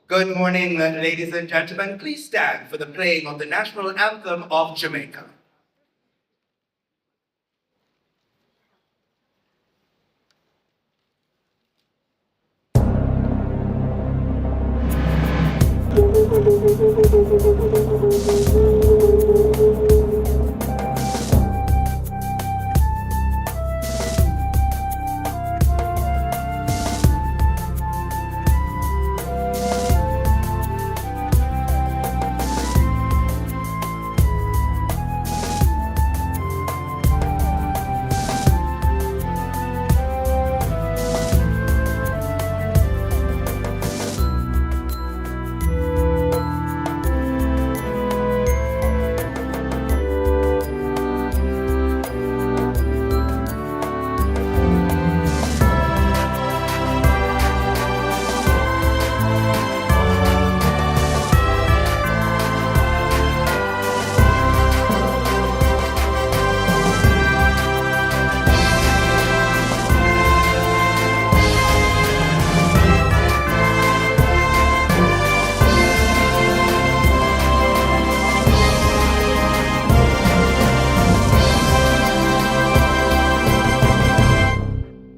Good morning, ladies and gentlemen. Please stand for the playing of the national anthem of Jamaica.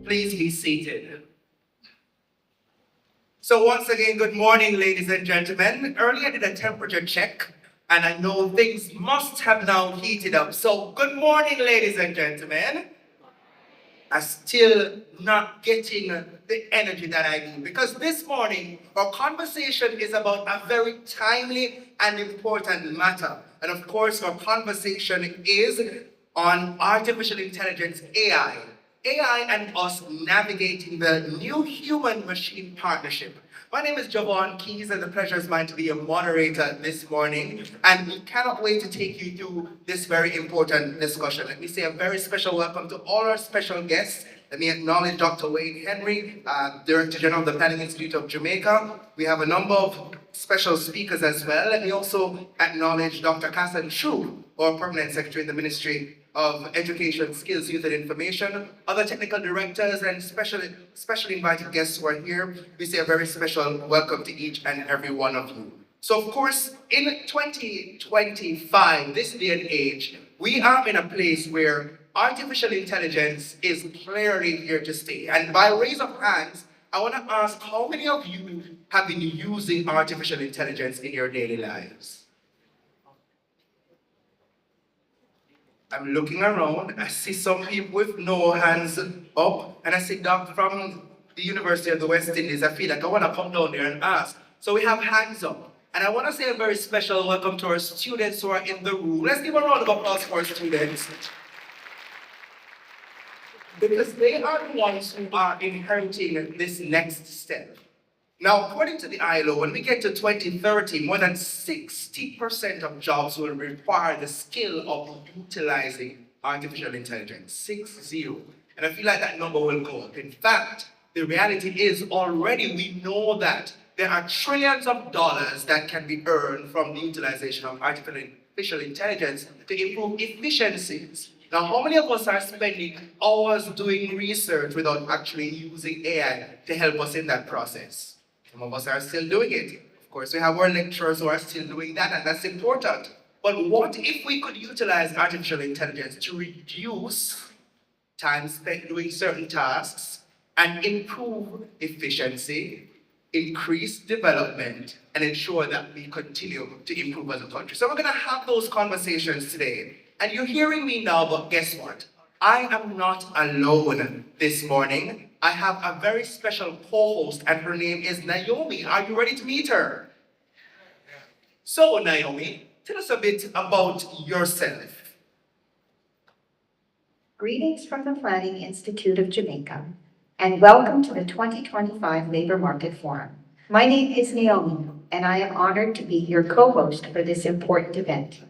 Please be seated. So once again, good morning, ladies and gentlemen. Earlier I did a temperature check, and I know things must have now heated up. So good morning, ladies and gentlemen. I'm still not getting the energy that I need, because this morning our conversation is about a very timely and important matter. And of course, our conversation is on artificial intelligence, AI. AI and us navigating the new human-machine partnership. My name is Javon Keys, and the pleasure is mine to be a moderator this morning. And we cannot wait to take you through this very important discussion. Let me say a very special welcome to all our special guests. Let me acknowledge Dr. Wayne Henry, Director General of the Planning Institute of Jamaica. We have a number of special speakers as well. Let me also acknowledge Dr. Kassan Chu, our Permanent Secretary in the Ministry of Education, Skills, Youth and Information, other technical directors and specially invited guests who are here. We say a very special welcome to each and every one of you. So of course, in 2025, this day and age, we are in a place where artificial intelligence is clearly here to stay. And by raise of hands, I want to ask how many of you have been using artificial intelligence in your daily lives? I'm looking around, I see some people with no hands up, and I see Doc from the University of the West Indies. I feel like I want to come down there and ask. So we have hands up. And I want to say a very special welcome to our students who are in the room. Let's give a round of applause for our students. Because they are the ones who are inheriting this next step. Now, according to the ILO, when we get to 2030, more than 60% of jobs will require the skill of utilizing artificial intelligence. 60. And I feel like that number will go up. In fact, the reality is already we know that there are trillions of dollars that can be earned from the utilization of artificial intelligence to improve efficiencies. Now, how many of us are spending hours doing research without actually using AI to help us in that process? Some of us are still doing it. Of course, we have our lecturers who are still doing that, and that's important. But what if we could utilize artificial intelligence to reduce time spent doing certain tasks and improve efficiency, increase development, and ensure that we continue to improve as a country? So we're going to have those conversations today. And you're hearing me now, but guess what? I am not alone this morning. I have a very special co-host, and her name is Naomi. Are you ready to meet her? So, Naomi, tell us a bit about yourself. Greetings from the Planning Institute of Jamaica, and welcome to the 2025 Labor Market Forum. My name is Naomi, and I am honored to be your co-host for this important event.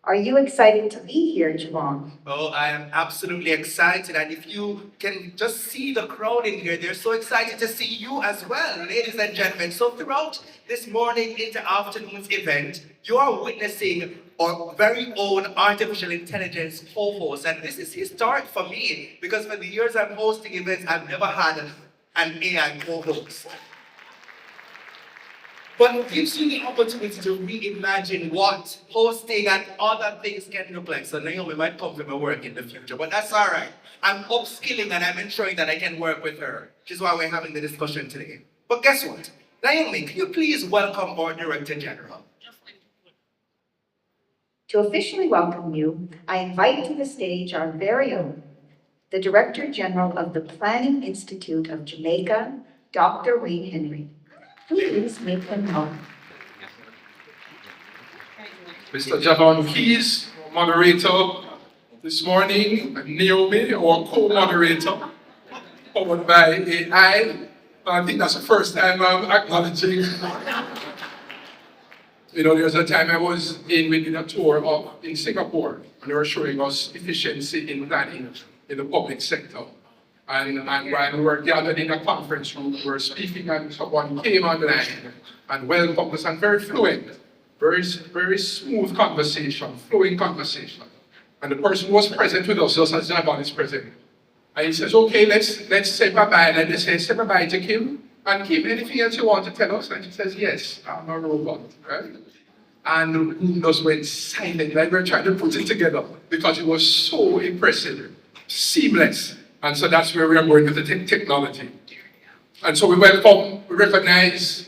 Are you excited to be here, Javon? Oh, I am absolutely excited. And if you can just see the crowd in here, they're so excited to see you as well, ladies and gentlemen. So throughout this morning into afternoon's event, you are witnessing our very own artificial intelligence co-host. And this is historic for me, because for the years I'm hosting events, I've never had an AI co-host. but it gives you the opportunity to reimagine what hosting and other things can look like. So Naomi might come to my work in the future, but that's all right. I'm upskilling and I'm ensuring that I can work with her, which is why we're having the discussion today. But guess what? Naomi, can you please welcome our Director General? To officially welcome you, I invite to the stage our very own, the Director General of the Planning Institute of Jamaica, Dr. Wayne Henry. Please make him known. Mr. Javon Keys, moderator this morning, and Naomi, our co-moderator, followed by AI. I think that's the first time I'm acknowledging. You know, there's a time I was in a tour in Singapore, and they were showing us efficiency in planning in the public sector. And while we were gathered in a conference room, we were speaking, and someone came online and welcomed us, and very fluent, very smooth conversation, flowing conversation. And the person was present with us, just as Javon is present. And he says, okay, let's say bye-bye. And they say, say bye-bye to Kim. And Kim, anything else you want to tell us? And she says, yes, I'm a robot, right? And the room just went silent, like we're trying to put it together, because it was so impressive, seamless. And so that's where we are going with the technology. And so we recognize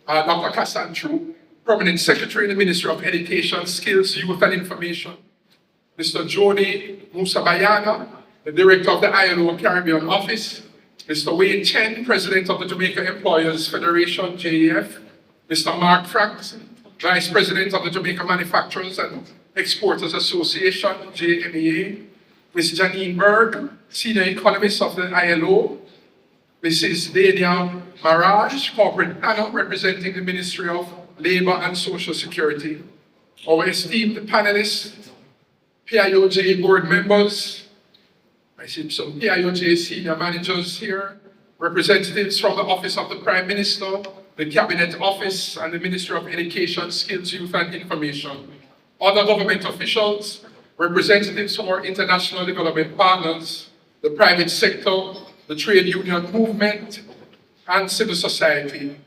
Dr. Kassan True, Permanent Secretary in the Ministry of Education, Skills, Youth and Information. Mr. Joni Musabayana, the Director of the ILO Caribbean Office. Mr. Wayne Chen, President of the Jamaica Employers Federation, JEF. Mr. Marc Frankson, Vice President of the Jamaica Manufacturers and Exporters Association, JMEA. Ms. Janine Berg, Senior Economist of the ILO. Mrs. Daniel Maraj, Corporate Planner representing the Ministry of Labour and Social Security. Our esteemed panelists, PIOJ board members. I see some PIOJ senior managers here, representatives from the Office of the Prime Minister, the Cabinet Office, and the Ministry of Education, Skills, Youth and Information. Other government officials, representatives from our international development partners, the private sector, the trade union movement, and civil society.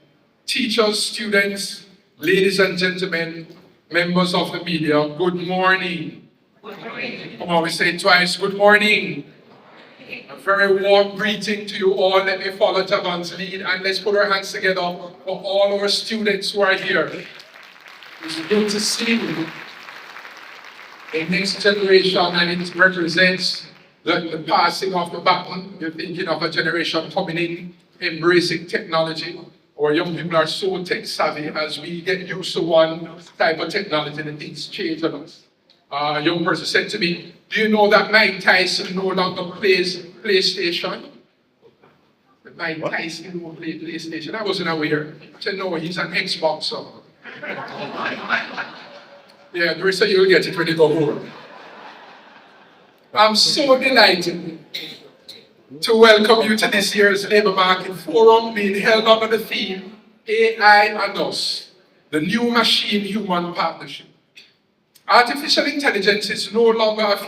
Teachers, students, ladies and gentlemen, members of the media, good morning. Good morning. Come on, we say it twice, good morning. A very warm greeting to you all. Let me follow Javon's lead and let's put our hands together for all our students who are here. It's good to see you. The next generation, and it represents the passing of the baton. You're thinking of a generation coming in, embracing technology. Our young people are so tech savvy. As we get used to one type of technology, the things change on us. A young person said to me, do you know that Mike Tyson no longer plays PlayStation? Mike Tyson won't play PlayStation. I wasn't aware. I said, no, he's an Xboxer. Yeah, the rest of you will get it when you go home. I'm so delighted to welcome you to this year's Labour Market Forum being held under the theme AI and Us, the new machine-human partnership. Artificial intelligence is no longer a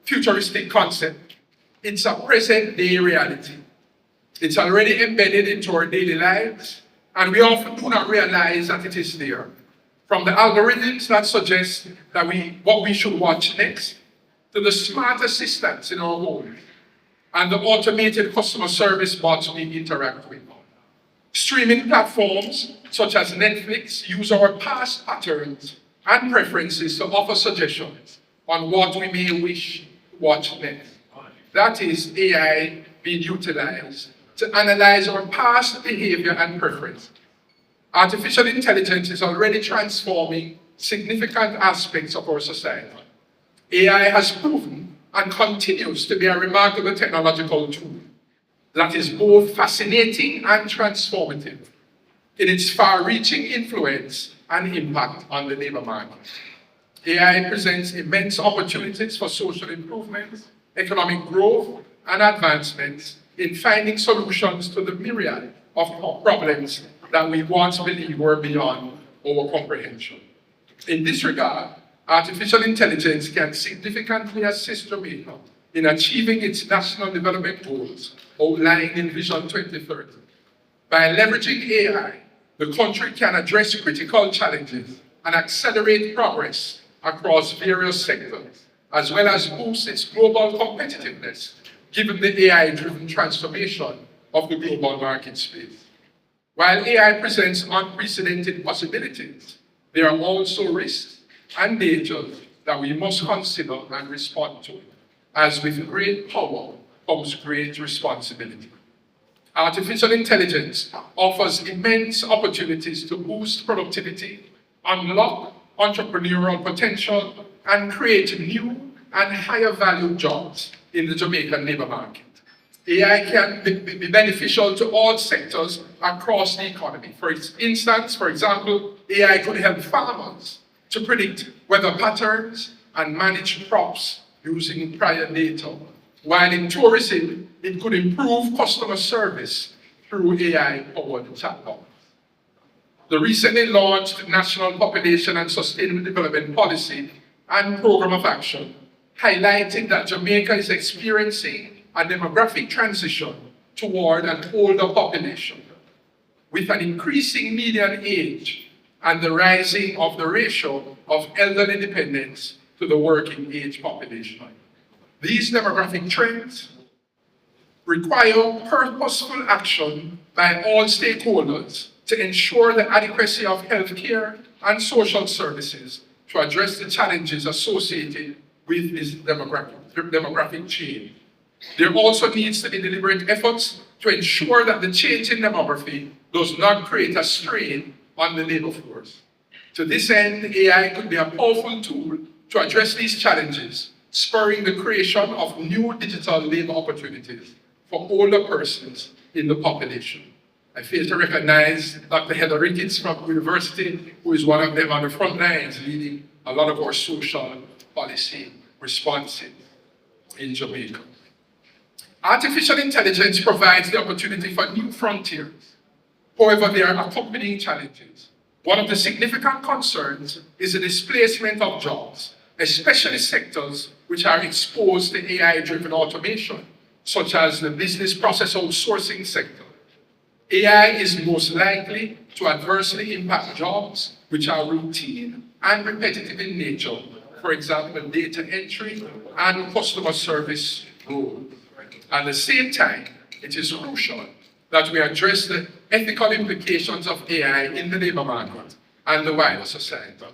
futuristic concept. It's a present-day reality. It's already embedded into our daily lives, and we often do not realize that it is there. From the algorithms that suggest that what we should watch next, to the smart assistants in our homes, and the automated customer service bots we interact with. Streaming platforms such as Netflix use our past patterns and preferences to offer suggestions on what we may wish to watch next. That is AI being utilized to analyze our past behavior and preference. Artificial intelligence is already transforming significant aspects of our society. AI has proven and continues to be a remarkable technological tool that is both fascinating and transformative in its far-reaching influence and impact on the labor market. AI presents immense opportunities for social improvement, economic growth, and advancements in finding solutions to the myriad of problems that we once believed were beyond our comprehension. In this regard, artificial intelligence can significantly assist Jamaica in achieving its national development goals outlined in Vision 2030. By leveraging AI, the country can address critical challenges and accelerate progress across various sectors, as well as boost its global competitiveness, given the AI-driven transformation of the global market space. While AI presents unprecedented possibilities, there are also risks and dangers that we must consider and respond to, as with great power comes great responsibility. Artificial intelligence offers immense opportunities to boost productivity, unlock entrepreneurial potential, and create new and higher value jobs in the Jamaican labor market. AI can be beneficial to all sectors across the economy. For instance, for example, AI could help farmers to predict weather patterns and manage crops using prior data, while in tourism, it could improve customer service through AI-powered chatbots. The recently launched National Population and Sustainable Development Policy and Program of Action highlighted that Jamaica is experiencing a demographic transition toward an older population, with an increasing median age and the rising of the ratio of elderly dependents to the working age population. These demographic trends require purposeful action by all stakeholders to ensure the adequacy of healthcare and social services to address the challenges associated with this demographic change. There also needs to be deliberate efforts to ensure that the change in demography does not create a strain on the labor force. To this end, AI could be a powerful tool to address these challenges, spurring the creation of new digital labor opportunities for older persons in the population. I fail to recognize Dr. Heather Ricketts from university, who is one of them on the front lines leading a lot of our social policy responses in Jamaica. Artificial intelligence provides the opportunity for new frontiers. However, there are accompanying challenges. One of the significant concerns is the displacement of jobs, especially sectors which are exposed to AI-driven automation, such as the business process outsourcing sector. AI is most likely to adversely impact jobs which are routine and repetitive in nature, for example, data entry and customer service roles. At the same time, it is crucial that we address the ethical implications of AI in the labor market and the wider society.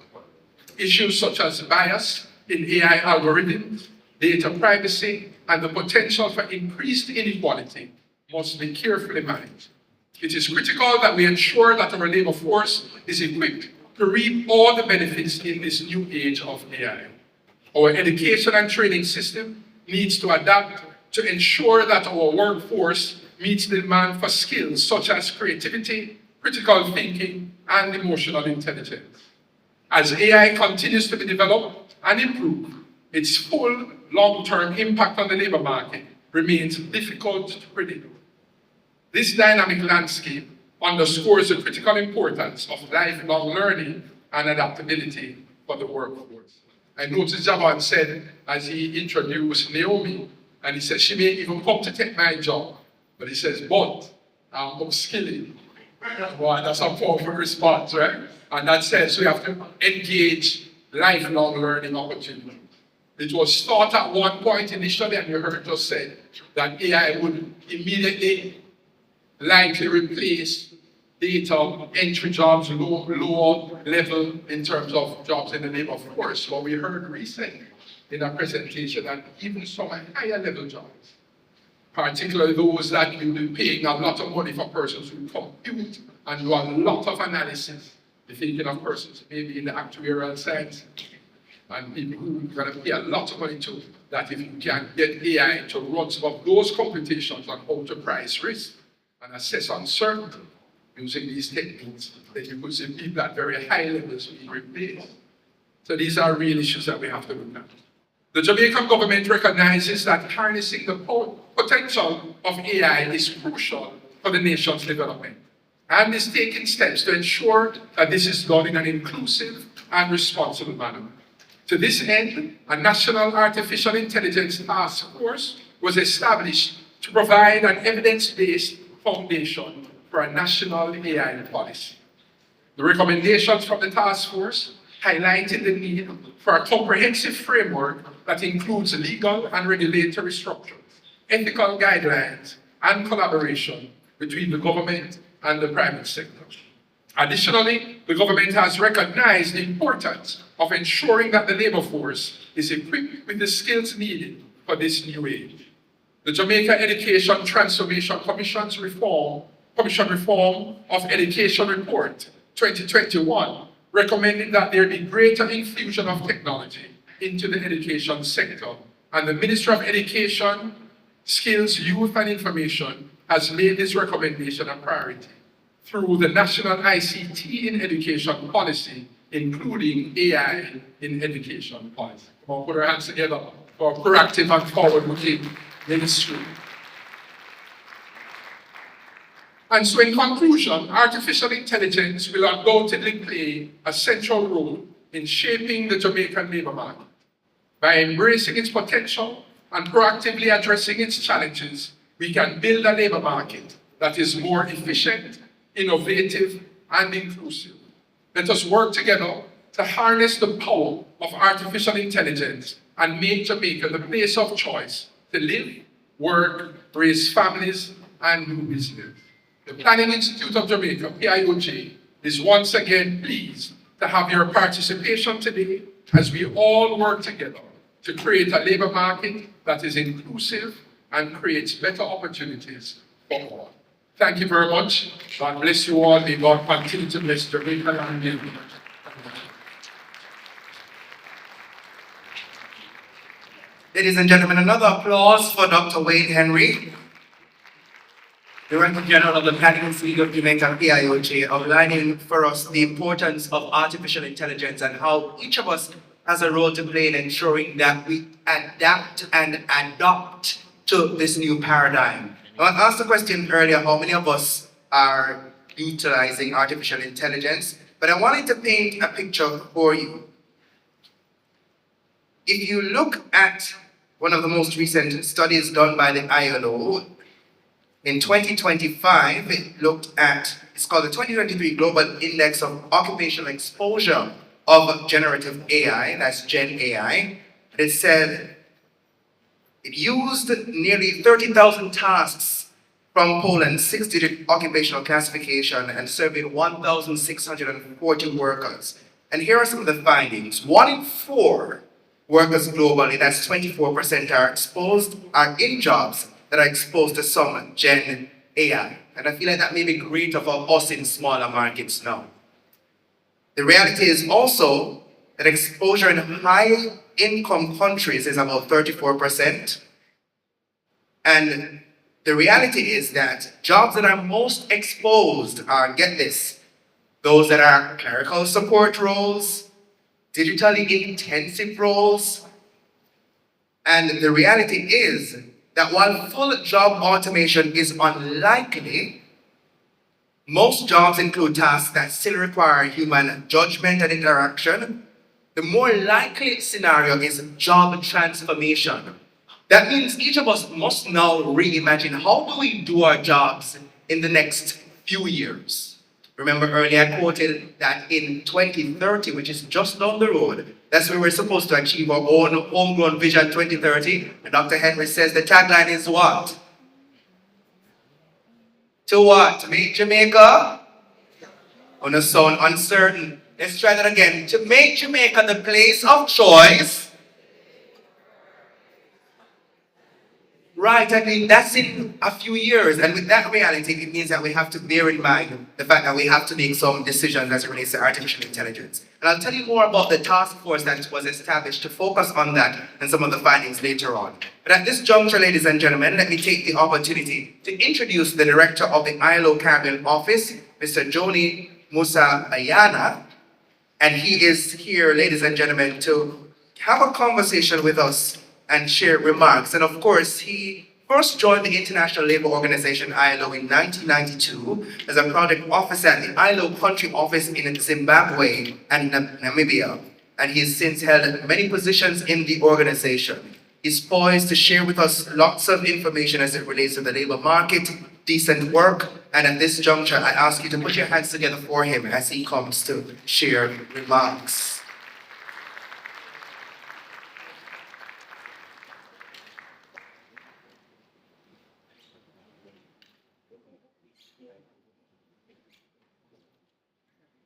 Issues such as bias in AI algorithms, data privacy, and the potential for increased inequality must be carefully managed. It is critical that we ensure that our labor force is equipped to reap all the benefits in this new age of AI. Our education and training system needs to adapt to ensure that our workforce meets the demand for skills such as creativity, critical thinking, and emotional intelligence. As AI continues to be developed and improved, its full long-term impact on the labor market remains difficult to predict. This dynamic landscape underscores the critical importance of lifelong learning and adaptability for the workforce. I noticed Javon said, as he introduced Naomi, and he said, she may even come to take my job. But he says, but I'm upskilling. Well, that's a powerful response, right? And that says we have to engage lifelong learning opportunities. It was thought at one point initially, and you heard us say, that AI would immediately likely replace data entry jobs, lower level in terms of jobs in the labor force. But we heard recently in a presentation that even some higher level jobs, particularly those that you'll be paying a lot of money for persons who compute and do a lot of analysis. You're thinking of persons maybe in the actuarial science, and people who are going to pay a lot of money to, that if you can get AI to run some of those computations on how to price risk and assess uncertainty using these techniques, then you could see people at very high levels being replaced. So these are real issues that we have to look at. The Jamaican government recognizes that harnessing the potential of AI is crucial for the nation's development and is taking steps to ensure that this is done in an inclusive and responsible manner. To this end, a National Artificial Intelligence Task Force was established to provide an evidence-based foundation for a national AI policy. The recommendations from the task force highlighted the need for a comprehensive framework that includes legal and regulatory structures, ethical guidelines, and collaboration between the government and the private sector. Additionally, the government has recognized the importance of ensuring that the labor force is equipped with the skills needed for this new age. The Jamaica Education Transformation Commission's Reform of Education Report 2021 recommended that there be greater infusion of technology into the education sector, and the Ministry of Education, Skills, Youth and Information has made this recommendation a priority through the National ICT in Education Policy, including AI in Education Policy. We'll put our hands together for a proactive and forward-looking ministry. And so in conclusion, artificial intelligence will undoubtedly play a central role in shaping the Jamaican labor market. By embracing its potential and proactively addressing its challenges, we can build a labor market that is more efficient, innovative, and inclusive. Let us work together to harness the power of artificial intelligence and make Jamaica the place of choice to live, work, raise families, and do business. The Planning Institute of Jamaica, PIOJ, is once again pleased to have your participation today as we all work together to create a labor market that is inclusive and creates better opportunities for all. Thank you very much. God bless you all. May God continue to bless Jamaica and you. Ladies and gentlemen, another applause for Dr. Wayne Henry, Director General of the Planning Institute of Jamaica, PIOJ, outlining for us the importance of artificial intelligence and how each of us has a role to play in ensuring that we adapt and adopt to this new paradigm. I asked the question earlier, how many of us are utilizing artificial intelligence? But I wanted to paint a picture for you. If you look at one of the most recent studies done by the ILO, in 2025, it looked at, it's called the 2023 Global Index of Occupational Exposure of Generative AI, that's Gen AI. It said it used nearly 30,000 tasks from Poland's 6-digit occupational classification and surveyed 1,640 workers. And here are some of the findings. 1 in 4 workers globally, that's 24%, are in jobs that are exposed to some Gen AI. And I feel like that may be greater for us in smaller markets now. The reality is also that exposure in high-income countries is about 34%. And the reality is that jobs that are most exposed are, get this, those that are clerical support roles, digitally intensive roles. And the reality is that while full job automation is unlikely, most jobs include tasks that still require human judgment and interaction. The more likely scenario is job transformation. That means each of us must now reimagine how do we do our jobs in the next few years. Remember earlier I quoted that in 2030, which is just down the road, that's where we're supposed to achieve our own homegrown vision 2030. And Dr. Henry says the tagline is what? To what? To make Jamaica? On a sound uncertain. Let's try that again. To make Jamaica the place of choice. Right, I mean, that's in a few years. And with that reality, it means that we have to bear in mind the fact that we have to make some decisions as it relates to artificial intelligence. And I'll tell you more about the task force that was established to focus on that and some of the findings later on. But at this juncture, ladies and gentlemen, let me take the opportunity to introduce the director of the ILO Campion office, Mr. Joni Musabayana. And he is here, ladies and gentlemen, to have a conversation with us and share remarks. And of course, he first joined the International Labour Organization ILO in 1992 as a project officer at the ILO country office in Zimbabwe and Namibia. And he has since held many positions in the organization. He's poised to share with us lots of information as it relates to the labour market, decent work. And at this juncture, I ask you to put your hands together for him as he comes to share remarks.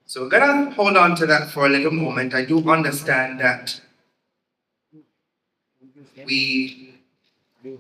So we're gonna hold on to that for a little moment. I do understand that we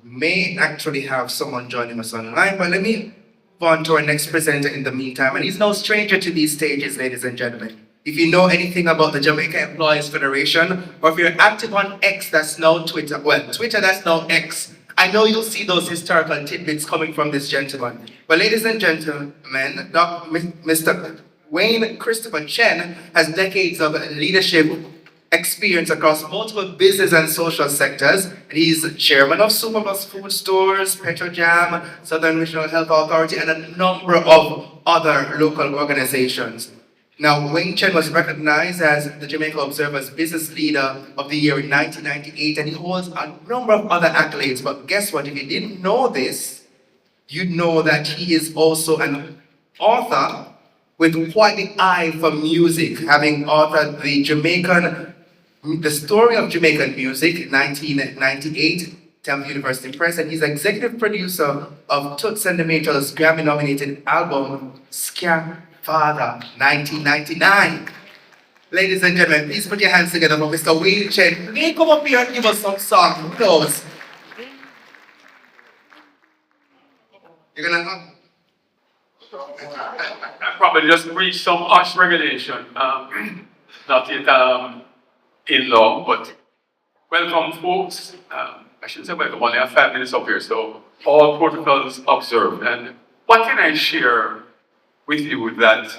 may actually have someone joining us online, but let me move on to our next presenter in the meantime. And he's no stranger to these stages, ladies and gentlemen. If you know anything about the Jamaica Employees Federation, or if you're active on X, that's now Twitter, well, Twitter, that's now X, I know you'll see those historical tidbits coming from this gentleman. But ladies and gentlemen, Mr. Dwayne Christopher Chen has decades of leadership experience across multiple business and social sectors. And he's chairman of Superbus Food Stores, Petrojam, Southern Regional Health Authority, and a number of other local organizations. Now, Wayne Chen was recognized as the Jamaica Observer's Business Leader of the Year in 1998, and he holds a number of other accolades. But guess what? If you didn't know this, you'd know that he is also an author with quite the eye for music, having authored The Story of Jamaican Music, 1998, Tamar University Press, and he's executive producer of Toots and the Maytals' Grammy-nominated album, Ska Father, 1999. Ladies and gentlemen, please put your hands together for Mr. Wayne Chen. Can you come up here and give us some song? Who knows? You're gonna have... I probably just reached some harsh regulation, not yet in law, but welcome folks. I shouldn't say welcome, only have 5 minutes up here, so all protocols observed. And what can I share with you that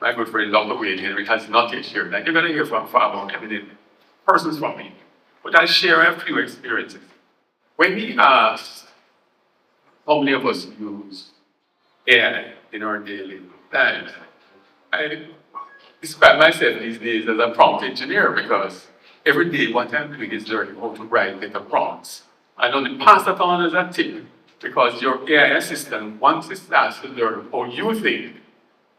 my good friend Dr. Wayne Henry has not yet shared? Like you're going to hear from far more eminent persons from me, but I share a few experiences. When we asked how many of us use AI in our daily lives, I describe myself these days as a prompt engineer because every day what I'm doing is learning how to write better prompts. I only pass that on as a tip because your AI assistant, once it starts to learn how you think,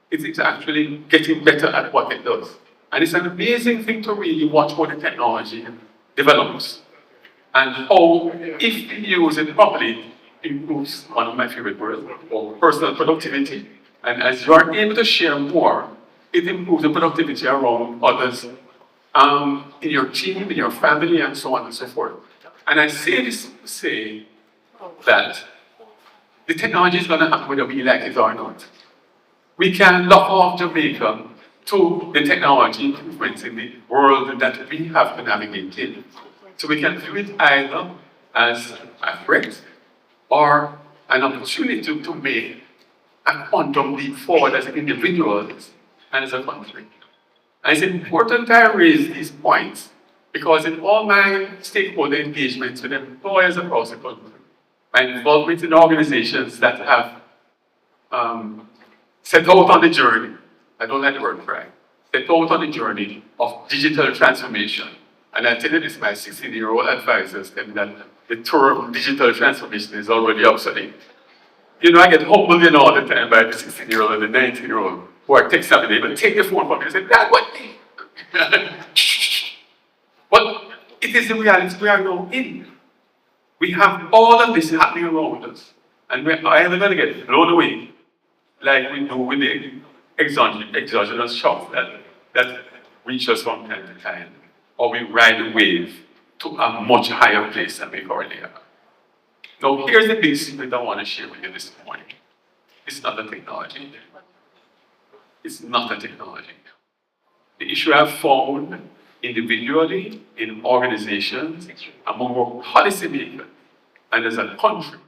it's actually getting better at what it does. And it's an amazing thing to really watch how the technology develops and how, if you use it properly, improves one of my favorite words, or personal productivity. And as you are able to share more, it improves the productivity around others, in your team, in your family, and so on and so forth. And I say this to say that the technology is going to happen whether we like it or not. We can lock off Jamaica to the technology improvements in the world that we have to navigate in. So we can view it either as a threat or an opportunity to make a quantum leap forward as individuals and as a country. And it's important I raise these points because in all my stakeholder engagements with employers across the country, my involvement in organizations that have set out on the journey, I don't like the word cry, set out on the journey of digital transformation. And I tell you this, my 16-year-old advisors tell me that the term digital transformation is already obsolete. You know, I get humbled all the time by the 16-year-old and the 19-year-old who are tech savvy. They even take the phone from me and say, Dad, what? But it is the reality we are now in. We have all of this happening around us. And we're either going to get blown away, like we do with the exogenous shocks that reach us from time to time, or we ride the wave to a much higher place than we currently are. Now, here's the big secret I want to share with you this morning. It's not a technology. It's not a technology. The issue I've found individually, in organizations, among our policymakers, and as a country,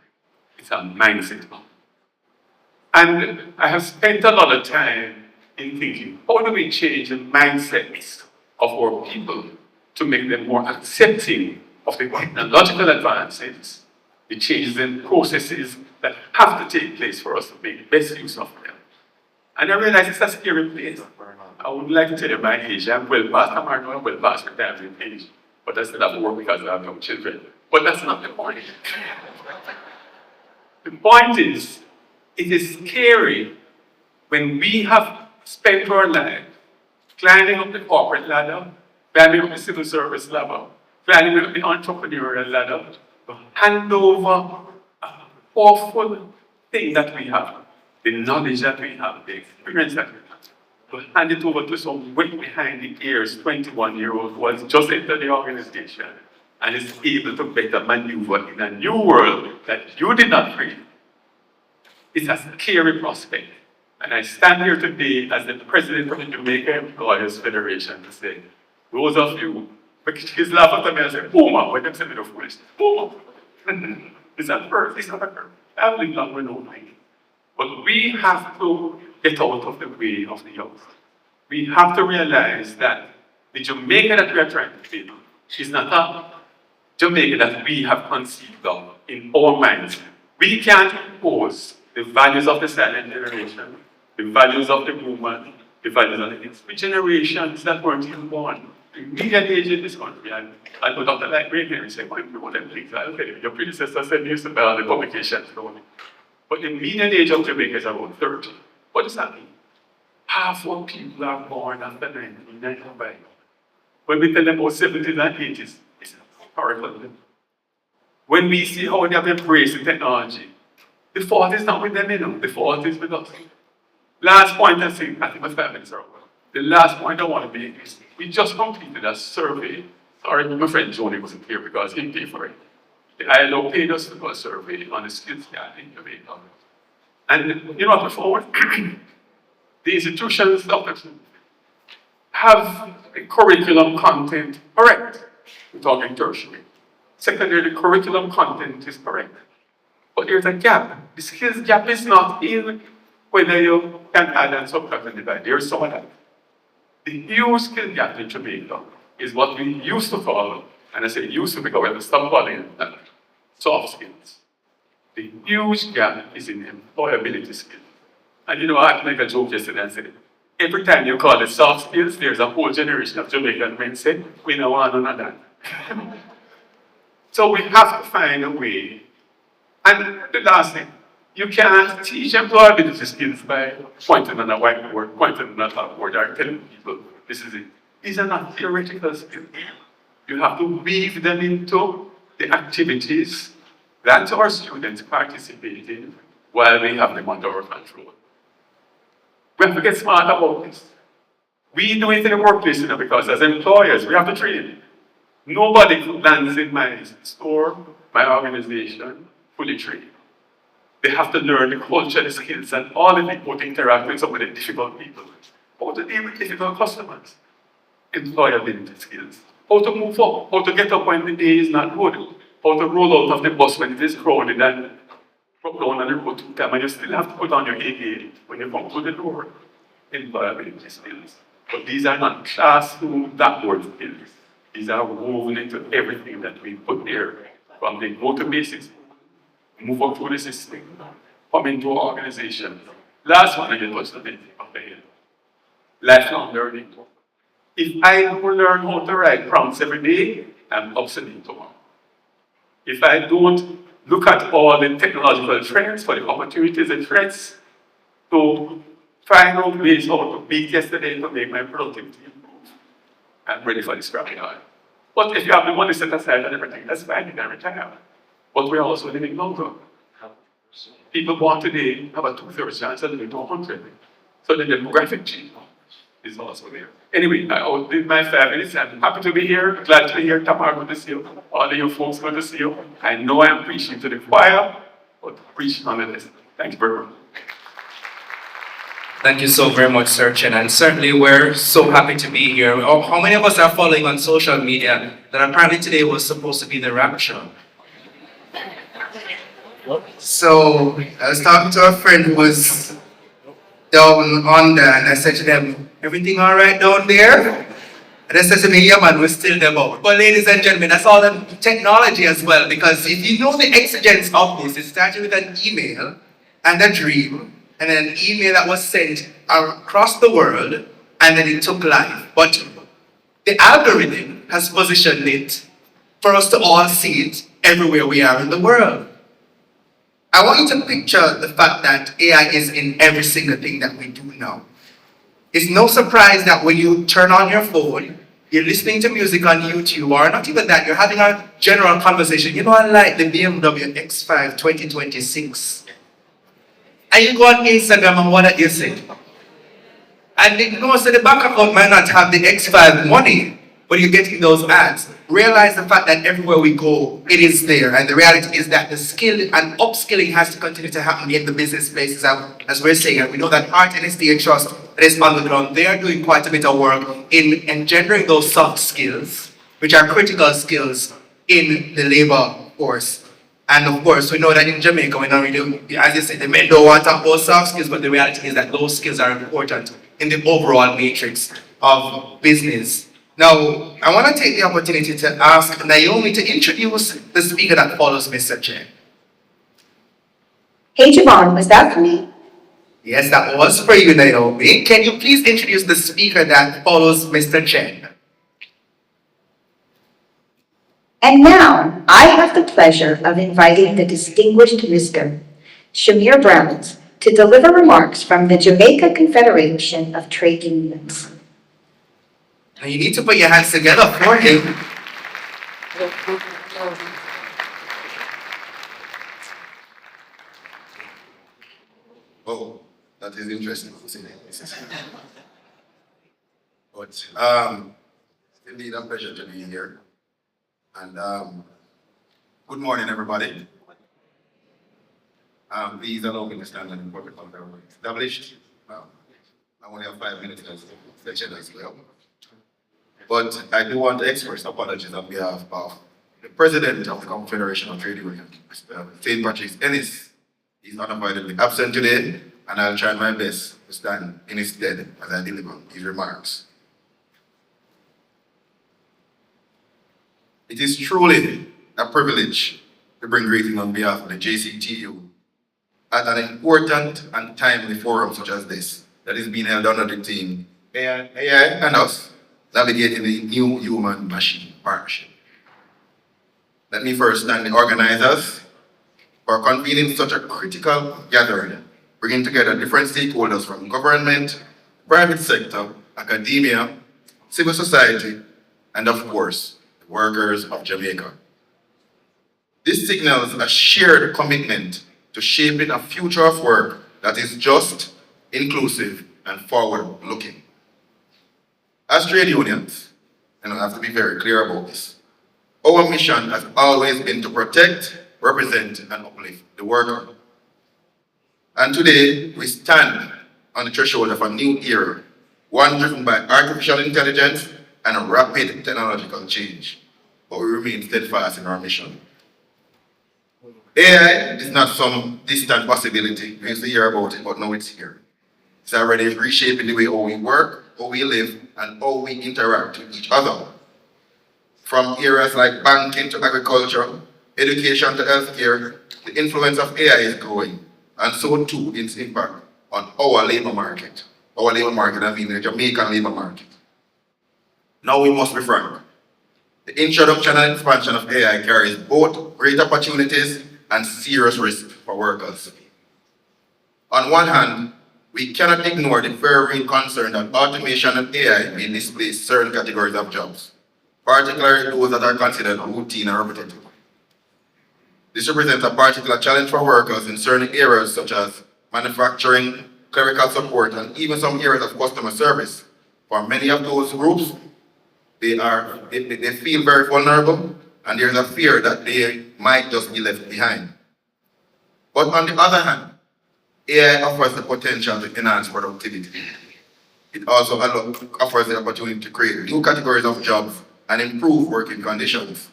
it's a mindset. And I have spent a lot of time in thinking, how do we change the mindsets of our people to make them more accepting of the technological advances, the changes in processes that have to take place for us to make the best use of them. And I realize it's a scary place. I would like to tell you my age. I'm well past, I'm well past retirement age, but I still have to work because I have young children. But that's not the point. The point is it is scary when we have spent our lives climbing up the corporate ladder, climbing up the civil service ladder, climbing up the entrepreneurial ladder, to hand over a powerful thing that we have, the knowledge that we have, the experience that we have, to hand it over to some wet behind the ears 21-year-old who has just entered the organization and is able to better maneuver in a new world that you did not create. It's a scary prospect. And I stand here today as the president of the Jamaica Employers Federation to say, those of you, because laugh at me and say, Puma, when they say me the foolish, Puma. It's not birth, it's not a curve. I have lived long with no mind. But we have to get out of the way of the young. We have to realize that the Jamaica that we are trying to build is not a Jamaica that we have conceived of in our minds. We can't impose the values of the silent generation, the values of the movement, the values of the next generations that weren't even born. The media age in this country, and I go down to like Ray and say, why do you want them things? Okay, your predecessor said you used to buy the publications. But the median age of Jamaica is around 30. What does that mean? Half of people are born after 1995. When we tell them about 70s and 80s, it's horrible. When we see how they have embraced the technology, the fault is not with them, the fault is with us. Last point I think my 5 minutes are over. The last point I want to make is we just completed a survey. Sorry, my friend Joni wasn't here because he paid for it. The ILO paid us to do a survey on the skills gap in Jamaica. And you know what we found? The institutions have the curriculum content correct. We're talking tertiary. Secondary, the curriculum content is correct. But there's a gap. The skills gap is not in whether you can add and subtract and divide. There's some of that. The huge skill gap in Jamaica is what we used to call, and I say used to because we have to stop calling it soft skills. The huge gap is in employability skills. And you know, I had to make a joke yesterday and say, every time you call it soft skills, there's a whole generation of Jamaican men say, we don't want none of that. So we have to find a way. And the last thing, you can't teach employability skills by pointing on a whiteboard, pointing on a blackboard, or telling people, this is it. These are not theoretical skills. You have to weave them into the activities that our students participate in while we have them under our control. We have to get smart about this. We do it in the workplace, because as employers, we have to train. Nobody lands in my store, my organization, fully trained. They have to learn the culture, the skills, and all the people to interact with some of the difficult people. How to deal with difficult customers. Employability skills. How to move up. How to get up when the day is not good. How to roll out of the bus when it is crowded and drop down on the road 2 times and you still have to put on your AA when you come to the door. Employability skills. But these are not classroom blackboard skills. These are woven into everything that we put there. From the go to basics, move up through the system, come into our organization. Last one I just touched on it of the head. Lifelong learning. If I don't learn how to write prompts every day, I'm obsolete tomorrow. If I don't look at all the technological trends for the opportunities and threats to find out ways how to beat yesterday to make my productivity improve, I'm ready for this scrappy hard. But if you have the money set aside and everything, that's fine, you can retire. But we're also living longer. People born today have a 2/3 chance of living to 100. So the demographic change is also there. Anyway, I outdid my 5 minutes. I'm happy to be here. Glad to be here. Tamar, good to see you. All of you folks, good to see you. I know I'm preaching to the choir, but preaching nonetheless. Thank you very much. Thank you so very much, Sir Chen, and certainly we're so happy to be here. How many of us are following on social media that apparently today was supposed to be the rapture? So I was talking to a friend who was down under, and I said to them, everything all right down there? And they said to me, yeah man, we're still there. But ladies and gentlemen, that's all the technology as well, because if you know the exigence of this, it started with an email and a dream, and then an email that was sent across the world, and then it took life. But the algorithm has positioned it for us to all see it everywhere we are in the world. I want you to picture the fact that AI is in every single thing that we do now. It's no surprise that when you turn on your phone, you're listening to music on YouTube, or not even that, you're having a general conversation. You know, I like the BMW X5 2026. And you go on Instagram and what do you say? And you know, so the bank account might not have the X5 money, but you're getting those ads. Realize the fact that everywhere we go, it is there. And the reality is that the skill and upskilling has to continue to happen in the business spaces, as we're saying. And we know that Art NSTA Trust that is on the ground, they are doing quite a bit of work in engendering those soft skills, which are critical skills in the labor force. And of course, we know that in Jamaica, we don't really, as you said, the men don't want to talk about soft skills, but the reality is that those skills are important in the overall matrix of business. Now, I want to take the opportunity to ask Naomi to introduce the speaker that follows Mr. Chen. Hey, Javon, was that for me? Yes, that was for you, Naomi. Can you please introduce the speaker that follows Mr. Chen? And now, I have the pleasure of inviting the distinguished Mr. Shamir Browns to deliver remarks from the Jamaica Confederation of Trade Unions. And you need to put your hands together for him. Oh, that is interesting. But indeed, a pleasure to be here. And good morning, everybody. Please allow me to stand and report on the established. I only have 5 minutes as section as well. But I do want to express apologies on behalf of the President of the Confederation of Trade Unions, Mr. St. Patrick's Ennis. He's unavoidably absent today, and I'll try my best to stand in his stead as I deliver his remarks. It is truly a privilege to bring greetings on behalf of the JCTU at an important and timely forum such as this that is being held under the theme AI and us, navigating the new human-machine partnership. Let me first thank the organizers for convening such a critical gathering, bringing together different stakeholders from government, private sector, academia, civil society, and of course, the workers of Jamaica. This signals a shared commitment to shaping a future of work that is just, inclusive, and forward-looking. As trade unions, and I have to be very clear about this, our mission has always been to protect, represent, and uplift the worker. And today, we stand on the threshold of a new era, one driven by artificial intelligence and rapid technological change, but we remain steadfast in our mission. AI is not some distant possibility. We used to hear about it, but now it's here. It's already reshaping the way how we work, how we live, and how we interact with each other. From areas like banking to agriculture, education to healthcare, the influence of AI is growing, and so too its impact on our labor market. Our labor market, I mean the Jamaican labor market. Now we must be frank. The introduction and expansion of AI carries both great opportunities and serious risks for workers. On one hand, we cannot ignore the very real concern that automation and AI may displace certain categories of jobs, particularly those that are considered routine and repetitive. This represents a particular challenge for workers in certain areas such as manufacturing, clerical support, and even some areas of customer service. For many of those groups, they feel very vulnerable, and there's a fear that they might just be left behind. But on the other hand, AI offers the potential to enhance productivity. It also offers the opportunity to create new categories of jobs and improve working conditions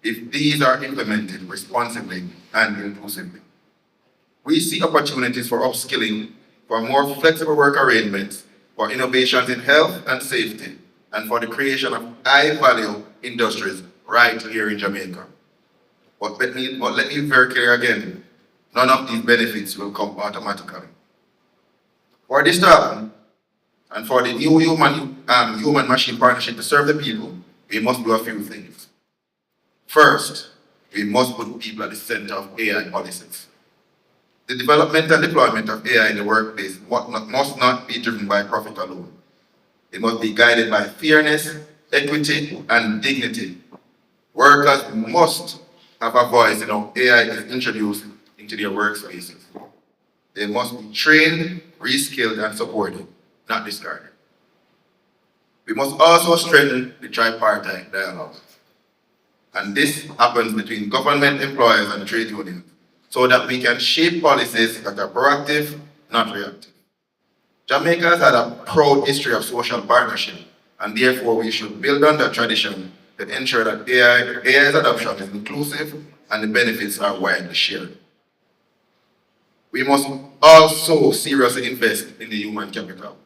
if these are implemented responsibly and inclusively. We see opportunities for upskilling, for more flexible work arrangements, for innovations in health and safety, and for the creation of high-value industries right here in Jamaica. But let me be very clear again, none of these benefits will come automatically. For this to happen, and for the new human-machine partnership to serve the people, we must do a few things. First, we must put people at the center of AI policies. The development and deployment of AI in the workplace must not be driven by profit alone. It must be guided by fairness, equity, and dignity. Workers must have a voice in how AI is introduced into their workspaces. They must be trained, reskilled, and supported, not discarded. We must also strengthen the tripartite dialogue. And this happens between government employers and trade unions, so that we can shape policies that are proactive, not reactive. Jamaica has had a proud history of social partnership, and therefore we should build on that tradition to ensure that AI's adoption is inclusive and the benefits are widely shared. We must also seriously invest in the human capital.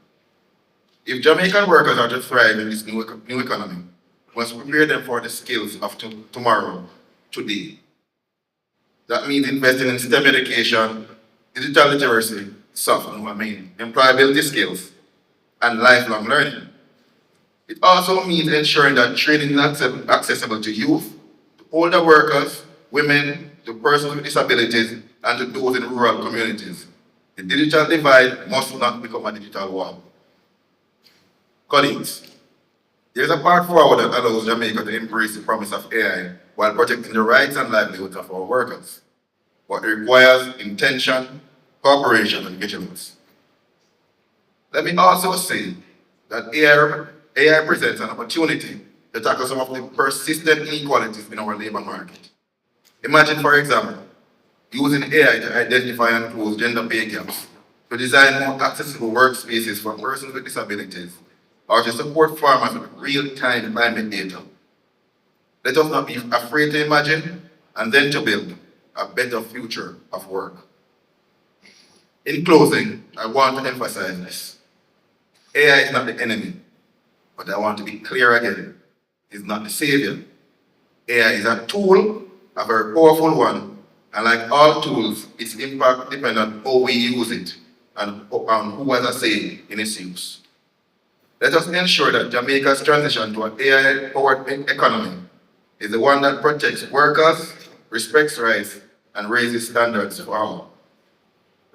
If Jamaican workers are to thrive in this new economy, we must prepare them for the skills of tomorrow, today. That means investing in STEM education, digital literacy, employability skills, and lifelong learning. It also means ensuring that training is accessible to youth, to older workers, women, to persons with disabilities, and to those in rural communities. The digital divide must not become a digital wall. Colleagues, there is a path forward that allows Jamaica to embrace the promise of AI while protecting the rights and livelihoods of our workers. But it requires intention, cooperation, and vigilance. Let me also say that AI presents an opportunity to tackle some of the persistent inequalities in our labor market. Imagine, for example, using AI to identify and close gender pay gaps, to design more accessible workspaces for persons with disabilities, or to support farmers with real-time climate data. Let us not be afraid to imagine and then to build a better future of work. In closing, I want to emphasize this. AI is not the enemy, but I want to be clear again. It's not the savior. AI is a tool, a very powerful one, and like all tools, its impact depends on how we use it and on who has a say in its use. Let us ensure that Jamaica's transition to an AI-powered economy is the one that protects workers, respects rights, and raises standards for all.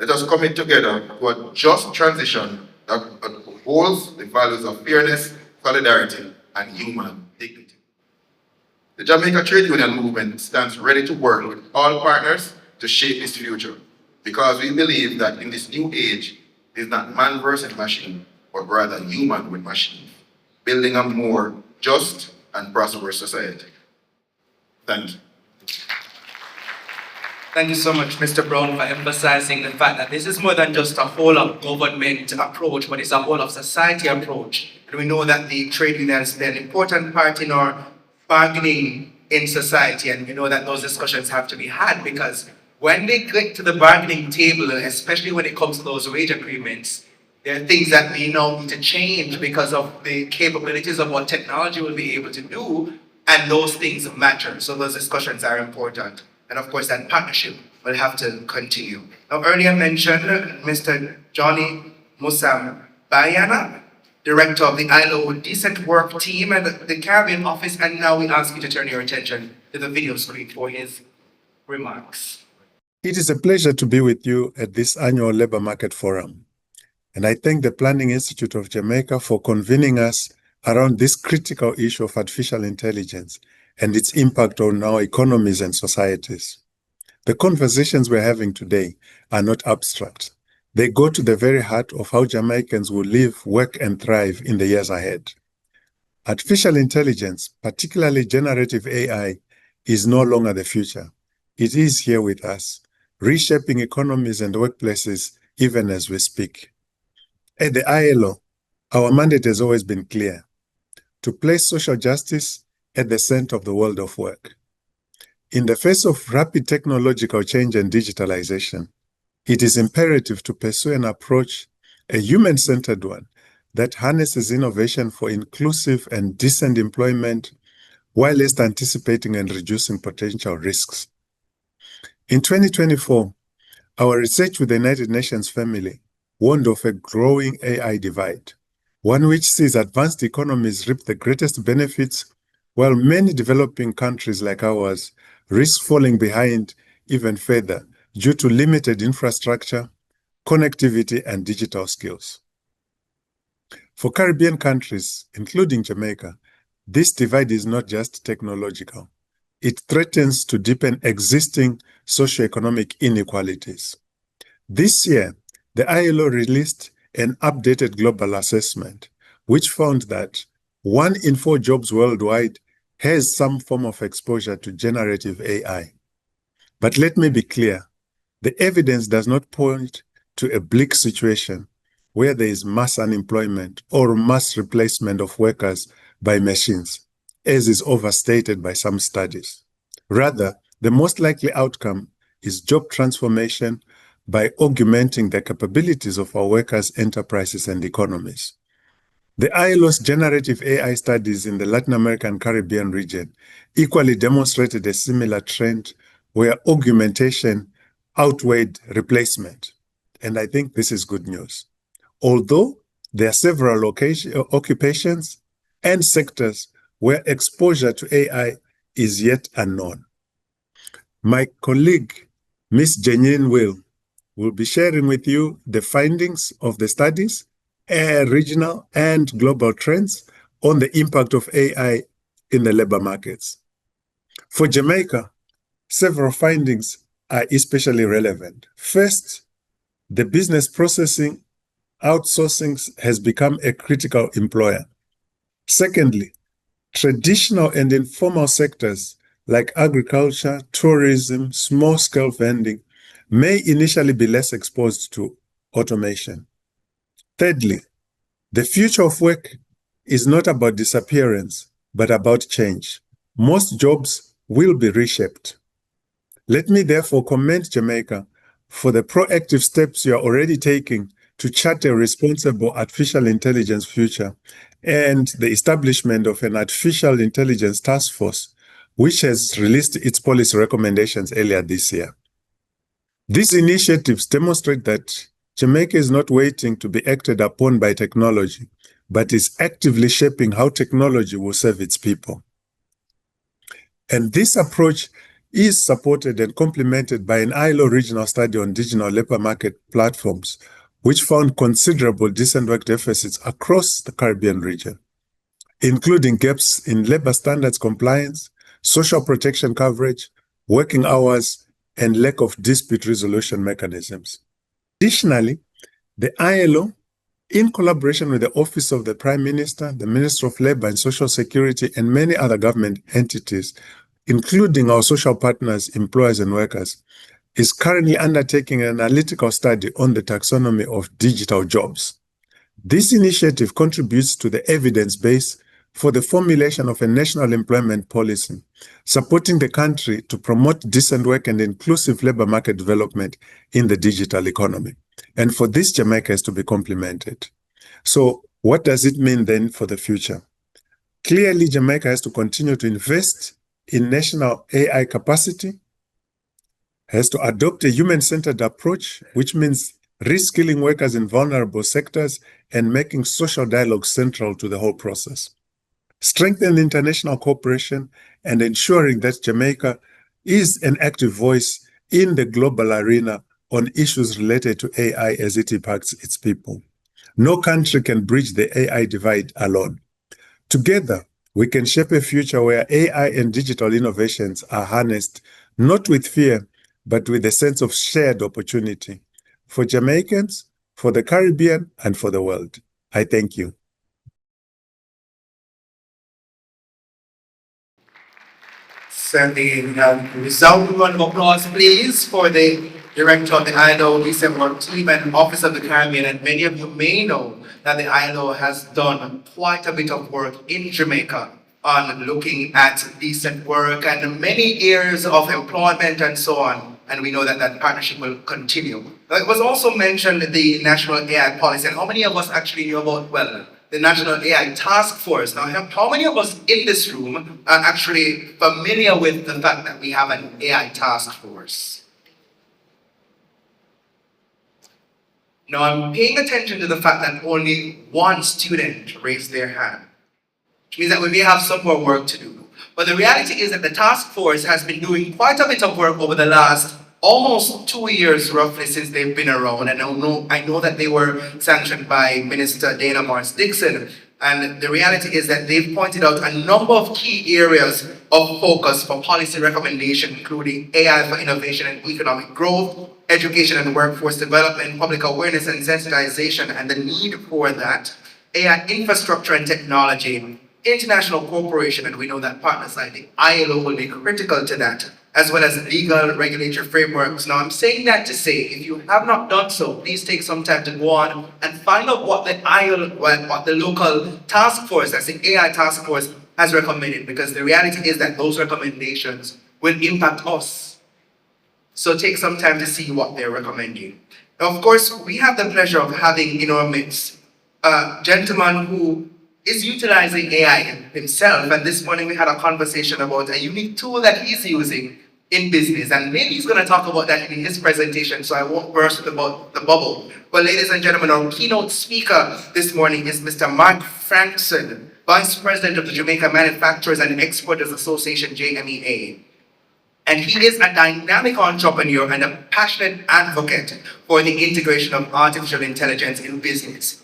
Let us commit together to a just transition that upholds the values of fairness, solidarity, and human dignity. The Jamaica Trade Union movement stands ready to work with all partners to shape this future, because we believe that in this new age, it is not man versus machine, but rather human with machine, building a more just and prosperous society. Thank you. Thank you so much, Mr. Brown, for emphasizing the fact that this is more than just a whole of government approach, but it's a whole of society approach. And we know that the trade unions play an important part in our bargaining in society, and we know that those discussions have to be had, because when they get to the bargaining table, especially when it comes to those wage agreements, there are things that we now need to change because of the capabilities of what technology will be able to do, and those things matter. So those discussions are important. And of course, that partnership will have to continue. Now, earlier mentioned Mr. Joni Musabayana, Director of the ILO Decent Work Team at the Campion office, and now we ask you to turn your attention to the video screen for his remarks. It is a pleasure to be with you at this annual Labour Market Forum. And I thank the Planning Institute of Jamaica for convening us around this critical issue of artificial intelligence and its impact on our economies and societies. The conversations we're having today are not abstract. They go to the very heart of how Jamaicans will live, work, and thrive in the years ahead. Artificial intelligence, particularly generative AI, is no longer the future. It is here with us, reshaping economies and workplaces even as we speak. At the ILO, our mandate has always been clear: to place social justice at the center of the world of work. In the face of rapid technological change and digitalization, it is imperative to pursue an approach, a human-centered one, that harnesses innovation for inclusive and decent employment, whilst anticipating and reducing potential risks. In 2024, our research with the United Nations family warned of a growing AI divide, one which sees advanced economies reap the greatest benefits, while many developing countries like ours risk falling behind even further due to limited infrastructure, connectivity, and digital skills. For Caribbean countries, including Jamaica, this divide is not just technological. It threatens to deepen existing socioeconomic inequalities. This year, the ILO released an updated global assessment, which found that 1 in 4 jobs worldwide has some form of exposure to generative AI. But let me be clear, the evidence does not point to a bleak situation where there is mass unemployment or mass replacement of workers by machines, as is overstated by some studies. Rather, the most likely outcome is job transformation by augmenting the capabilities of our workers, enterprises, and economies. The ILO's generative AI studies in the Latin American Caribbean region equally demonstrated a similar trend where augmentation outweighed replacement. And I think this is good news. Although there are several occupations and sectors where exposure to AI is yet unknown. My colleague, Ms. Janine will be sharing with you the findings of the studies, regional and global trends on the impact of AI in the labor markets. For Jamaica, several findings are especially relevant. First, the business processing outsourcing has become a critical employer. Secondly, traditional and informal sectors like agriculture, tourism, small-scale vending may initially be less exposed to automation. Thirdly, the future of work is not about disappearance, but about change. Most jobs will be reshaped. Let me therefore commend Jamaica for the proactive steps you are already taking to chart a responsible artificial intelligence future and the establishment of an artificial intelligence task force, which has released its policy recommendations earlier this year. These initiatives demonstrate that Jamaica is not waiting to be acted upon by technology, but is actively shaping how technology will serve its people. And this approach is supported and complemented by an ILO regional study on digital labor market platforms, which found considerable decent work deficits across the Caribbean region, including gaps in labor standards compliance, social protection coverage, working hours, and lack of dispute resolution mechanisms. Additionally, the ILO, in collaboration with the Office of the Prime Minister, the Minister of Labor and Social Security, and many other government entities, including our social partners, employers, and workers, is currently undertaking an analytical study on the taxonomy of digital jobs. This initiative contributes to the evidence base for the formulation of a national employment policy, supporting the country to promote decent work and inclusive labor market development in the digital economy. And for this, Jamaica is to be complemented. So what does it mean then for the future? Clearly, Jamaica has to continue to invest in national AI capacity, has to adopt a human-centered approach, which means reskilling workers in vulnerable sectors and making social dialogue central to the whole process. Strengthen international cooperation and ensuring that Jamaica is an active voice in the global arena on issues related to AI as it impacts its people. No country can bridge the AI divide alone. Together, we can shape a future where AI and digital innovations are harnessed not with fear, but with a sense of shared opportunity for Jamaicans, for the Caribbean, and for the world. I thank you. Certainly, resounding round of applause, please, for the director of the ILO Decent Work Team and Office of the Caribbean. And many of you may know that the ILO has done quite a bit of work in Jamaica on looking at decent work and many areas of employment and so on. And we know that that partnership will continue. It was also mentioned the National AI Policy. And how many of us actually knew about, well, the National AI Task Force? Now, how many of us in this room are actually familiar with the fact that we have an AI Task Force? Now, I'm paying attention to the fact that only one student raised their hand, which means that we may have some more work to do. But the reality is that the task force has been doing quite a bit of work over the last almost 2 years roughly since they've been around. And I know that they were sanctioned by Minister Dana Morris Dixon. And the reality is that they've pointed out a number of key areas of focus for policy recommendation, including AI for innovation and economic growth, education and workforce development, public awareness and sensitization, and the need for that, AI infrastructure and technology, international cooperation, and we know that partners like the ILO will be critical to that, as well as legal regulatory frameworks. Now, I'm saying that to say, if you have not done so, please take some time to go on and find out what the ILO, what the local task force, that's the AI task force, has recommended, because the reality is that those recommendations will impact us. So take some time to see what they're recommending. Now, of course, we have the pleasure of having in our midst a gentleman who is utilizing AI himself, and this morning we had a conversation about a unique tool that he's using in business, and maybe he's going to talk about that in his presentation, so I won't burst the bubble. But ladies and gentlemen, our keynote speaker this morning is Mr. Marc Frankson, Vice President of the Jamaica Manufacturers and Exporters Association, JMEA. And he is a dynamic entrepreneur and a passionate advocate for the integration of artificial intelligence in business.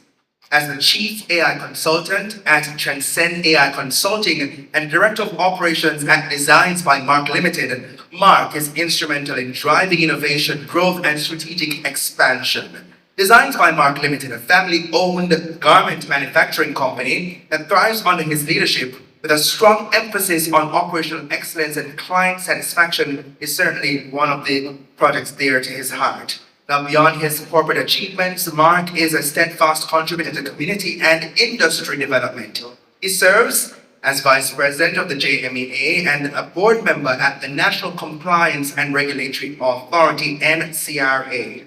As the Chief AI Consultant at Transcend AI Consulting and Director of Operations at Designs by Marc Limited, Marc is instrumental in driving innovation, growth, and strategic expansion. Designs by Marc Limited, a family-owned garment manufacturing company that thrives under his leadership with a strong emphasis on operational excellence and client satisfaction, is certainly one of the projects dear to his heart. Now, beyond his corporate achievements, Marc is a steadfast contributor to community and industry development. He serves as Vice President of the JMEA and a board member at the National Compliance and Regulatory Authority, NCRA.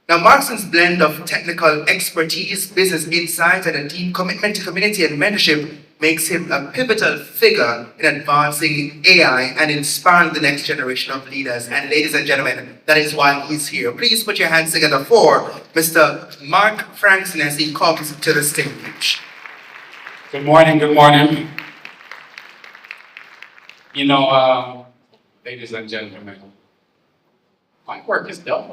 Now, Marc's blend of technical expertise, business insight, and a deep commitment to community and mentorship makes him a pivotal figure in advancing AI and inspiring the next generation of leaders. And ladies and gentlemen, that is why he's here. Please put your hands together for Mr. Marc Frankson as he comes to the stage. Good morning, good morning. You know, ladies and gentlemen, my work is done.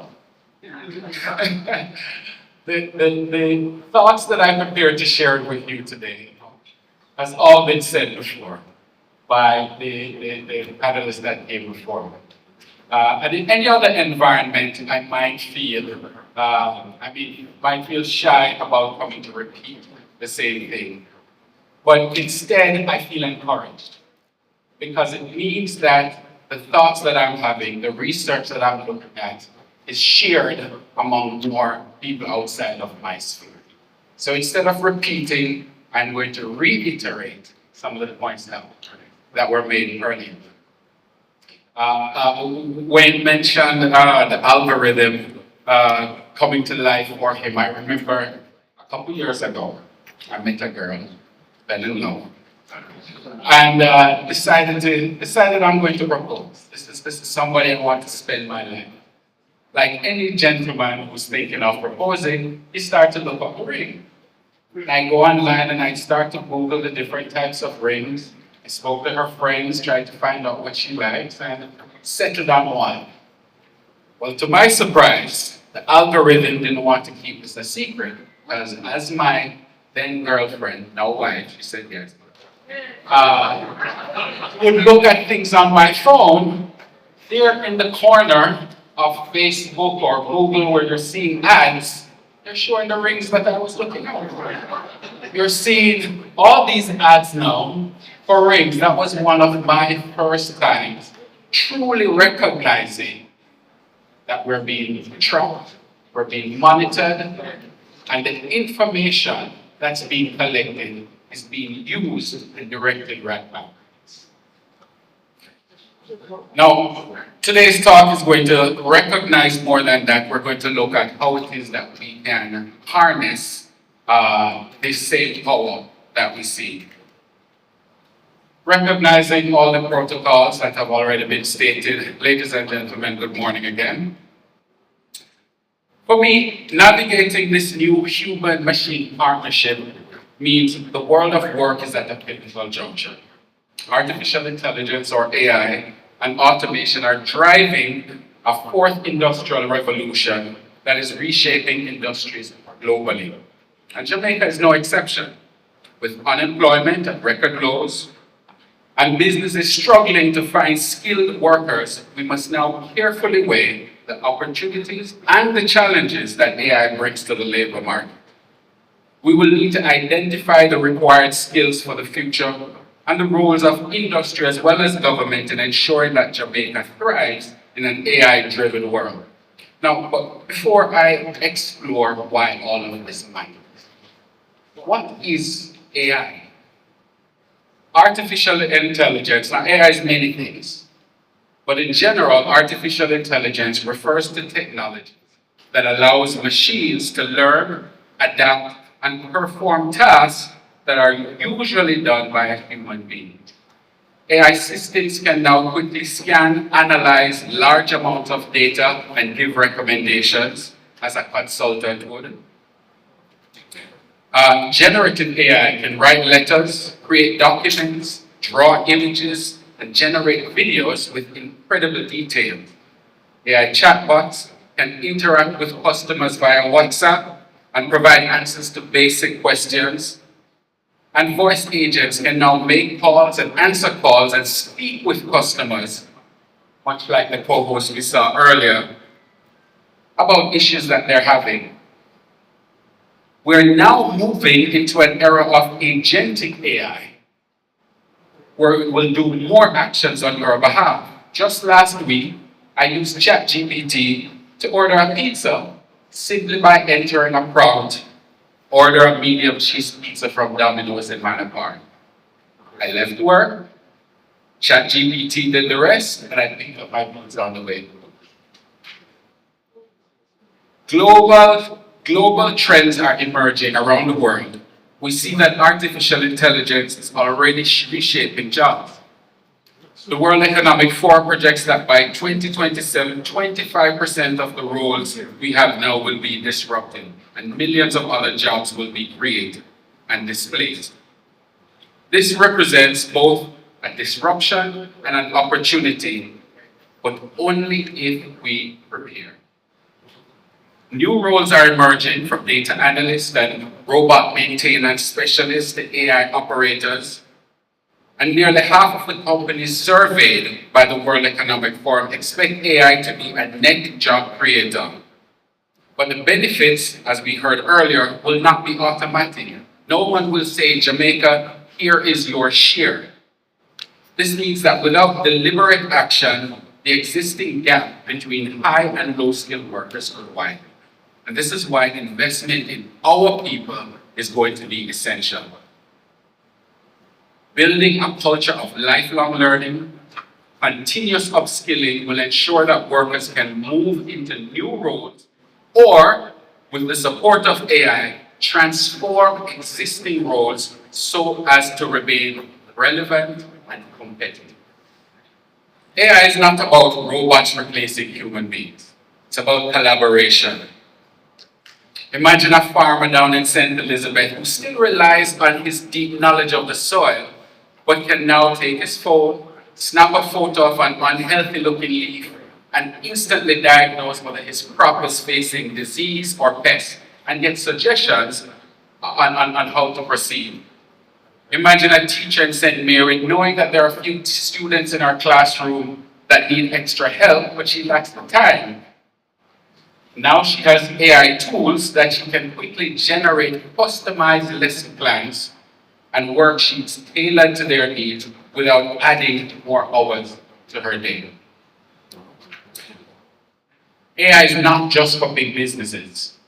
The thoughts that I'm prepared to share with you today has all been said before by the panelists that came before me. And in any other environment, I might feel shy about coming to repeat the same thing. But instead, I feel encouraged, because it means that the thoughts that I'm having, the research that I'm looking at, is shared among more people outside of my sphere. So instead of repeating, I'm going to reiterate some of the points that were made earlier. Wayne mentioned the algorithm coming to life for him. I remember a couple years ago, I met a girl, Benino, and decided I'm going to propose. This is somebody I want to spend my life. Like any gentleman who's thinking of proposing, he starts to look up a ring. I go online and I start to Google the different types of rings. I spoke to her friends, tried to find out what she likes, and settled on one. Well, to my surprise, the algorithm didn't want to keep this a secret, because as my then girlfriend, now wife, she said yes, would look at things on my phone, there in the corner of Facebook or Google where you're seeing ads, they're showing the rings that I was looking at. You're seeing all these ads now for rings. That was one of my first times truly recognizing that we're being tracked, we're being monitored, and the information that's being collected is being used and directed right back. Now, today's talk is going to recognize more than that. We're going to look at how it is that we can harness this same power that we see. Recognizing all the protocols that have already been stated, ladies and gentlemen, good morning again. For me, navigating this new human-machine partnership means the world of work is at a pivotal juncture. Artificial intelligence, or AI, and automation are driving a fourth industrial revolution that is reshaping industries globally. And Jamaica is no exception. With unemployment at record lows and businesses struggling to find skilled workers, we must now carefully weigh the opportunities and the challenges that AI brings to the labor market. We will need to identify the required skills for the future and the roles of industry as well as government in ensuring that Jamaica thrives in an AI-driven world. Now, but before I explore why all of this matters, what is AI? Artificial intelligence. Now, AI is many things, but in general, artificial intelligence refers to technology that allows machines to learn, adapt, and perform tasks that are usually done by a human being. AI systems can now quickly scan, analyze large amounts of data, and give recommendations as a consultant would. Generative AI can write letters, create documents, draw images, and generate videos with incredible detail. AI chatbots can interact with customers via WhatsApp and provide answers to basic questions. And voice agents can now make calls and answer calls and speak with customers, much like the co-host we saw earlier, about issues that they're having. We're now moving into an era of agentic AI, where it will do more actions on your behalf. Just last week, I used ChatGPT to order a pizza simply by entering a prompt, order a medium cheese pizza from Domino's in Manapar. I left work, ChatGPT did the rest, and I picked up my pizza on the way. Global trends are emerging around the world. We see that artificial intelligence is already reshaping jobs. The World Economic Forum projects that by 2027, 25% of the roles we have now will be disrupted, and millions of other jobs will be created and displaced. This represents both a disruption and an opportunity, but only if we prepare. New roles are emerging, from data analysts and robot maintenance specialists to AI operators. And nearly half of the companies surveyed by the World Economic Forum expect AI to be a net job creator. But the benefits, as we heard earlier, will not be automatic. No one will say, Jamaica, here is your share. This means that without deliberate action, the existing gap between high and low skilled workers will widen. And this is why investment in our people is going to be essential. Building a culture of lifelong learning, continuous upskilling will ensure that workers can move into new roles or, with the support of AI, transform existing roles so as to remain relevant and competitive. AI is not about robots replacing human beings. It's about collaboration. Imagine a farmer down in St. Elizabeth who still relies on his deep knowledge of the soil, but can now take his phone, snap a photo of an unhealthy looking leaf, and instantly diagnose whether his crop is facing disease or pest, and get suggestions on how to proceed. Imagine a teacher in St. Mary knowing that there are a few students in our classroom that need extra help, but she lacks the time. Now she has AI tools that she can quickly generate customized lesson plans and worksheets tailored to their needs without adding more hours to her day. AI is not just for big businesses.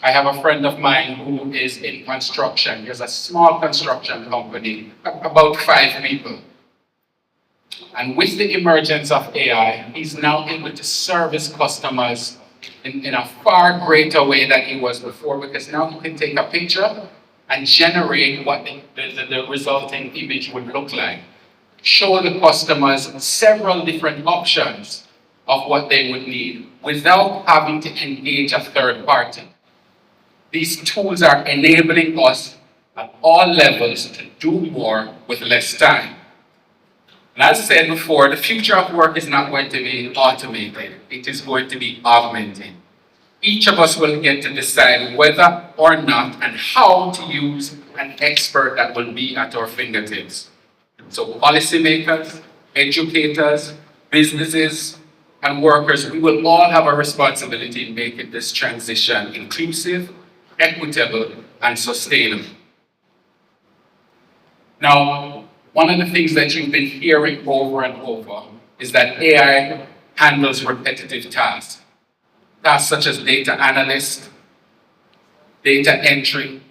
I have a friend of mine who is in construction. He has a small construction company, about 5 people. And with the emergence of AI, he's now able to service customers in a far greater way than he was before, because now he can take a picture and generate what the resulting image would look like. Show the customers several different options of what they would need without having to engage a third party. These tools are enabling us at all levels to do more with less time. And as I said before, the future of work is not going to be automated. It is going to be augmented. Each of us will get to decide whether or not and how to use an expert that will be at our fingertips. So policymakers, educators, businesses, and workers, we will all have a responsibility in making this transition inclusive, equitable, and sustainable. Now, one of the things that you've been hearing over and over is that AI handles repetitive tasks. Tasks such as data analyst, data entry.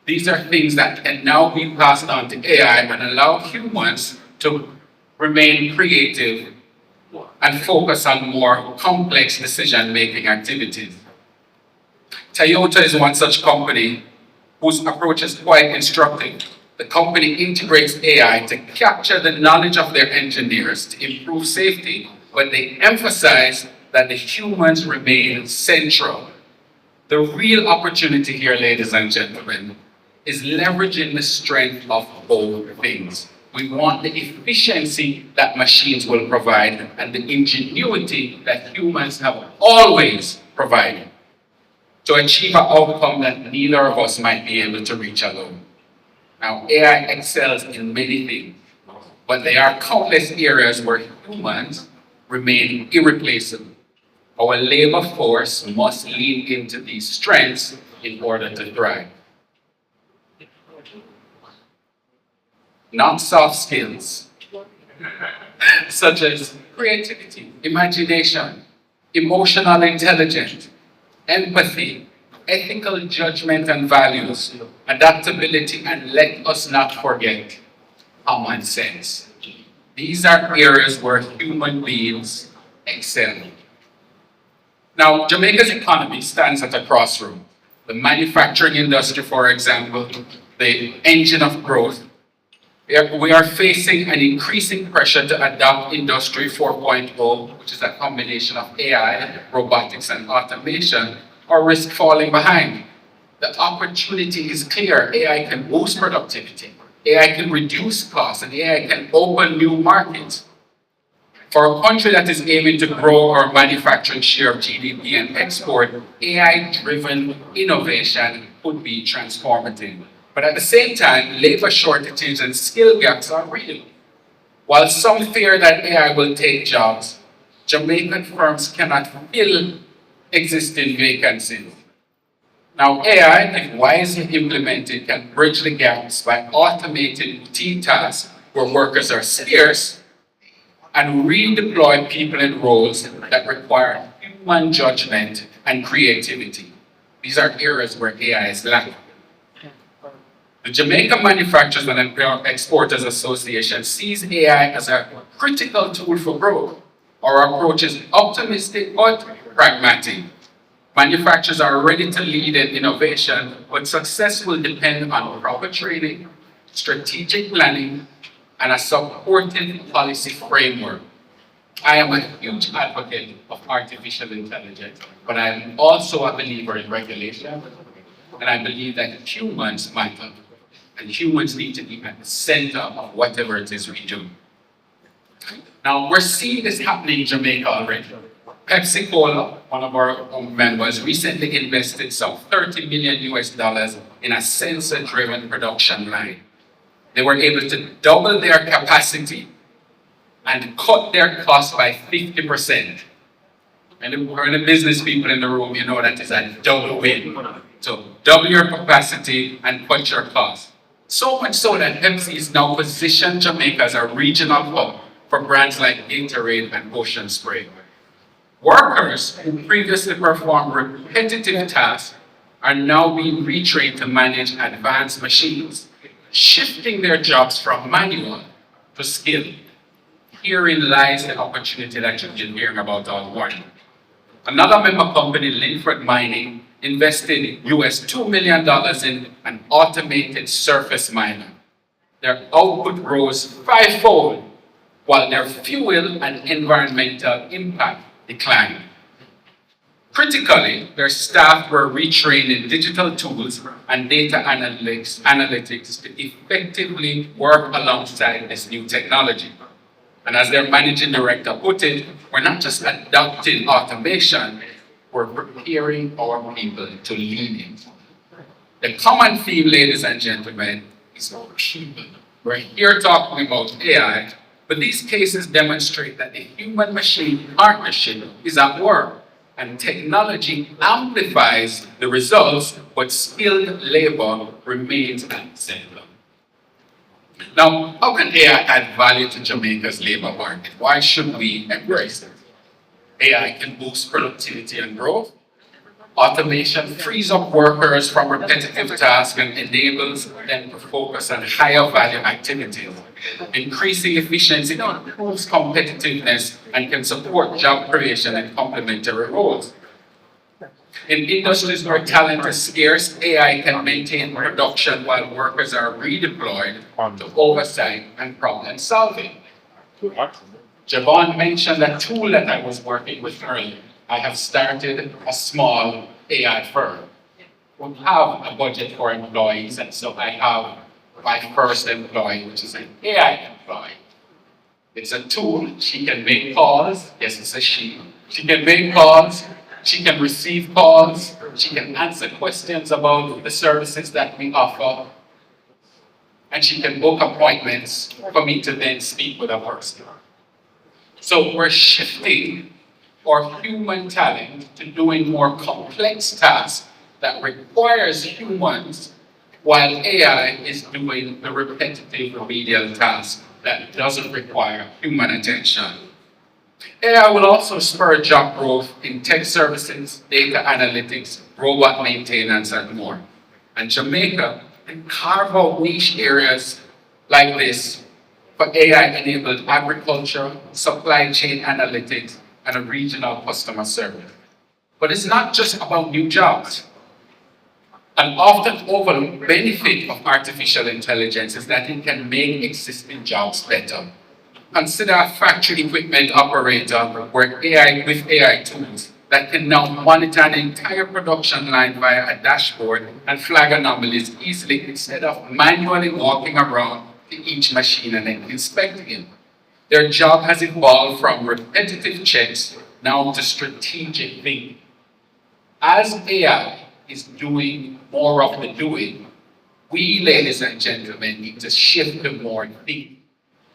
These are things that can now be passed on to AI and allow humans to remain creative and focus on more complex decision-making activities. Toyota is one such company whose approach is quite instructive. The company integrates AI to capture the knowledge of their engineers to improve safety, but they emphasize that the humans remain central. The real opportunity here, ladies and gentlemen, is leveraging the strength of both things. We want the efficiency that machines will provide and the ingenuity that humans have always provided to achieve an outcome that neither of us might be able to reach alone. Now, AI excels in many things, but there are countless areas where humans remain irreplaceable. Our labor force must lean into these strengths in order to thrive. Not soft skills, such as creativity, imagination, emotional intelligence, empathy, ethical judgment and values, adaptability, and let us not forget common sense. These are areas where human beings excel. Now, Jamaica's economy stands at a crossroad. The manufacturing industry, for example, the engine of growth, we are facing an increasing pressure to adopt Industry 4.0, which is a combination of AI, robotics, and automation, or risk falling behind. The opportunity is clear. AI can boost productivity, AI can reduce costs, and AI can open new markets. For a country that is aiming to grow our manufacturing share of GDP and export, AI-driven innovation could be transformative. But at the same time, labor shortages and skill gaps are real. While some fear that AI will take jobs, Jamaican firms cannot fill existing vacancies. Now, AI, if wisely implemented, can bridge the gaps by automating routine tasks where workers are scarce and redeploy people in roles that require human judgment and creativity. These are areas where AI is lacking. The Jamaica Manufacturers and Exporters Association sees AI as a critical tool for growth. Our approach is optimistic but pragmatic. Manufacturers are ready to lead in innovation, but success will depend on proper training, strategic planning, and a supportive policy framework. I am a huge advocate of artificial intelligence, but I am also a believer in regulation, and I believe that humans matter, and humans need to be at the center of whatever it is we do. Now, we're seeing this happening in Jamaica already. Pepsi Cola, one of our members, recently invested some $30 million in a sensor-driven production line. They were able to double their capacity and cut their costs by 50%. And for the business people in the room, you know that is a double win. So double your capacity and cut your costs. So much so that Pepsi is now positioned Jamaica as a regional hub for brands like Gatorade and Ocean Spray. Workers who previously performed repetitive tasks are now being retrained to manage advanced machines, shifting their jobs from manual to skilled. Herein lies the opportunity that you've been hearing about all morning. Another member company, Linford Mining, invested US $2 million in an automated surface miner. Their output rose fivefold, while their fuel and environmental impact declined. Critically, their staff were retrained in digital tools and data analytics to effectively work alongside this new technology. And as their managing director put it, we're not just adopting automation, we're preparing our people to lead it. The common theme, ladies and gentlemen, is people. We're here talking about AI, but these cases demonstrate that the human-machine partnership is at work, and technology amplifies the results, but skilled labor remains at the center. Now, how can AI add value to Jamaica's labor market? Why should we embrace it? AI can boost productivity and growth. Automation frees up workers from repetitive tasks and enables them to focus on higher value activities. Increasing efficiency improves competitiveness and can support job creation and complementary roles. In industries where talent is scarce, AI can maintain production while workers are redeployed to oversight and problem solving. Javon mentioned a tool that I was working with earlier. I have started a small AI firm. We have a budget for employees, and so I have my first employee, which is an AI employee. It's a tool. She can make calls. Yes, it's a she. She can make calls. She can receive calls. She can answer questions about the services that we offer. And she can book appointments for me to then speak with a person. So we're shifting our human talent to doing more complex tasks that requires humans, while AI is doing the repetitive remedial task that doesn't require human attention. AI will also spur job growth in tech services, data analytics, robot maintenance, and more. And Jamaica can carve out niche areas like this for AI-enabled agriculture, supply chain analytics, and a regional customer service. But it's not just about new jobs. An often overlooked benefit of artificial intelligence is that it can make existing jobs better. Consider a factory equipment operator where with AI tools that can now monitor an entire production line via a dashboard and flag anomalies easily instead of manually walking around to each machine and then inspecting it. Their job has evolved from repetitive checks now to strategic thinking. As AI is doing more of the doing, we, ladies and gentlemen, need to shift to more thinking.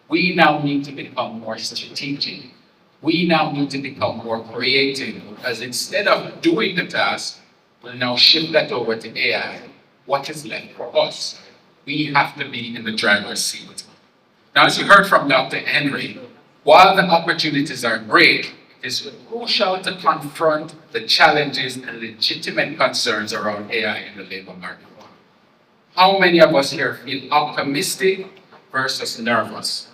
We now need to become more strategic. We now need to become more creative, because instead of doing the task, we'll now shift that over to AI. What is left for us? We have to be in the driver's seat. Now, as you heard from Dr. Henry, while the opportunities are great, it is crucial to confront the challenges and legitimate concerns around AI in the labor market. How many of us here feel optimistic versus nervous?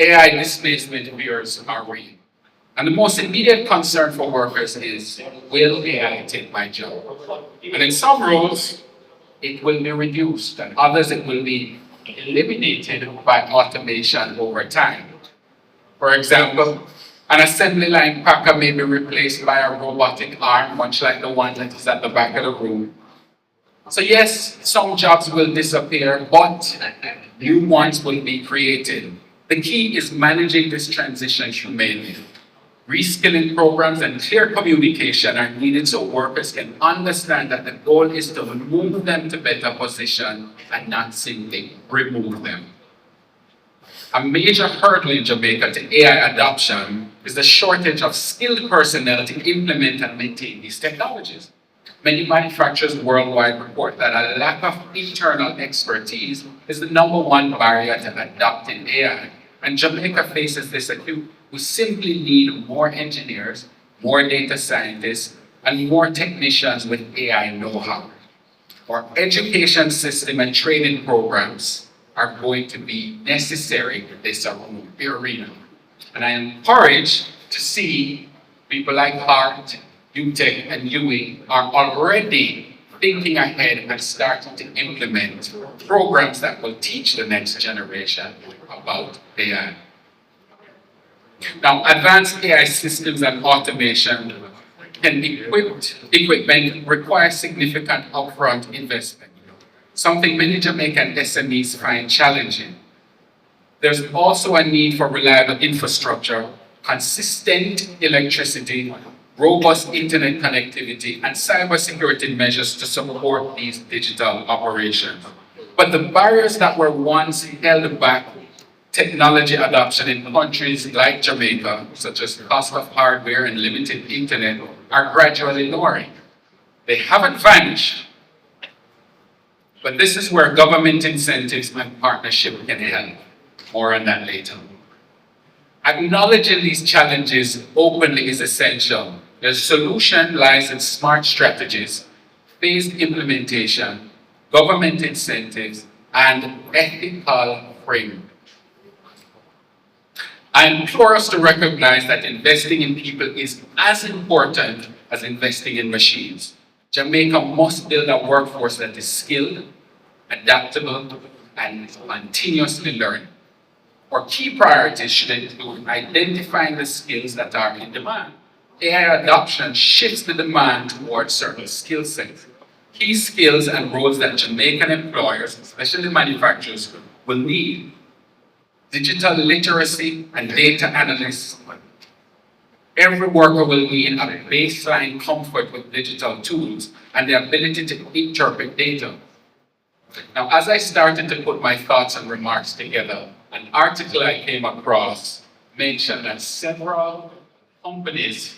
AI displacement fears are real. And the most immediate concern for workers is, will AI take my job? And in some roles, it will be reduced, and others it will be eliminated by automation over time. For example, an assembly line packer may be replaced by a robotic arm, much like the one that is at the back of the room. So yes, some jobs will disappear, but new ones will be created. The key is managing this transition humanely. Reskilling programs and clear communication are needed so workers can understand that the goal is to move them to better position and not simply remove them. A major hurdle in Jamaica to AI adoption is the shortage of skilled personnel to implement and maintain these technologies. Many manufacturers worldwide report that a lack of internal expertise is the #1 barrier to adopting AI. And Jamaica faces this acute. We simply need more engineers, more data scientists, and more technicians with AI know-how. Our education system and training programs are going to be necessary in this arena. And I am encouraged to see people like Marc, UTEC, and UE are already thinking ahead and starting to implement programs that will teach the next generation about AI. Now, advanced AI systems and automation and equipment require significant upfront investment, something many Jamaican SMEs find challenging. There's also a need for reliable infrastructure, consistent electricity, robust internet connectivity, and cybersecurity measures to support these digital operations. But the barriers that were once held back technology adoption in countries like Jamaica, such as cost of hardware and limited internet, are gradually lowering. They haven't vanished, but this is where government incentives and partnership can help. More on that later. Acknowledging these challenges openly is essential. The solution lies in smart strategies, phased implementation, government incentives, and ethical framework. I implore us to recognize that investing in people is as important as investing in machines. Jamaica must build a workforce that is skilled, adaptable, and continuously learning. Our key priorities should include identifying the skills that are in demand. AI adoption shifts the demand towards certain skill sets. Key skills and roles that Jamaican employers, especially manufacturers, will need. Digital literacy and data analysts. Every worker will need a baseline comfort with digital tools and the ability to interpret data. Now, as I started to put my thoughts and remarks together, an article I came across mentioned that several companies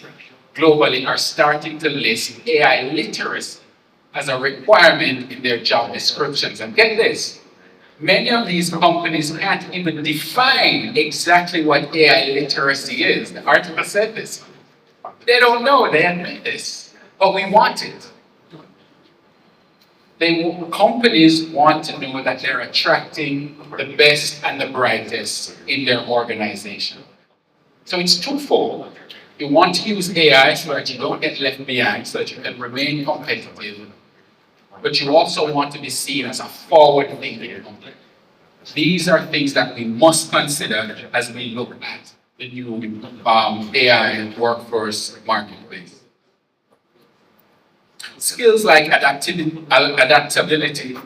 globally are starting to list AI literacy as a requirement in their job descriptions. And get this, many of these companies can't even define exactly what AI literacy is. The article said this. They don't know, they admit this, but we want it. Companies want to know that they're attracting the best and the brightest in their organization. So it's twofold. You want to use AI so that you don't get left behind, so that you can remain competitive. But you also want to be seen as a forward-thinking company. These are things that we must consider as we look at the new AI workforce marketplace. Skills like adaptability,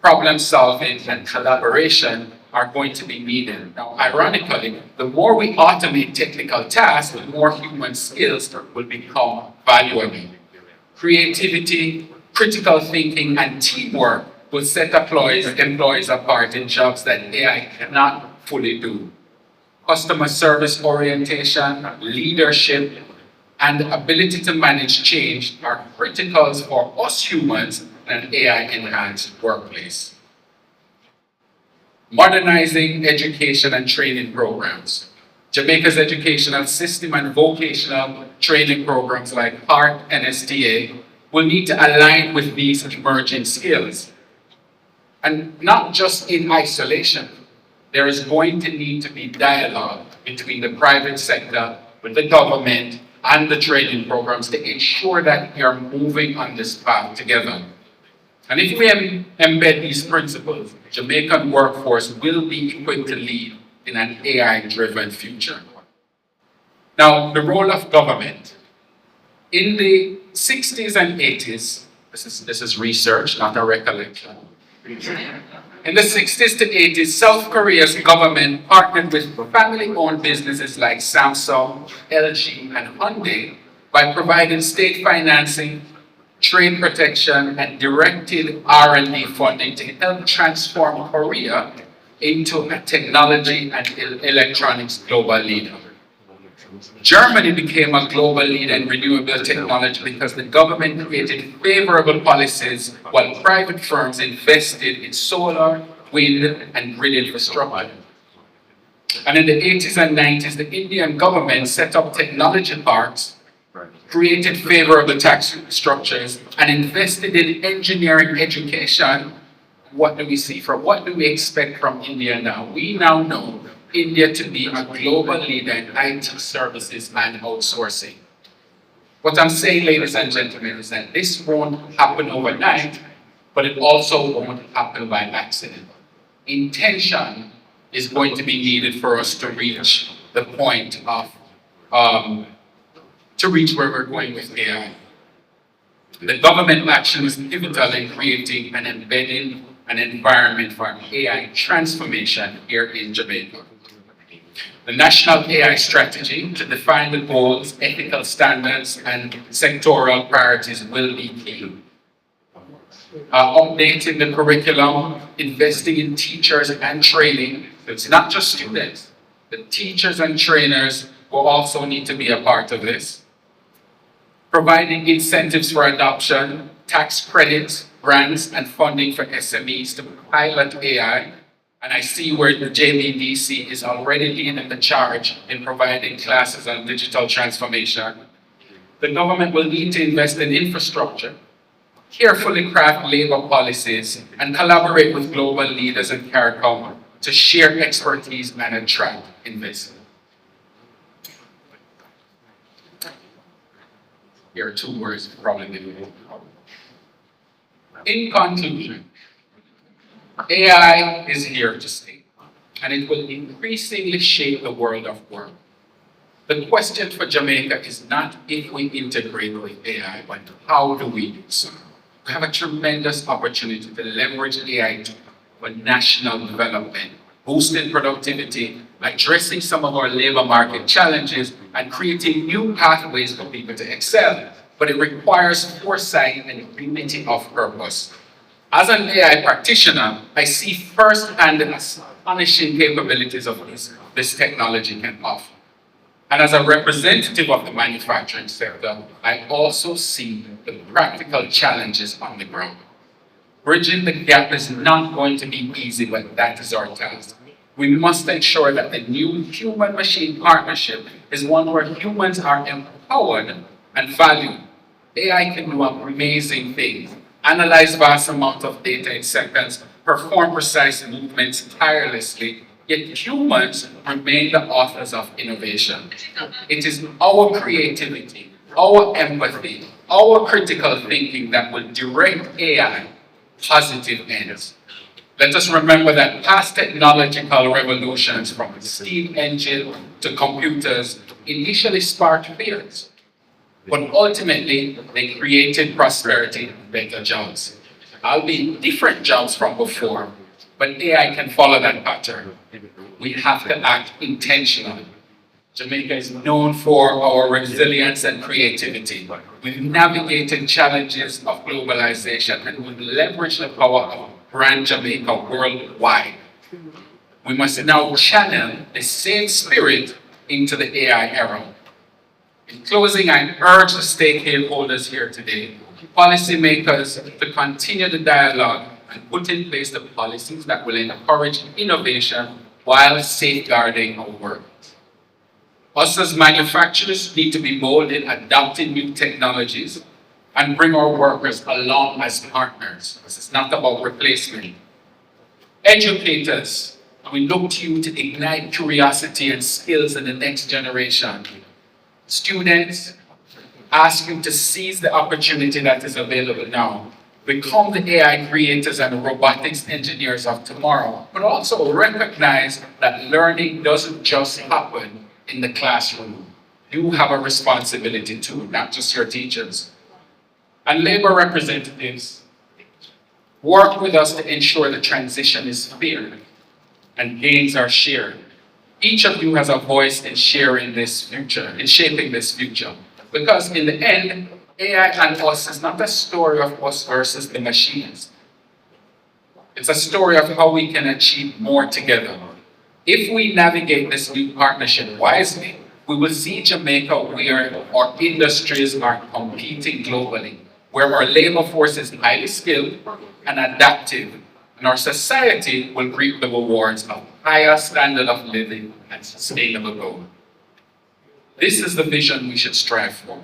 problem solving, and collaboration are going to be needed. Now, ironically, the more we automate technical tasks, the more human skills will become valuable. Creativity, critical thinking, and teamwork will set employees apart in jobs that AI cannot fully do. Customer service orientation, leadership, and the ability to manage change are critical for us humans in an AI-enhanced workplace. Modernizing education and training programs. Jamaica's educational system and vocational training programs like PART and NSTA will need to align with these emerging skills. And not just in isolation. There is going to need to be dialogue between the private sector, with the government, and the training programs to ensure that we are moving on this path together. And if we embed these principles, Jamaican workforce will be equipped to lead in an AI-driven future. Now, the role of government. In the 60s and 80s, this is research, not a recollection. In the 60s to 80s, South Korea's government partnered with family-owned businesses like Samsung, LG, and Hyundai by providing state financing, trade protection, and directed R&D funding to help transform Korea into a technology and electronics global leader. Germany became a global leader in renewable technology because the government created favorable policies while private firms invested in solar, wind, and grid infrastructure. And in the 80s and 90s, the Indian government set up technology parks, created favorable tax structures, and invested in engineering education. What do we see from? What do we expect from India now? We now know India to be a global leader in IT services and outsourcing. What I'm saying, ladies and gentlemen, is that this won't happen overnight, but it also won't happen by accident. Intention is going to be needed for us to reach the point of, to reach where we're going with AI. The government action is pivotal in creating and embedding an environment for AI transformation here in Jamaica. The National AI Strategy to define the goals, ethical standards, and sectoral priorities will be key. Updating the curriculum, investing in teachers and training. So it's not just students. The teachers and trainers will also need to be a part of this. Providing incentives for adoption, tax credits, grants, and funding for SMEs to pilot AI. And I see where the JBDC is already leading the charge in providing classes on digital transformation. The government will need to invest in infrastructure, carefully craft labor policies, and collaborate with global leaders in CARICOM to share expertise and attract investment. Here are 2 words probably didn't. In conclusion, AI is here to stay, and it will increasingly shape the world of work. The question for Jamaica is not if we integrate with AI, but how do we do so? We have a tremendous opportunity to leverage AI for national development, boosting productivity, addressing some of our labor market challenges, and creating new pathways for people to excel. But it requires foresight and unity of purpose. As an AI practitioner, I see firsthand the astonishing capabilities of this technology can offer. And as a representative of the manufacturing sector, I also see the practical challenges on the ground. Bridging the gap is not going to be easy, but that is our task. We must ensure that the new human-machine partnership is one where humans are empowered and valued. AI can do amazing things, analyze vast amounts of data in seconds, perform precise movements tirelessly, yet humans remain the authors of innovation. It is our creativity, our empathy, our critical thinking that will direct AI positive ends. Let us remember that past technological revolutions, from the steam engine to computers, initially sparked fears. But ultimately, they created prosperity and better jobs. Albeit different jobs from before, but AI can follow that pattern. We have to act intentionally. Jamaica is known for our resilience and creativity. We've navigated challenges of globalization and we've leveraged the power of brand Jamaica worldwide. We must now channel the same spirit into the AI era. In closing, I urge the stakeholders here today, policymakers, to continue the dialogue and put in place the policies that will encourage innovation while safeguarding our work. Us as manufacturers need to be bold in adopting new technologies and bring our workers along as partners. This is not about replacement. Educators, we look to you to ignite curiosity and skills in the next generation. Students, ask you to seize the opportunity that is available now. Become the AI creators and robotics engineers of tomorrow, but also recognize that learning doesn't just happen in the classroom. You have a responsibility too, not just your teachers. And labor representatives, work with us to ensure the transition is fair and gains are shared. Each of you has a voice in sharing this future, in shaping this future. Because in the end, AI and us is not a story of us versus the machines. It's a story of how we can achieve more together. If we navigate this new partnership wisely, we will see Jamaica where our industries are competing globally, where our labor force is highly skilled and adaptive, and our society will reap the rewards of higher standard of living and sustainable growth. This is the vision we should strive for.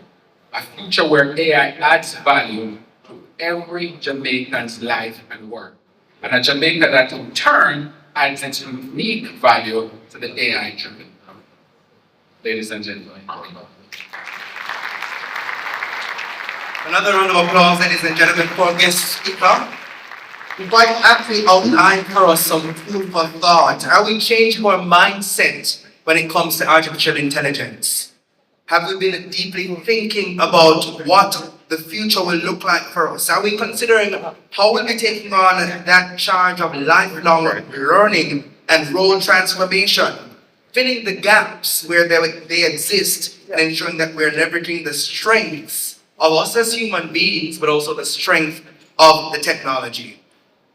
A future where AI adds value to every Jamaican's life and work. And a Jamaica that in turn adds its unique value to the AI journey. Ladies and gentlemen. Another round of applause, ladies and gentlemen, for guest speaker. Who quite aptly outlined for us some food for thought. Are we changing our mindset when it comes to artificial intelligence? Have we been deeply thinking about what the future will look like for us? Are we considering how we'll be taking on that charge of lifelong learning and role transformation, filling the gaps where they exist, and ensuring that we're leveraging the strengths of us as human beings, but also the strength of the technology?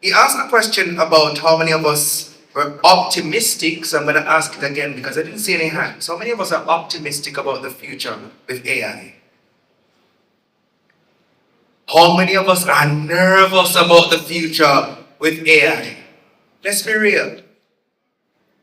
He asked a question about how many of us were optimistic, so I'm going to ask it again because I didn't see any hands. How many of us are optimistic about the future with AI? How many of us are nervous about the future with AI? Let's be real.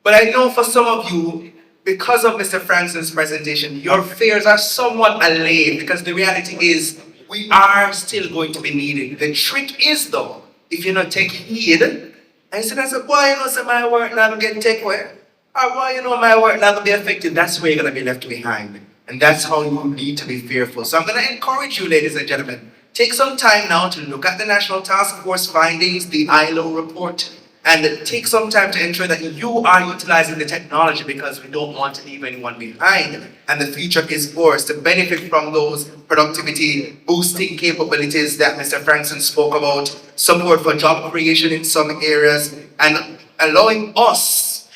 But I know for some of you, because of Mr. Frankson's presentation, your fears are somewhat allayed because the reality is we are still going to be needed. The trick is though, if you not take heed, and you say, boy, you know, so my work not get take away. Or boy, you know, my work not gonna be affected. That's where you're gonna be left behind. And that's how you need to be fearful. So I'm gonna encourage you, ladies and gentlemen, take some time now to look at the National Task Force findings, the ILO report, and take some time to ensure that you are utilizing the technology because we don't want to leave anyone behind. And the future is ours to benefit from those productivity boosting capabilities that Mr. Frankson spoke about, support for job creation in some areas, and allowing us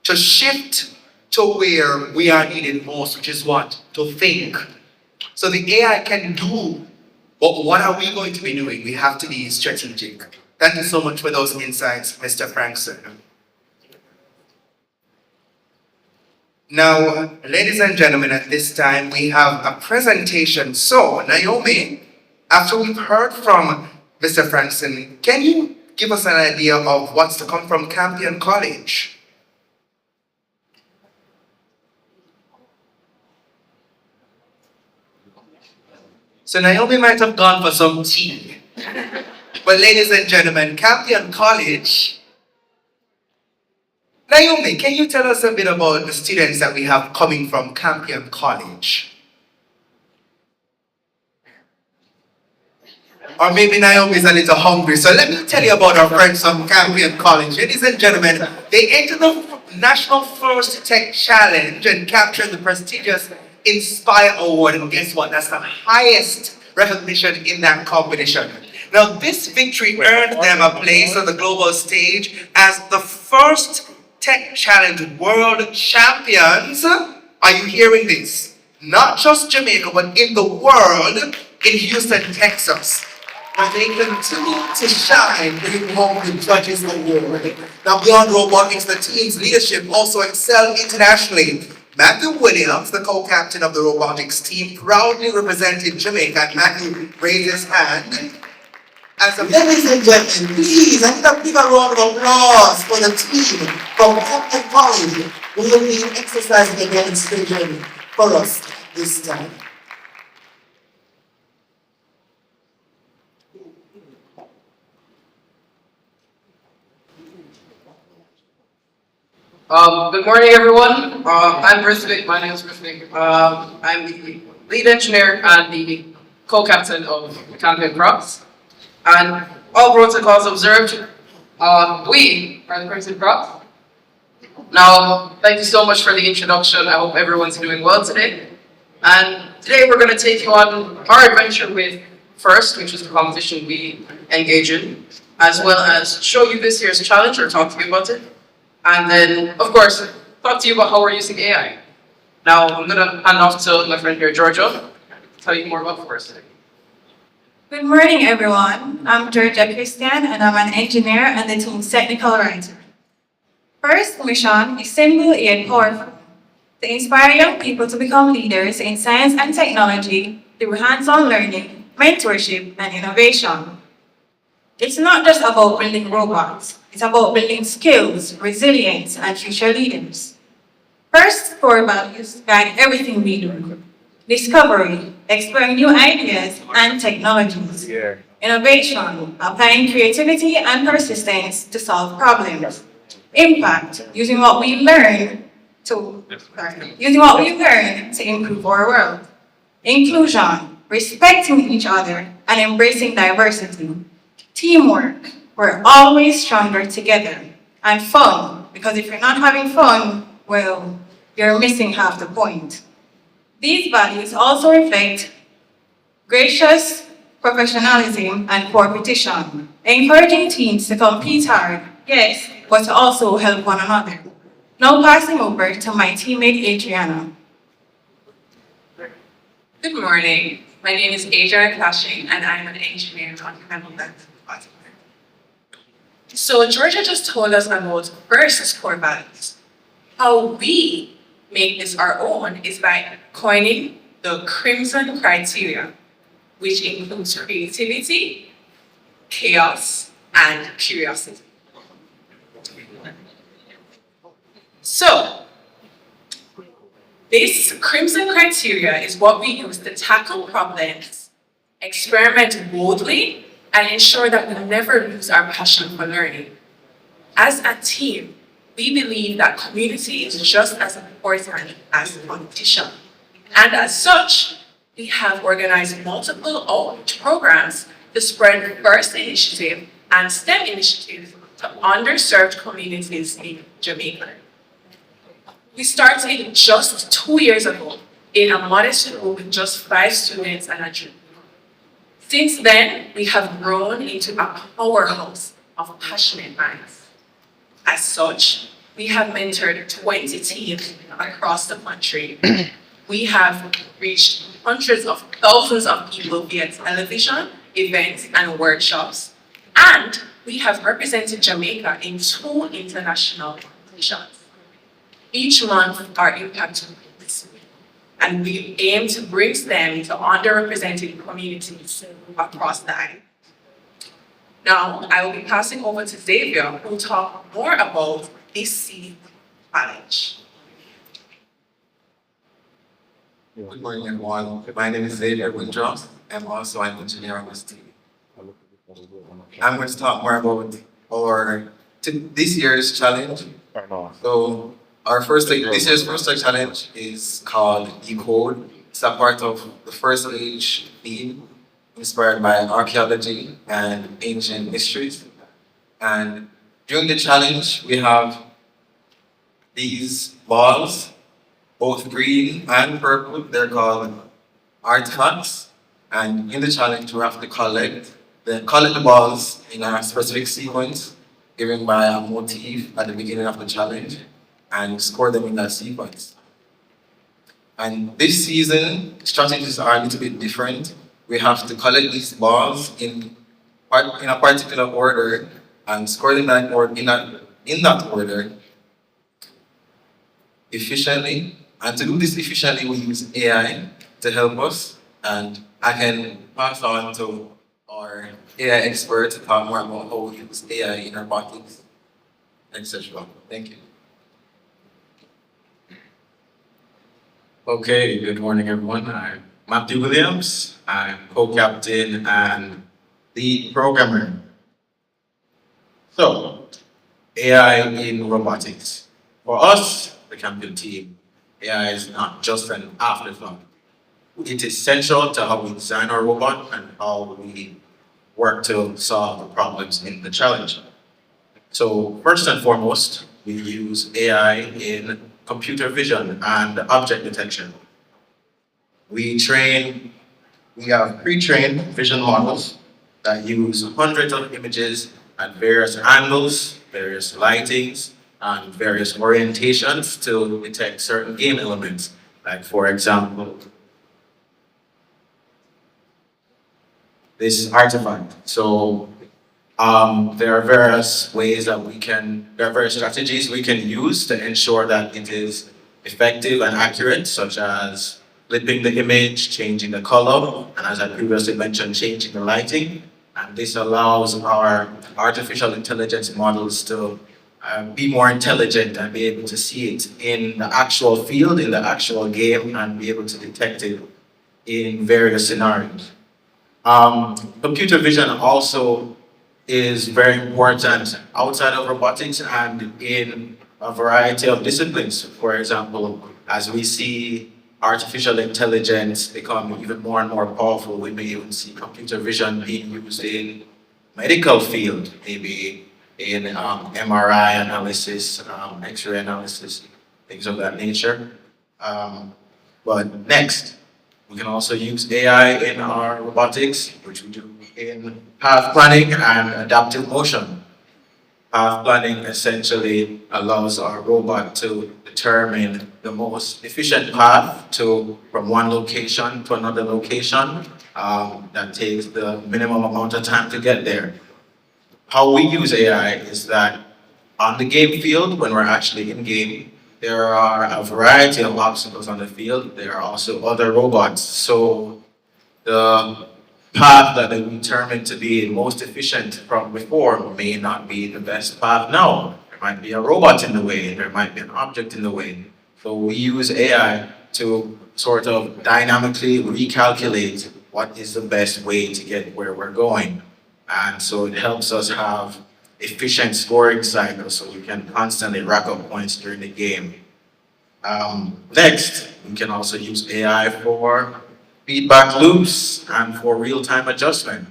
to shift to where we are needed most, which is what? To think. So the AI can do, but what are we going to be doing? We have to be strategic. Thank you so much for those insights, Mr. Frankson. Now, ladies and gentlemen, at this time we have a presentation. So, Naomi, after we've heard from Mr. Frankson, can you give us an idea of what's to come from Campion College? So Naomi might have gone for some tea. But ladies and gentlemen, Campion College. Naomi, can you tell us a bit about the students that we have coming from Campion College? Or maybe Naomi is a little hungry, so let me tell you about our friends from Campion College. Ladies and gentlemen, they entered the National First Tech Challenge and captured the prestigious Inspire Award, and guess what? That's the highest recognition in that competition. Now, this victory earned them a place on the global stage as the first Tech Challenge World Champions. Are you hearing this? Not just Jamaica, but in the world, in Houston, Texas. But they continue to shine, bringing home the Judges Award. Now, beyond robotics, the team's leadership also excelled internationally. Matthew Williams, the co-captain of the robotics team, proudly represented Jamaica. Matthew raised his hand. As a ladies and gentlemen, please, I need a bigger round of applause for the team from Campion College who will be exercising a demonstration for us this time. Good morning, everyone. I'm Rithvik. My name is Rithvik. I'm the lead engineer and the co-captain of Campion Crops. And all protocols observed, we are the Frankson Crops. Now, thank you so much for the introduction. I hope everyone's doing well today. And today we're going to take you on our adventure with FIRST, which is the competition we engage in, as well as show you this year's challenge or talk to you about it. And then, of course, talk to you about how we're using AI. Now, I'm going to hand off to my friend here, Georgia, to tell you more about FIRST. Good morning, everyone. I'm Georgia Christian, and I'm an engineer and the team's technical writer. First mission is simple yet powerful: to inspire young people to become leaders in science and technology through hands-on learning, mentorship, and innovation. It's not just about building robots. It's about building skills, resilience, and future leaders. First, core values guide everything we do. Discovery, exploring new ideas and technologies. Innovation, applying creativity and persistence to solve problems. Impact, using what we learn to improve our world. Inclusion, respecting each other and embracing diversity. Teamwork, we're always stronger together. And fun, because if you're not having fun, well, you're missing half the point. These values also reflect gracious professionalism, and competition, encouraging teams to compete hard, yes, but to also help one another. Now passing over to my teammate Adriana. Good morning. My name is Adrian and I'm an engineer on Analyst. So Georgia just told us about first core values. How we make this our own is by coining the Crimson criteria, which includes creativity, chaos, and curiosity. So, this Crimson criteria is what we use to tackle problems, experiment boldly, and ensure that we never lose our passion for learning. As a team, we believe that community is just as important as competition. And as such, we have organized multiple outreach programs to spread FIRST initiative and STEM initiatives to underserved communities in Jamaica. We started just 2 years ago in a modest room with just 5 students and a junior. Since then, we have grown into a powerhouse of passionate minds. As such, we have mentored 20 teams across the country. We have reached hundreds of thousands of people via television, events, and workshops. And we have represented Jamaica in 2 international competitions. Each month, our impact grows, and we aim to bring STEM to underrepresented communities across the island. Now, I will be passing over to Xavier, who will talk more about this challenge. Good morning, everyone. My name is Xavier Windross. I'm also an engineer on this team. I'm going to talk more about this year's challenge. So, this year's first challenge is called Decode. It's a part of the first age theme inspired by archaeology and ancient mysteries. And during the challenge, we have these balls, both green and purple. They're called artifacts. And in the challenge, we have to collect the balls in a specific sequence given by a motif at the beginning of the challenge and score them in that sequence. And this season, strategies are a little bit different. We have to collect these balls in a particular order and score them in that order efficiently. And to do this efficiently, we use AI to help us. And I can pass on to our AI expert to talk more about how we use AI in robotics, etc. Thank you. Okay, good morning, everyone. I'm Matthew Williams. I'm co-captain and lead programmer. So, AI in robotics. For us, the Campion team, AI is not just an afterthought. It is central to how we design our robot and how we work to solve the problems in the challenge. So, first and foremost, we use AI in computer vision and object detection. We have pre-trained vision models that use hundreds of images at various angles, various lightings, and various orientations to detect certain game elements. Like, for example, this artifact. So there are various strategies we can use to ensure that it is effective and accurate, such as flipping the image, changing the color, and as I previously mentioned, changing the lighting. And this allows our artificial intelligence models to be more intelligent and be able to see it in the actual field, in the actual game, and be able to detect it in various scenarios. Computer vision also is very important outside of robotics and in a variety of disciplines. For example, as we see artificial intelligence become even more and more powerful, we may even see computer vision being used in medical field, maybe in MRI analysis, X-ray analysis, things of that nature. But next, We can also use AI in our robotics, which we do in path planning and adaptive motion. Path planning essentially allows our robot to determine the most efficient path from one location to another location that takes the minimum amount of time to get there. How we use AI is that on the game field, when we're actually in game, there are a variety of obstacles on the field. There are also other robots. So the path that they determined to be most efficient from before may not be the best path now. There might be a robot in the way, there might be an object in the way. So we use AI to sort of dynamically recalculate what is the best way to get where we're going. And so it helps us have efficient scoring cycles so we can constantly rack up points during the game. Next, we can also use AI for feedback loops and for real-time adjustment.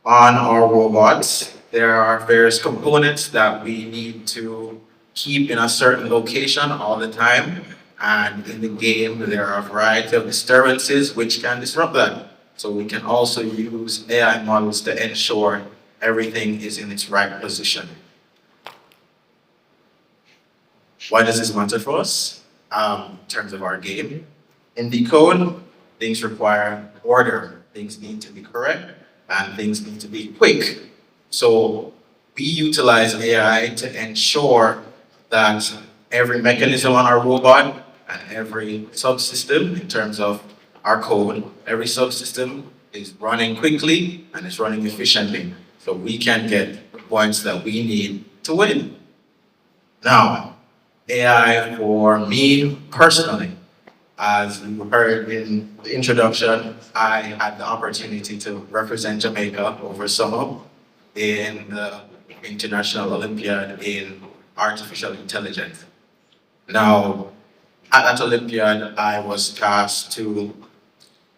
On our robots, there are various components that we need to keep in a certain location all the time. And in the game, there are a variety of disturbances which can disrupt that. So we can also use AI models to ensure everything is in its right position. Why does this matter for us? In terms of our game. In the code, things require order. Things need to be correct and things need to be quick. So we utilize AI to ensure that every mechanism on our robot and every subsystem in terms of our code, every subsystem is running quickly and is running efficiently. So we can get the points that we need to win. Now, AI for me personally, as you heard in the introduction, I had the opportunity to represent Jamaica over summer in the International Olympiad in Artificial Intelligence. Now, at that Olympiad, I was tasked to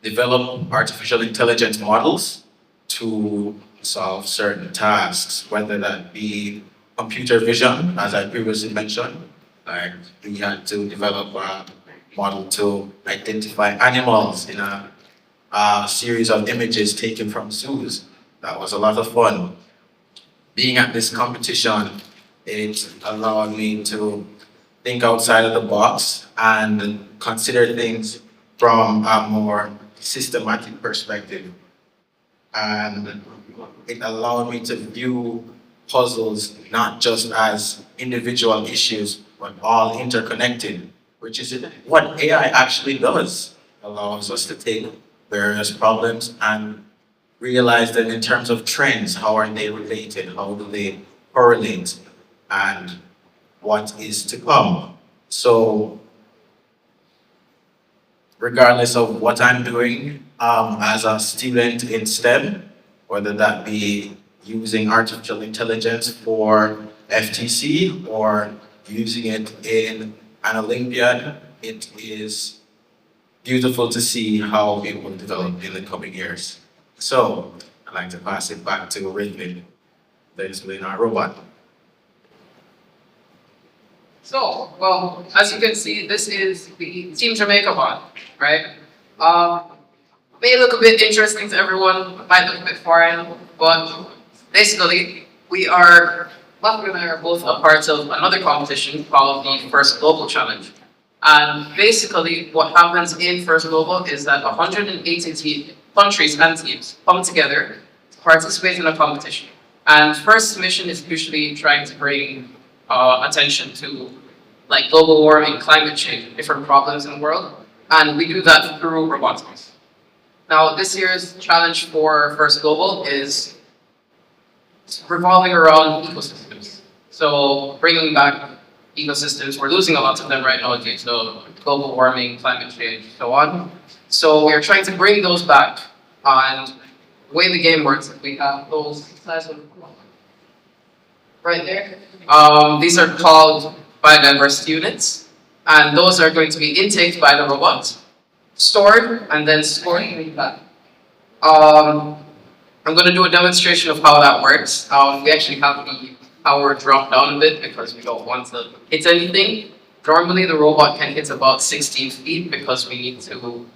develop artificial intelligence models to solve certain tasks, whether that be computer vision, as I previously mentioned. Like we had to develop a model to identify animals in a series of images taken from zoos. That was a lot of fun. Being at this competition, it allowed me to think outside of the box and consider things from a more systematic perspective. And it allowed me to view puzzles not just as individual issues, but all interconnected, which is what AI actually does. It allows us to take various problems and realize that in terms of trends, how are they related, how do they correlate, and what is to come. So regardless of what I'm doing as a student in STEM, whether that be using artificial intelligence for FTC or using it in an Olympiad, it is beautiful to see how it will develop in the coming years. So I'd like to pass it back to Ridley, that is within our robot. So, well, as you can see, this is the Team Jamaica bot, right? May look a bit interesting to everyone, might look a bit foreign, but basically, we are, Marc and I are both a part of another competition called the First Global Challenge. And basically, what happens in First Global is that 180 countries and teams come together to participate in a competition. And first mission is usually trying to bring attention to like global warming, climate change, different problems in the world. And we do that through robotics. Now, this year's challenge for First Global is revolving around ecosystems. So bringing back ecosystems, we're losing a lot of them right now due to global warming, climate change, so on. So we're trying to bring those back. And the way the game works, we have those right there. These are called biodiversity units, and those are going to be intaked by the robot, stored, and then stored back. I'm going to do a demonstration of how that works. We actually have the power drop down a bit because we don't want to hit anything. Normally the robot can hit about 16 feet because we need to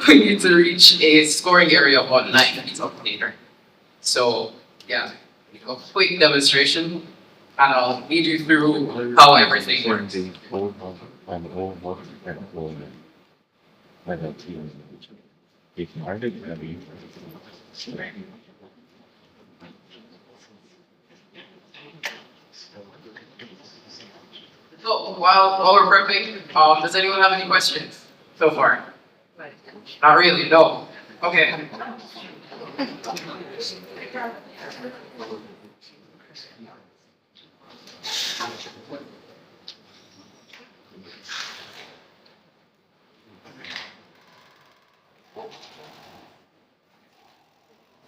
we need to reach a scoring area of about 9 feet of meter. So yeah, a quick demonstration, and I'll lead you through how everything works. So while we're prepping, does anyone have any questions so far? Not really, no. Okay.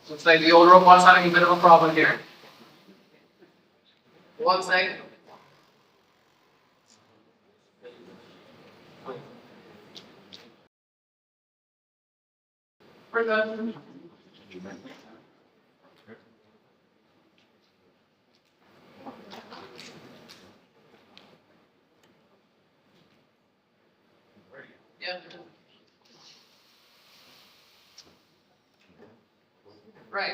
Looks like the old robot's having a bit of a problem here. One second. We're done. Yeah. Right.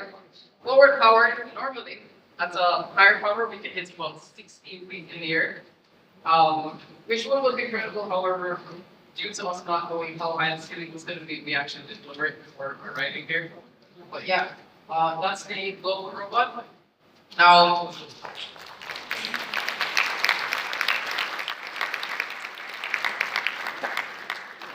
Lower power, normally, at a higher power, we can hit about 16 feet in the air. Visual will be critical, however, due to us not knowing how high the ceiling was going to be, we actually did deliberate before arriving here. But yeah, that's the global robot. Now,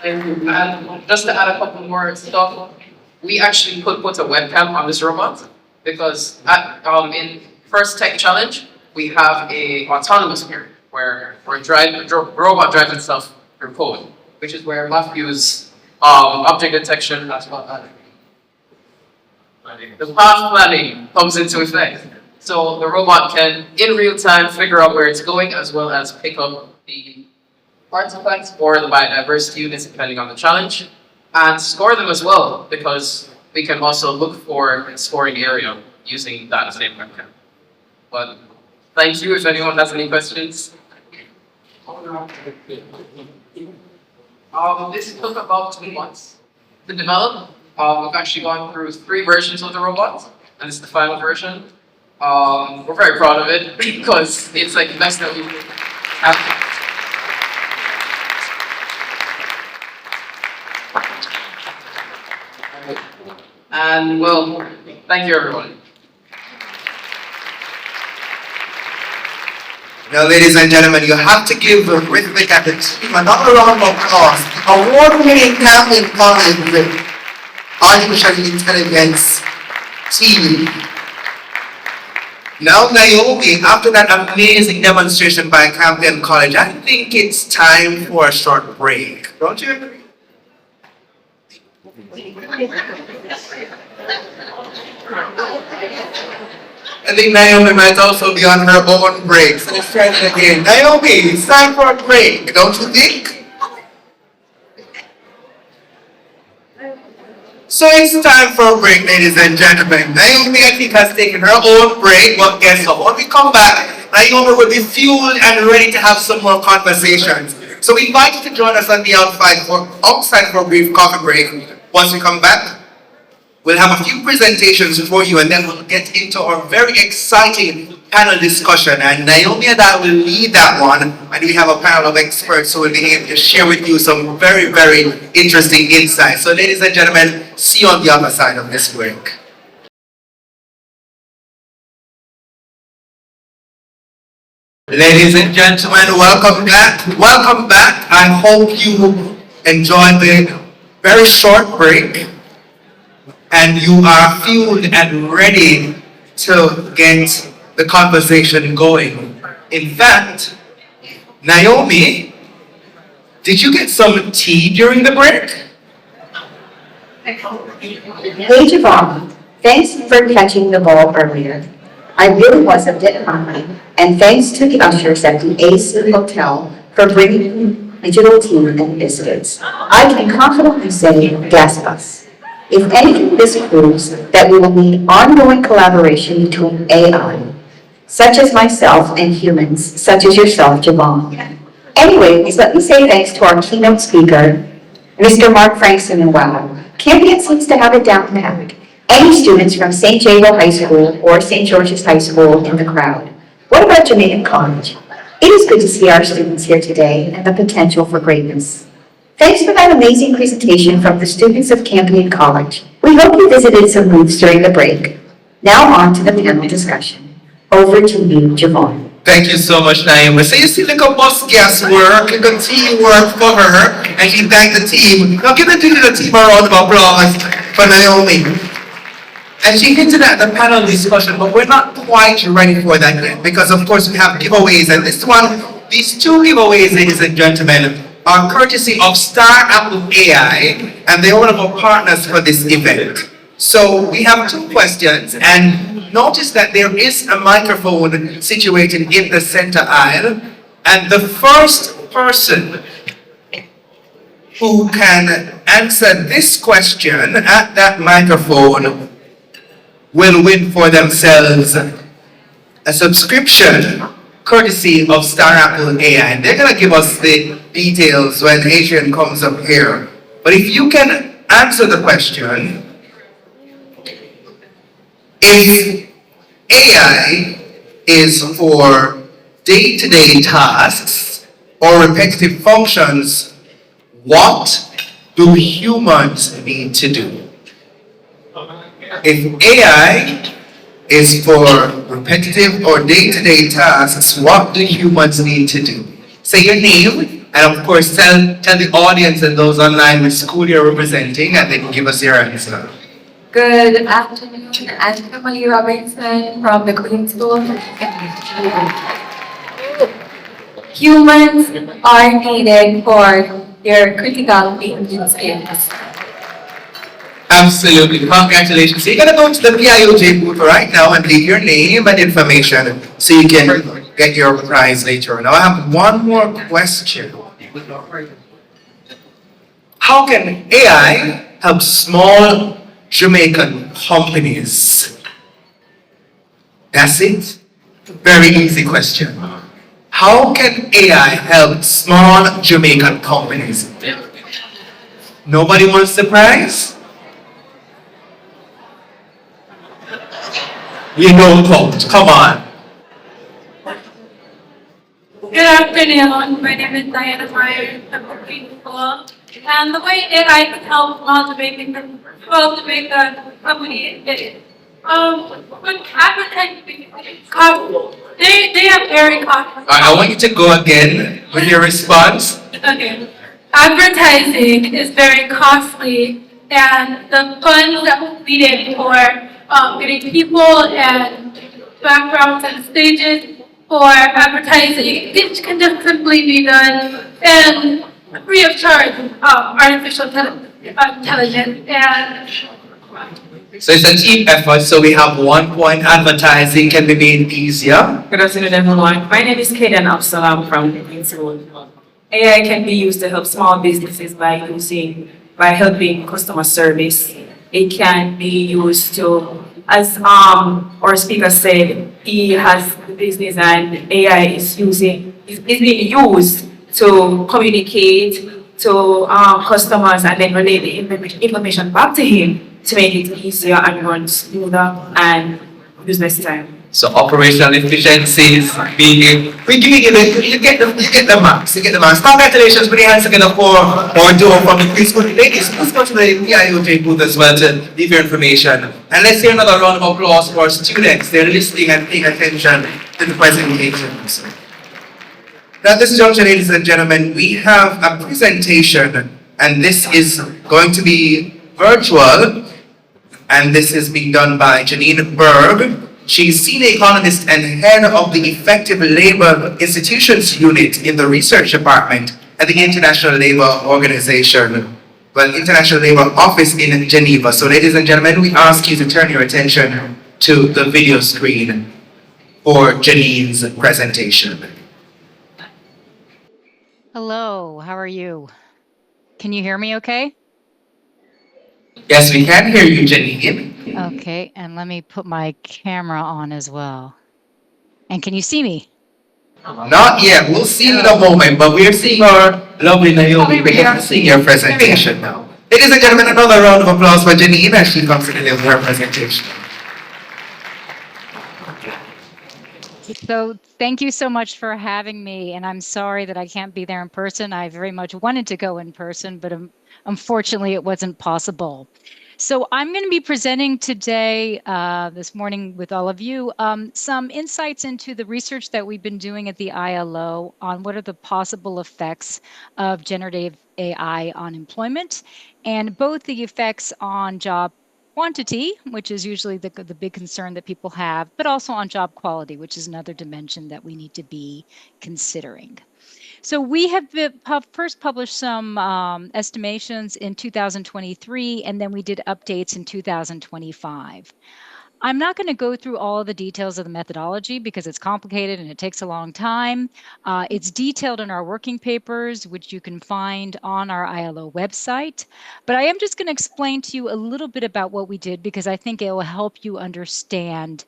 and just to add a couple more stuff, we actually put a webcam on this robot because in first tech challenge we have a autonomous here where robot drives itself through code, which is where Matthew's object detection as well as the path planning comes into effect. So the robot can in real time figure out where it's going as well as pick up the artifacts or the biodiversity units depending on the challenge, and score them as well, because we can also look for a scoring area using that same webcam. But thank you if anyone has any questions. This took about 2 months to develop. We've actually gone through 3 versions of the robot, and this is the final version. We're very proud of it because it's like the best that we have. And well, thank you everyone. Now, ladies and gentlemen, you have to give the rhythmic at the team another round of applause. Award-winning Campion College Artificial Intelligence team. Now, Naomi, after that amazing demonstration by Campion College, I think it's time for a short break. Don't you agree? I think Naomi might also be on her own break, so let's try it again. Naomi, it's time for a break, don't you think? So it's time for a break, ladies and gentlemen. Naomi, I think, has taken her own break, but guess what? When we come back, Naomi will be fueled and ready to have some more conversations. So we invite you to join us on the outside for a brief coffee break. Once we come back, we'll have a few presentations for you, and then we'll get into our very exciting panel discussion. And Naomi and I will lead that one, and we have a panel of experts who will be able to share with you some very, very interesting insights. So ladies and gentlemen, see you on the other side of this break. Ladies and gentlemen, welcome back. Welcome back. I hope you enjoyed the very short break, and you are fueled and ready to get the conversation going. In fact, Naomi, did you get some tea during the break? Hey Javon, thanks for catching the ball earlier. I really was a bit hungry, and thanks to the ushers at the AC Hotel for bringing digital tea and biscuits. I can confidently say, gas bus. If anything, this proves that we will need ongoing collaboration between AI, such as myself, and humans, such as yourself, Javon. Anyways, let me say thanks to our keynote speaker, Mr. Marc Frankson and well, Campion seems to have it down pat. Any students from St. Jago High School or St. George's High School in the crowd? What about Jamaica College? It is good to see our students here today and the potential for greatness. Thanks for that amazing presentation from the students of Campion College. We hope you visited some booths during the break. Now on to the panel discussion. Over to you, Javon. Thank you so much, Naima. So you see little boss gas work, little team work for her, and she thanked the team. Now give the team a round of applause for Naomi. And she hinted at the panel discussion, but we're not quite ready for that yet, because of course we have giveaways, and these two giveaways, ladies and gentlemen, are courtesy of Star Apple AI, and they're one of our partners for this event. So we have two questions, and notice that there is a microphone situated in the center aisle, and the first person who can answer this question at that microphone will win for themselves a subscription courtesy of Star Apple AI. And they're going to give us the details when Adrian comes up here. But if you can answer the question, if AI is for day-to-day tasks or repetitive functions, what do humans need to do? If AI is for repetitive or day-to-day tasks, what do humans need to do? Say your name, and of course tell the audience and those online which school you're representing, and they can give us your answer. Good afternoon, I'm Emily Robertson from the Queen School. Humans are needed for their critical thinking skills. Absolutely, congratulations. So you're going to go to the PIOJ booth right now and leave your name and information so you can get your prize later. Now I have one more question. How can AI help small Jamaican companies? That's it. Very easy question. How can AI help small Jamaican companies? Nobody wants the prize? You know, come on. Good afternoon. My name is Diana Meyer. I'm from Queen School. And the way AI can help small Jamaican companies is when advertising costs, they have very costly. I want you to go again with your response. Okay. Advertising is very costly, and the funds that were needed for getting people and backgrounds and stages for advertising, it can just simply be done and free of charge, artificial intelligence. And So it's a team effort, so we have 1 point. Advertising can be made easier. Good afternoon, everyone. My name is Kaden Absalam from the Queen School. AI can be used to help small businesses by helping customer service. It can be used to, as our speaker said, he has the business and AI is being used to communicate to customers and then relay the information back to him to make it easier and run smoother and use less time. So operational efficiencies being, you get the marks. Congratulations, put your hands together for our duo from the preschool. Ladies, let's go to the PIOJ booth as well to leave your information. And let's hear another round of applause for our students. They're listening and paying attention to the presentations. Now this junction, ladies and gentlemen, we have a presentation, and this is going to be virtual, and this is being done by Janine Berg. She's senior economist and head of the Effective Labor Institutions Unit in the Research Department at the International Labour Organization, International Labour Office in Geneva. So ladies and gentlemen, we ask you to turn your attention to the video screen for Janine's presentation. Hello, how are you? Can you hear me okay? Yes, we can hear you, Janine. Okay, and let me put my camera on as well. And can you see me? Not yet. We'll see in a moment, but we are seeing our lovely Naomi. We have to see your presentation now. Ladies and gentlemen, another round of applause for Janine as she comes to deliver her presentation. So thank you so much for having me, and I'm sorry that I can't be there in person. I very much wanted to go in person, but unfortunately it wasn't possible. So I'm going to be presenting today, this morning with all of you, some insights into the research that we've been doing at the ILO on what are the possible effects of generative AI on employment, and both the effects on job quantity, which is usually the big concern that people have, but also on job quality, which is another dimension that we need to be considering. So we have first published some estimations in 2023, and then we did updates in 2025. I'm not going to go through all of the details of the methodology because it's complicated and it takes a long time. It's detailed in our working papers, which you can find on our ILO website. But I am just going to explain to you a little bit about what we did because I think it will help you understand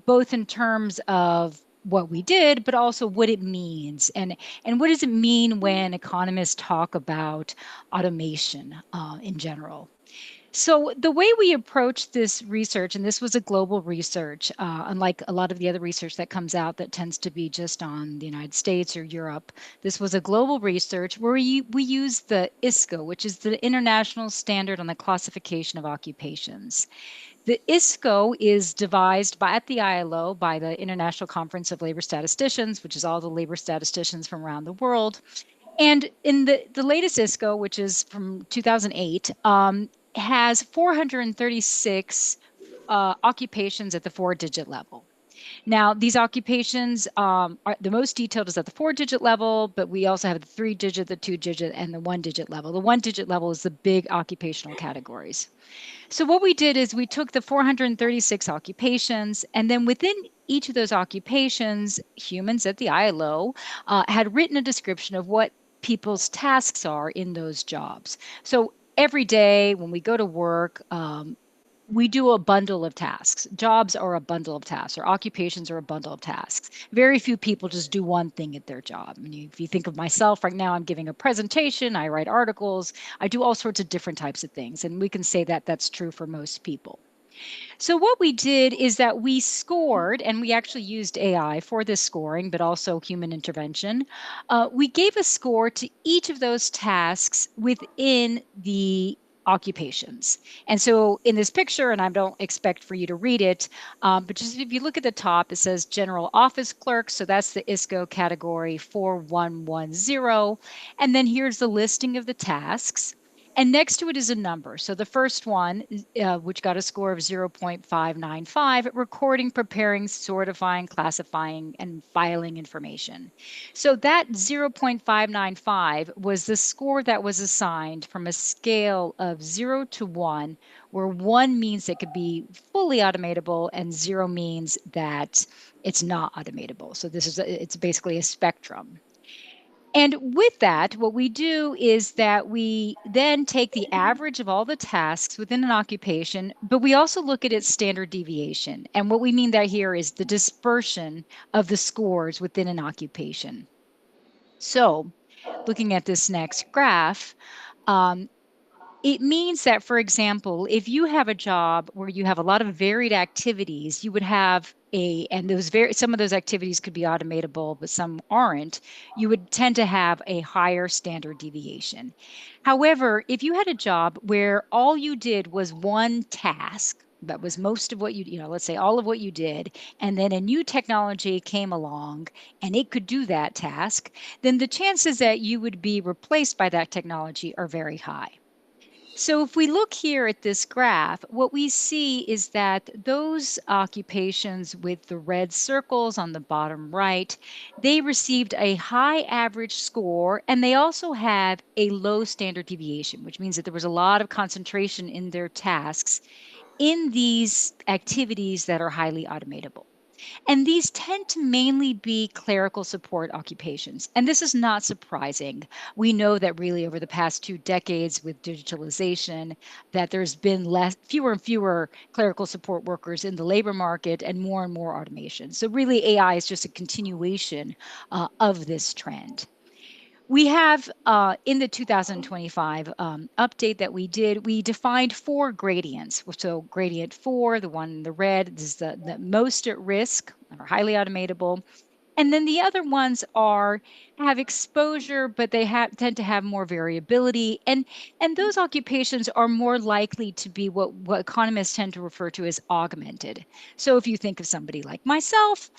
both in terms of what we did, but also what it means and what does it mean when economists talk about automation in general. So the way we approached this research, and this was a global research, unlike a lot of the other research that comes out that tends to be just on the United States or Europe, this was a global research where we use the ISCO, which is the International Standard on the Classification of Occupations. The ISCO is devised at the ILO by the International Conference of Labor Statisticians, which is all the labor statisticians from around the world. And in the latest ISCO, which is from 2008, has 436 occupations at the 4-digit level. Now, these occupations are the most detailed is at the 4-digit level, but we also have the 3-digit, the 2-digit, and the 1-digit level. The 1-digit level is the big occupational categories. So what we did is we took the 436 occupations, and then within each of those occupations, humans at the ILO had written a description of what people's tasks are in those jobs. So every day when we go to work, we do a bundle of tasks. Jobs are a bundle of tasks, or occupations are a bundle of tasks. Very few people just do one thing at their job. I mean, if you think of myself right now, I'm giving a presentation, I write articles, I do all sorts of different types of things. And we can say that that's true for most people. So what we did is that we scored, and we actually used AI for this scoring, but also human intervention. We gave a score to each of those tasks within the occupations. And so in this picture, and I don't expect for you to read it, but just if you look at the top, it says general office clerk. So that's the ISCO category 4110. And then here's the listing of the tasks. And next to it is a number. So the first one, which got a score of 0.595, recording, preparing, sortifying, classifying, and filing information. So that 0.595 was the score that was assigned from a scale of 0 to 1, where 1 means it could be fully automatable and 0 means that it's not automatable. So it's basically a spectrum. And with that, what we do is that we then take the average of all the tasks within an occupation, but we also look at its standard deviation. And what we mean that here is the dispersion of the scores within an occupation. So looking at this next graph, it means that, for example, if you have a job where you have a lot of varied activities, you would have some of those activities could be automatable, but some aren't, you would tend to have a higher standard deviation. However, if you had a job where all you did was one task, that was most of what let's say all of what you did, and then a new technology came along and it could do that task, then the chances that you would be replaced by that technology are very high. So if we look here at this graph, what we see is that those occupations with the red circles on the bottom right, they received a high average score, and they also have a low standard deviation, which means that there was a lot of concentration in their tasks in these activities that are highly automatable. And these tend to mainly be clerical support occupations. And this is not surprising. We know that really over the past 2 decades with digitalization, that there's been fewer and fewer clerical support workers in the labor market and more automation. So really AI is just a continuation of this trend. We have in the 2025 update that we did, we defined 4 gradients. So gradient 4, the one in the red, this is the most at risk or highly automatable. And then the other ones have exposure, but they tend to have more variability. And those occupations are more likely to be what economists tend to refer to as augmented. So if you think of somebody like myself,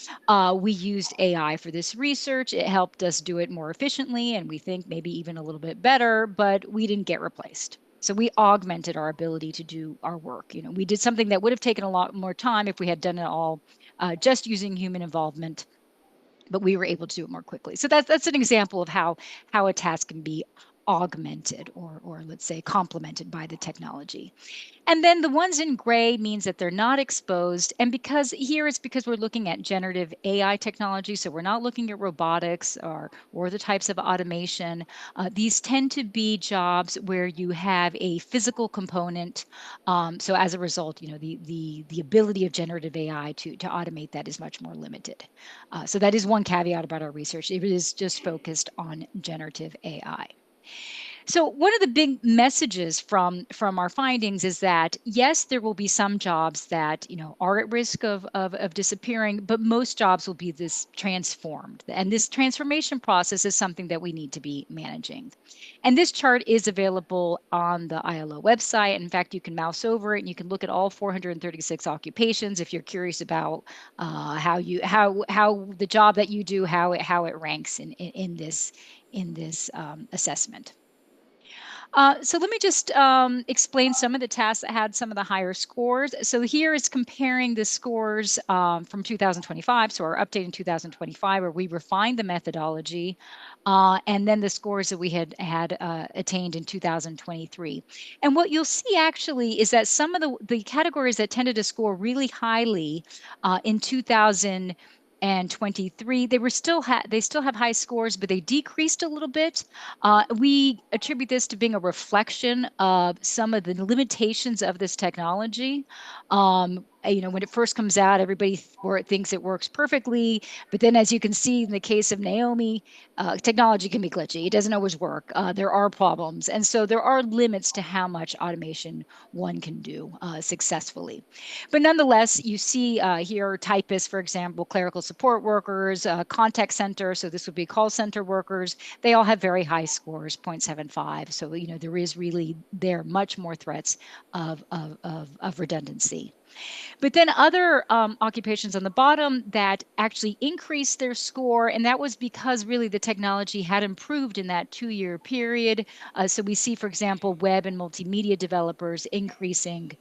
we used AI for this research. It helped us do it more efficiently, and we think maybe even a little bit better, but we didn't get replaced. So we augmented our ability to do our work. We did something that would have taken a lot more time if we had done it all just using human involvement, but we were able to do it more quickly. So that's an example of how a task can be augmented or let's say complemented by the technology. And then the ones in gray means that they're not exposed. And because we're looking at generative AI technology. So we're not looking at robotics or the types of automation. These tend to be jobs where you have a physical component. So as a result, the ability of generative AI to automate that is much more limited. So that is one caveat about our research. It is just focused on generative AI. So one of the big messages from our findings is that yes, there will be some jobs that are at risk of disappearing, but most jobs will be transformed, and this transformation process is something that we need to be managing. And this chart is available on the ILO website. In fact, you can mouse over it and you can look at all 436 occupations if you're curious about how the job that you do, how it ranks in this assessment. So let me just explain some of the tasks that had some of the higher scores. So here is comparing the scores from 2025, so our update in 2025, where we refined the methodology, and then the scores that we had attained in 2023. And what you'll see actually is that some of the categories that tended to score really highly in 2023, they still have high scores, but they decreased a little bit. We attribute this to being a reflection of some of the limitations of this technology. When it first comes out, everybody thinks it works perfectly, but then as you can see in the case of Naomi, technology can be glitchy. It doesn't always work. There are problems, and so there are limits to how much automation one can do successfully. But nonetheless, you see here typists, for example, clerical support workers, contact center, so this would be call center workers. They all have very high scores, 0.75. So there is really much more threats of redundancy. But then other occupations on the bottom that actually increased their score, and that was because really the technology had improved in that 2-year period. So we see, for example, web and multimedia developers increasing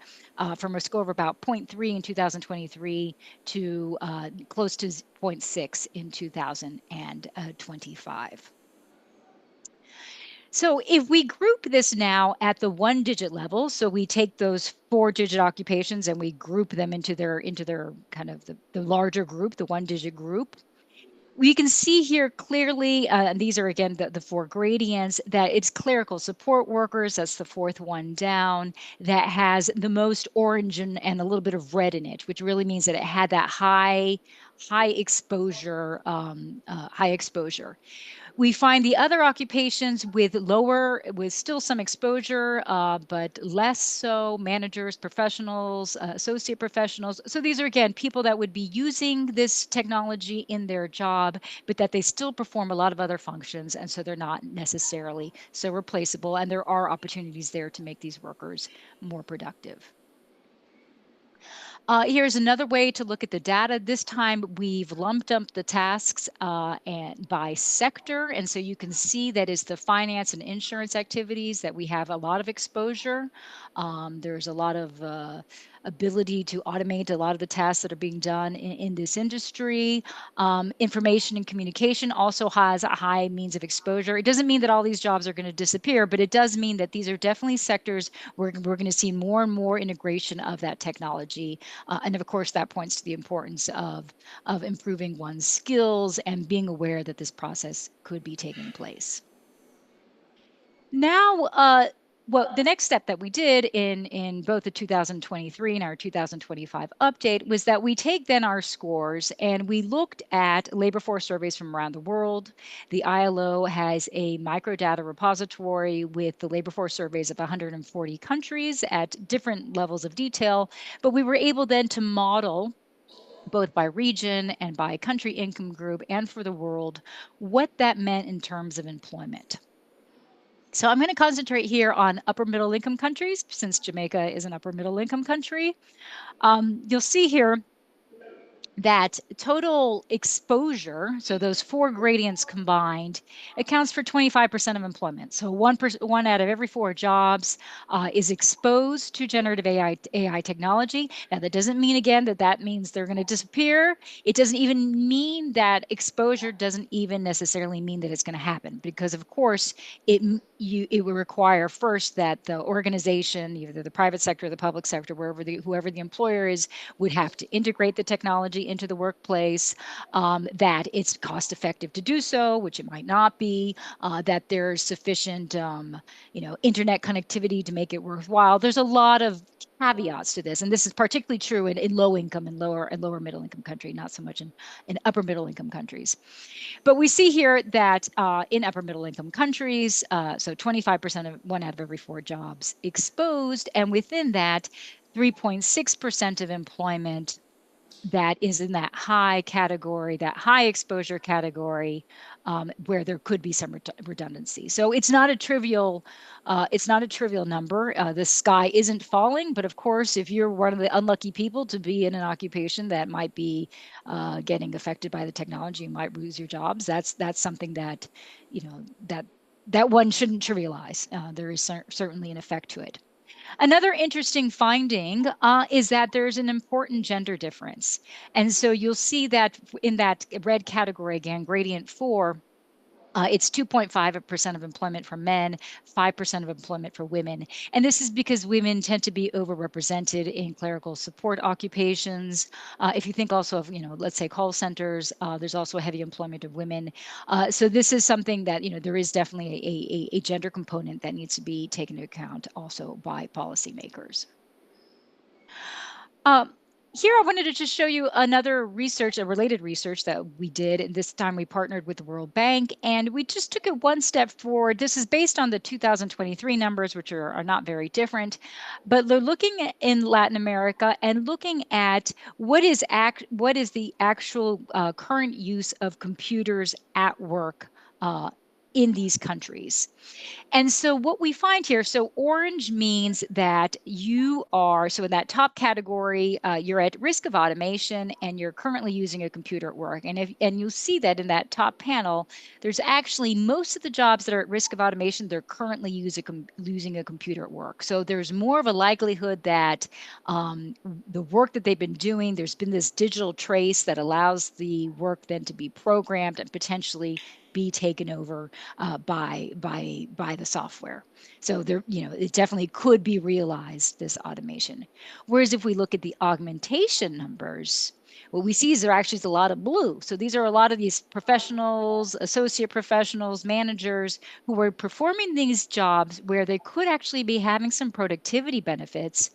from a score of about 0.3 in 2023 to close to 0.6 in 2025. So if we group this now at the 1-digit level, so we take those 4-digit occupations and we group them into their kind of the larger group, the 1-digit group, we can see here clearly, and these are again the 4 gradients, that it's clerical support workers, that's the 4th one down, that has the most orange and a little bit of red in it, which really means that it had that high exposure. We find the other occupations with still some exposure, but less so, managers, professionals, associate professionals. So these are, again, people that would be using this technology in their job, but that they still perform a lot of other functions, and so they're not necessarily so replaceable, and there are opportunities there to make these workers more productive. Here's another way to look at the data. This time we've lumped up the tasks and by sector. And so you can see that is the finance and insurance activities that we have a lot of exposure. There's a lot of ability to automate a lot of the tasks that are being done in this industry. Information and communication also has a high means of exposure. It doesn't mean that all these jobs are going to disappear, but it does mean that these are definitely sectors where we're going to see more and more integration of that technology. And of course, that points to the importance of improving one's skills and being aware that this process could be taking place. Now, well, the next step that we did in both the 2023 and our 2025 update was that we take then our scores and we looked at labor force surveys from around the world. The ILO has a microdata repository with the labor force surveys of 140 countries at different levels of detail, but we were able then to model both by region and by country income group and for the world, what that meant in terms of employment. So I'm going to concentrate here on upper middle income countries, since Jamaica is an upper middle income country. You'll see here that total exposure, so those four gradients combined, accounts for 25% of employment. So one out of every four jobs is exposed to generative AI technology. Now, that doesn't mean, again, that means they're going to disappear. It doesn't even mean that exposure doesn't even necessarily mean that it's going to happen, because, of course, it would require first that the organization, either the private sector or the public sector, whoever the employer is, would have to integrate the technology into the workplace, that it's cost effective to do so, which it might not be, that there's sufficient internet connectivity to make it worthwhile. There's a lot of caveats to this, and this is particularly true in low income and lower middle income country, not so much in upper middle income countries. But we see here that in upper middle income countries, so 25% of one out of every four jobs exposed, and within that, 3.6% of employment that is in that high category, that high exposure category, where there could be some redundancy. So it's not a trivial number. The sky isn't falling, but of course, if you're one of the unlucky people to be in an occupation that might be getting affected by the technology, you might lose your jobs. That's something that that one shouldn't trivialize. There is certainly an effect to it. Another interesting finding is that there's an important gender difference. And so you'll see that in that red category again, gradient 4, it's 2.5% of employment for men, 5% of employment for women. And this is because women tend to be overrepresented in clerical support occupations. If you think also of, let's say call centers, there's also a heavy employment of women. So this is something that, there is definitely a gender component that needs to be taken into account also by policymakers. Here, I wanted to just show you another research, a related research that we did, and this time we partnered with the World Bank, and we just took it one step forward. This is based on the 2023 numbers, which are not very different, but they're looking in Latin America and looking at what is the actual current use of computers at work in these countries. And so what we find here, so orange means that you are, so in that top category, you're at risk of automation and you're currently using a computer at work. And you'll see that in that top panel, there's actually most of the jobs that are at risk of automation, they're currently using a computer at work. So there's more of a likelihood that the work that they've been doing, there's been this digital trace that allows the work then to be programmed and potentially be taken over by the software. So there, it definitely could be realized, this automation. Whereas if we look at the augmentation numbers, what we see is there actually is a lot of blue. So these are a lot of these professionals, associate professionals, managers who are performing these jobs where they could actually be having some productivity benefits,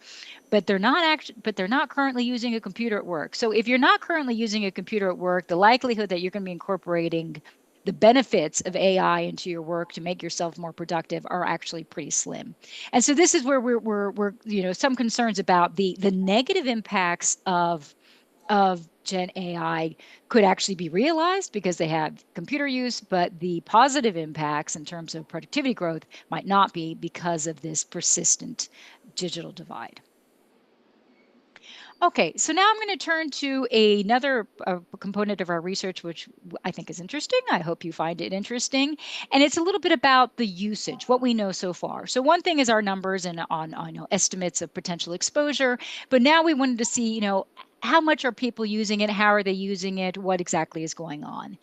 but they're not currently using a computer at work. So if you're not currently using a computer at work, the likelihood that you're going to be incorporating the benefits of AI into your work to make yourself more productive are actually pretty slim. And so this is where we're some concerns about the negative impacts of Gen AI could actually be realized because they have computer use, but the positive impacts in terms of productivity growth might not be because of this persistent digital divide. Okay, so now I'm going to turn to another component of our research, which I think is interesting. I hope you find it interesting. And it's a little bit about the usage, what we know so far. So one thing is our numbers and on estimates of potential exposure, but now we wanted to see, how much are people using it? How are they using it? What exactly is going on?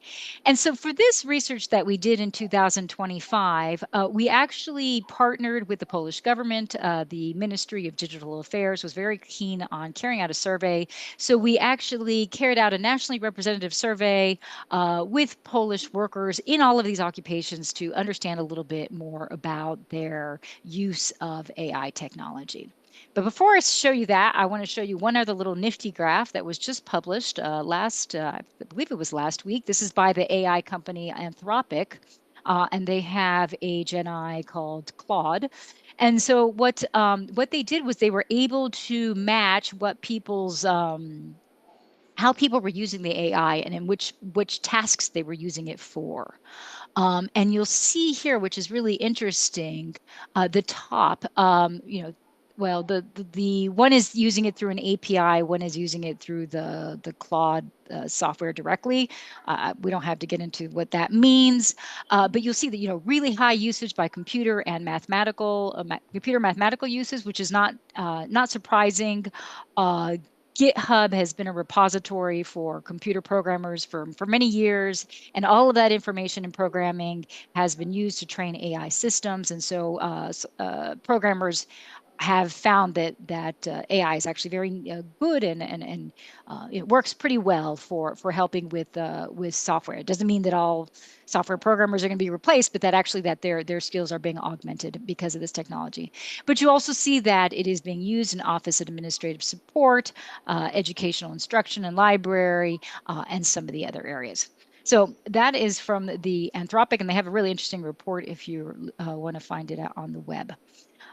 And so for this research that we did in 2025, we actually partnered with the Polish government. The Ministry of Digital Affairs was very keen on carrying out a survey. So we actually carried out a nationally representative survey with Polish workers in all of these occupations to understand a little bit more about their use of AI technology. But before I show you that, I want to show you one other little nifty graph that was just published I believe it was last week. This is by the AI company Anthropic, and they have a Gen AI called Claude. And so what they did was they were able to match what people's how people were using the AI and in which tasks they were using it for. And you'll see here, which is really interesting, the top, well, the one is using it through an API, one is using it through the Claude software directly. We don't have to get into what that means, but you'll see that really high usage by computer and mathematical uses, which is not surprising. GitHub has been a repository for computer programmers for many years, and all of that information and programming has been used to train AI systems. And so programmers have found that AI is actually very good and it works pretty well for helping with software. It doesn't mean that all software programmers are going to be replaced, but that actually that their skills are being augmented because of this technology. But you also see that it is being used in office administrative support, educational instruction and library, and some of the other areas. So that is from the Anthropic, and they have a really interesting report if you want to find it out on the web.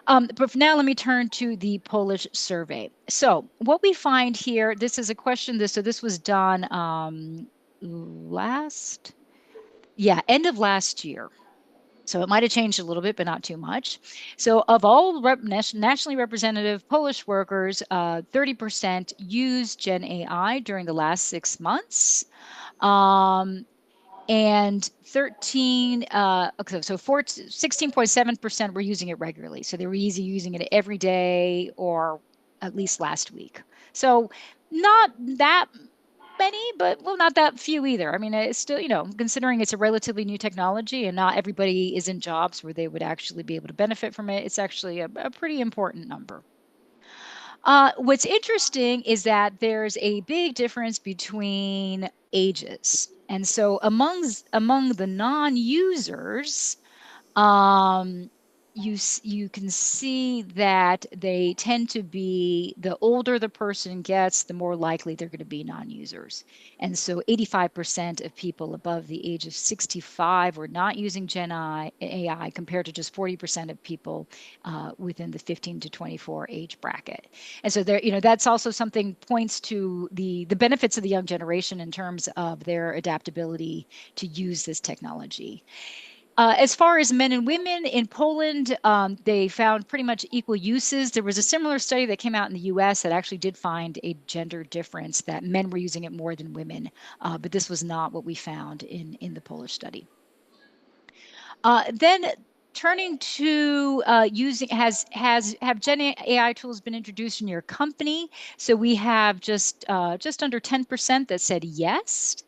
But for now, let me turn to the Polish survey. So what we find here, this is a question. This was done end of last year. So it might have changed a little bit, but not too much. So of all nationally representative Polish workers, 30% used Gen AI during the last 6 months. And 16.7% were using it regularly. So they were either using it every day or at least last week. So not that many, but not that few either. I mean, it's still, considering it's a relatively new technology and not everybody is in jobs where they would actually be able to benefit from it, it's actually a pretty important number. What's interesting is that there's a big difference between ages. And so among the non-users, you can see that they tend to be, the older the person gets, the more likely they're going to be non-users. And so 85% of people above the age of 65 were not using Gen AI compared to just 40% of people within the 15 to 24 age bracket. And so there, that's also something points to the benefits of the young generation in terms of their adaptability to use this technology. As far as men and women in Poland, they found pretty much equal uses. There was a similar study that came out in the US that actually did find a gender difference, that men were using it more than women, but this was not what we found in the Polish study. Then turning to using, have Gen AI tools been introduced in your company? So we have just under 10% that said yes.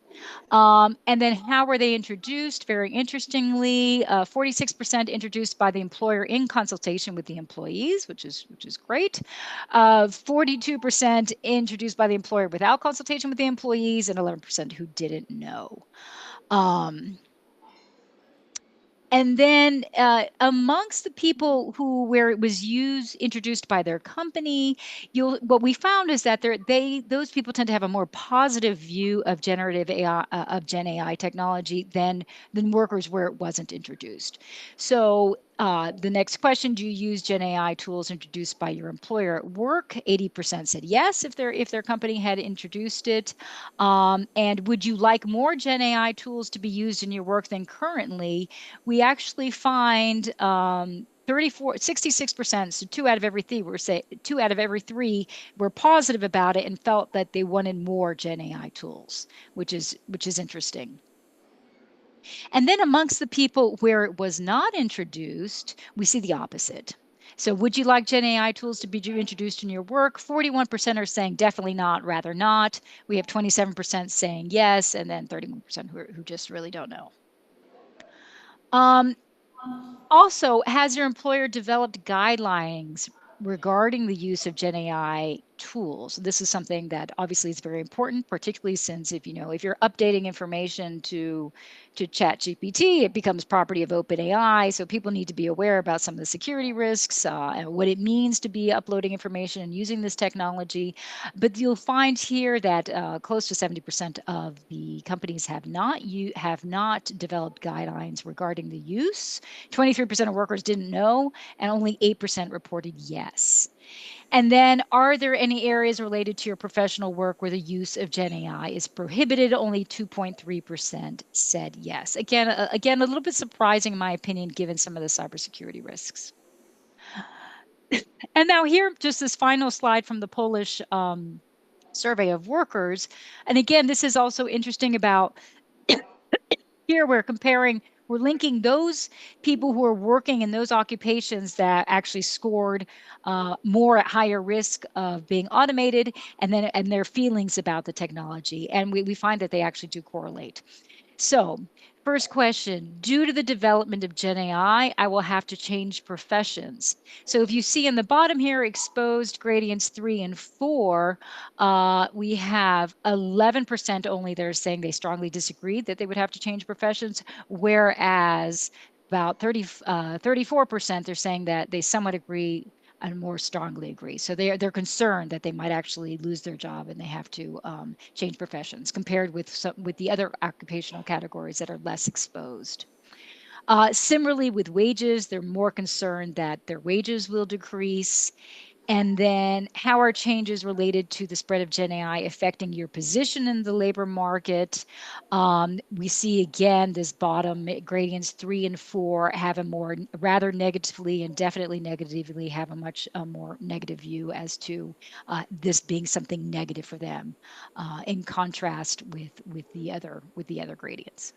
And then how were they introduced? Very interestingly, 46% introduced by the employer in consultation with the employees, which is great. 42% introduced by the employer without consultation with the employees, and 11% who didn't know. And then amongst the people where it was introduced by their company, what we found is that those people tend to have a more positive view of generative AI, of Gen AI technology than workers where it wasn't introduced. So the next question: do you use Gen AI tools introduced by your employer at work? 80% said yes if their company had introduced it. And would you like more Gen AI tools to be used in your work than currently? We actually find 66%, so 2 out of every three were positive about it and felt that they wanted more Gen AI tools, which is interesting. And then amongst the people where it was not introduced, we see the opposite. So would you like Gen AI tools to be introduced in your work? 41% are saying definitely not, rather not. We have 27% saying yes, and then 31% who just really don't know. Also, has your employer developed guidelines regarding the use of Gen AI tools? This is something that obviously is very important, particularly since if you're updating information to ChatGPT, it becomes property of OpenAI. So people need to be aware about some of the security risks and what it means to be uploading information and using this technology. But you'll find here that close to 70% of the companies have not developed guidelines regarding the use. 23% of workers didn't know, and only 8% reported yes. And then, are there any areas related to your professional work where the use of Gen AI is prohibited? Only 2.3% said yes. Again, a little bit surprising, in my opinion, given some of the cybersecurity risks. And now here, just this final slide from the Polish survey of workers. And again, this is also interesting about here we're linking those people who are working in those occupations that actually scored more at higher risk of being automated, and their feelings about the technology. And we find that they actually do correlate. So first question, due to the development of Gen AI, I will have to change professions. So if you see in the bottom here, exposed gradients 3 and 4, we have 11% only that are saying they strongly disagree that they would have to change professions, whereas about 34% they're saying that they somewhat agree and more strongly agree. So they're concerned that they might actually lose their job and they have to change professions, compared with the other occupational categories that are less exposed. Similarly, with wages, they're more concerned that their wages will decrease. And then, how are changes related to the spread of Gen AI affecting your position in the labor market? We see again this bottom gradients 3 and 4 have a more rather negatively and definitely negatively have a much more negative view as to this being something negative for them, in contrast with the other gradients.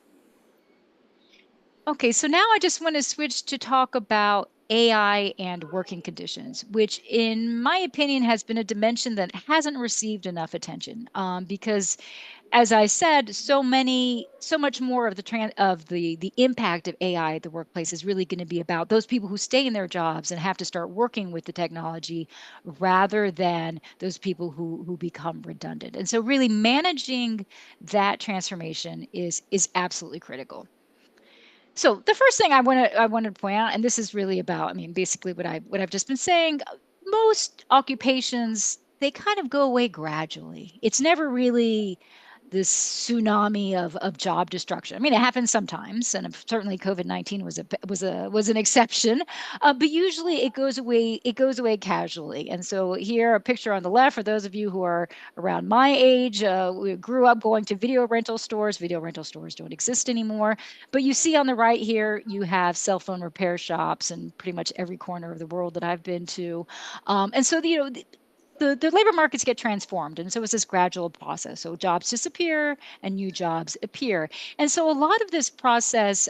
Okay, so now I just want to switch to talk about AI and working conditions, which in my opinion has been a dimension that hasn't received enough attention, because as I said, so much more of the impact of AI at the workplace is really going to be about those people who stay in their jobs and have to start working with the technology, rather than those people who become redundant. And so really managing that transformation is absolutely critical. So the first thing I want to point out, and this is really about, basically what I've just been saying, most occupations, they kind of go away gradually. It's never really this tsunami of job destruction. It happens sometimes, and certainly COVID-19 was an exception. But usually it goes away casually. And so here, a picture on the left for those of you who are around my age. We grew up going to video rental stores. Video rental stores don't exist anymore. But you see on the right here, you have cell phone repair shops in pretty much every corner of the world that I've been to. And so the labor markets get transformed, and so it's this gradual process. So jobs disappear and new jobs appear, and so a lot of this process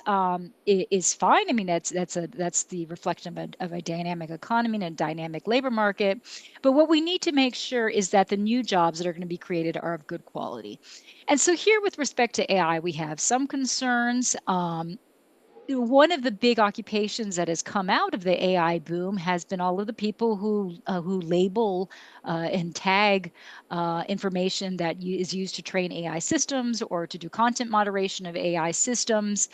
is fine. That's the reflection of a dynamic economy and a dynamic labor market. But what we need to make sure is that the new jobs that are going to be created are of good quality. And so here, with respect to AI, we have some concerns. One of the big occupations that has come out of the AI boom has been all of the people who label and tag information that is used to train AI systems or to do content moderation of AI systems.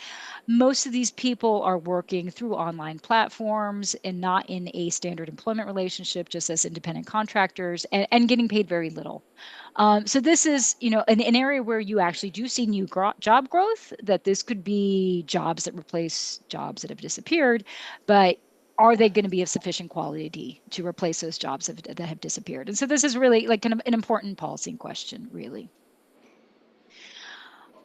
Most of these people are working through online platforms and not in a standard employment relationship, just as independent contractors, and getting paid very little. So this is, an area where you actually do see new job growth, that this could be jobs that replace jobs that have disappeared, but are they going to be of sufficient quality to replace those jobs that have disappeared? And so this is really like an important policy question, really.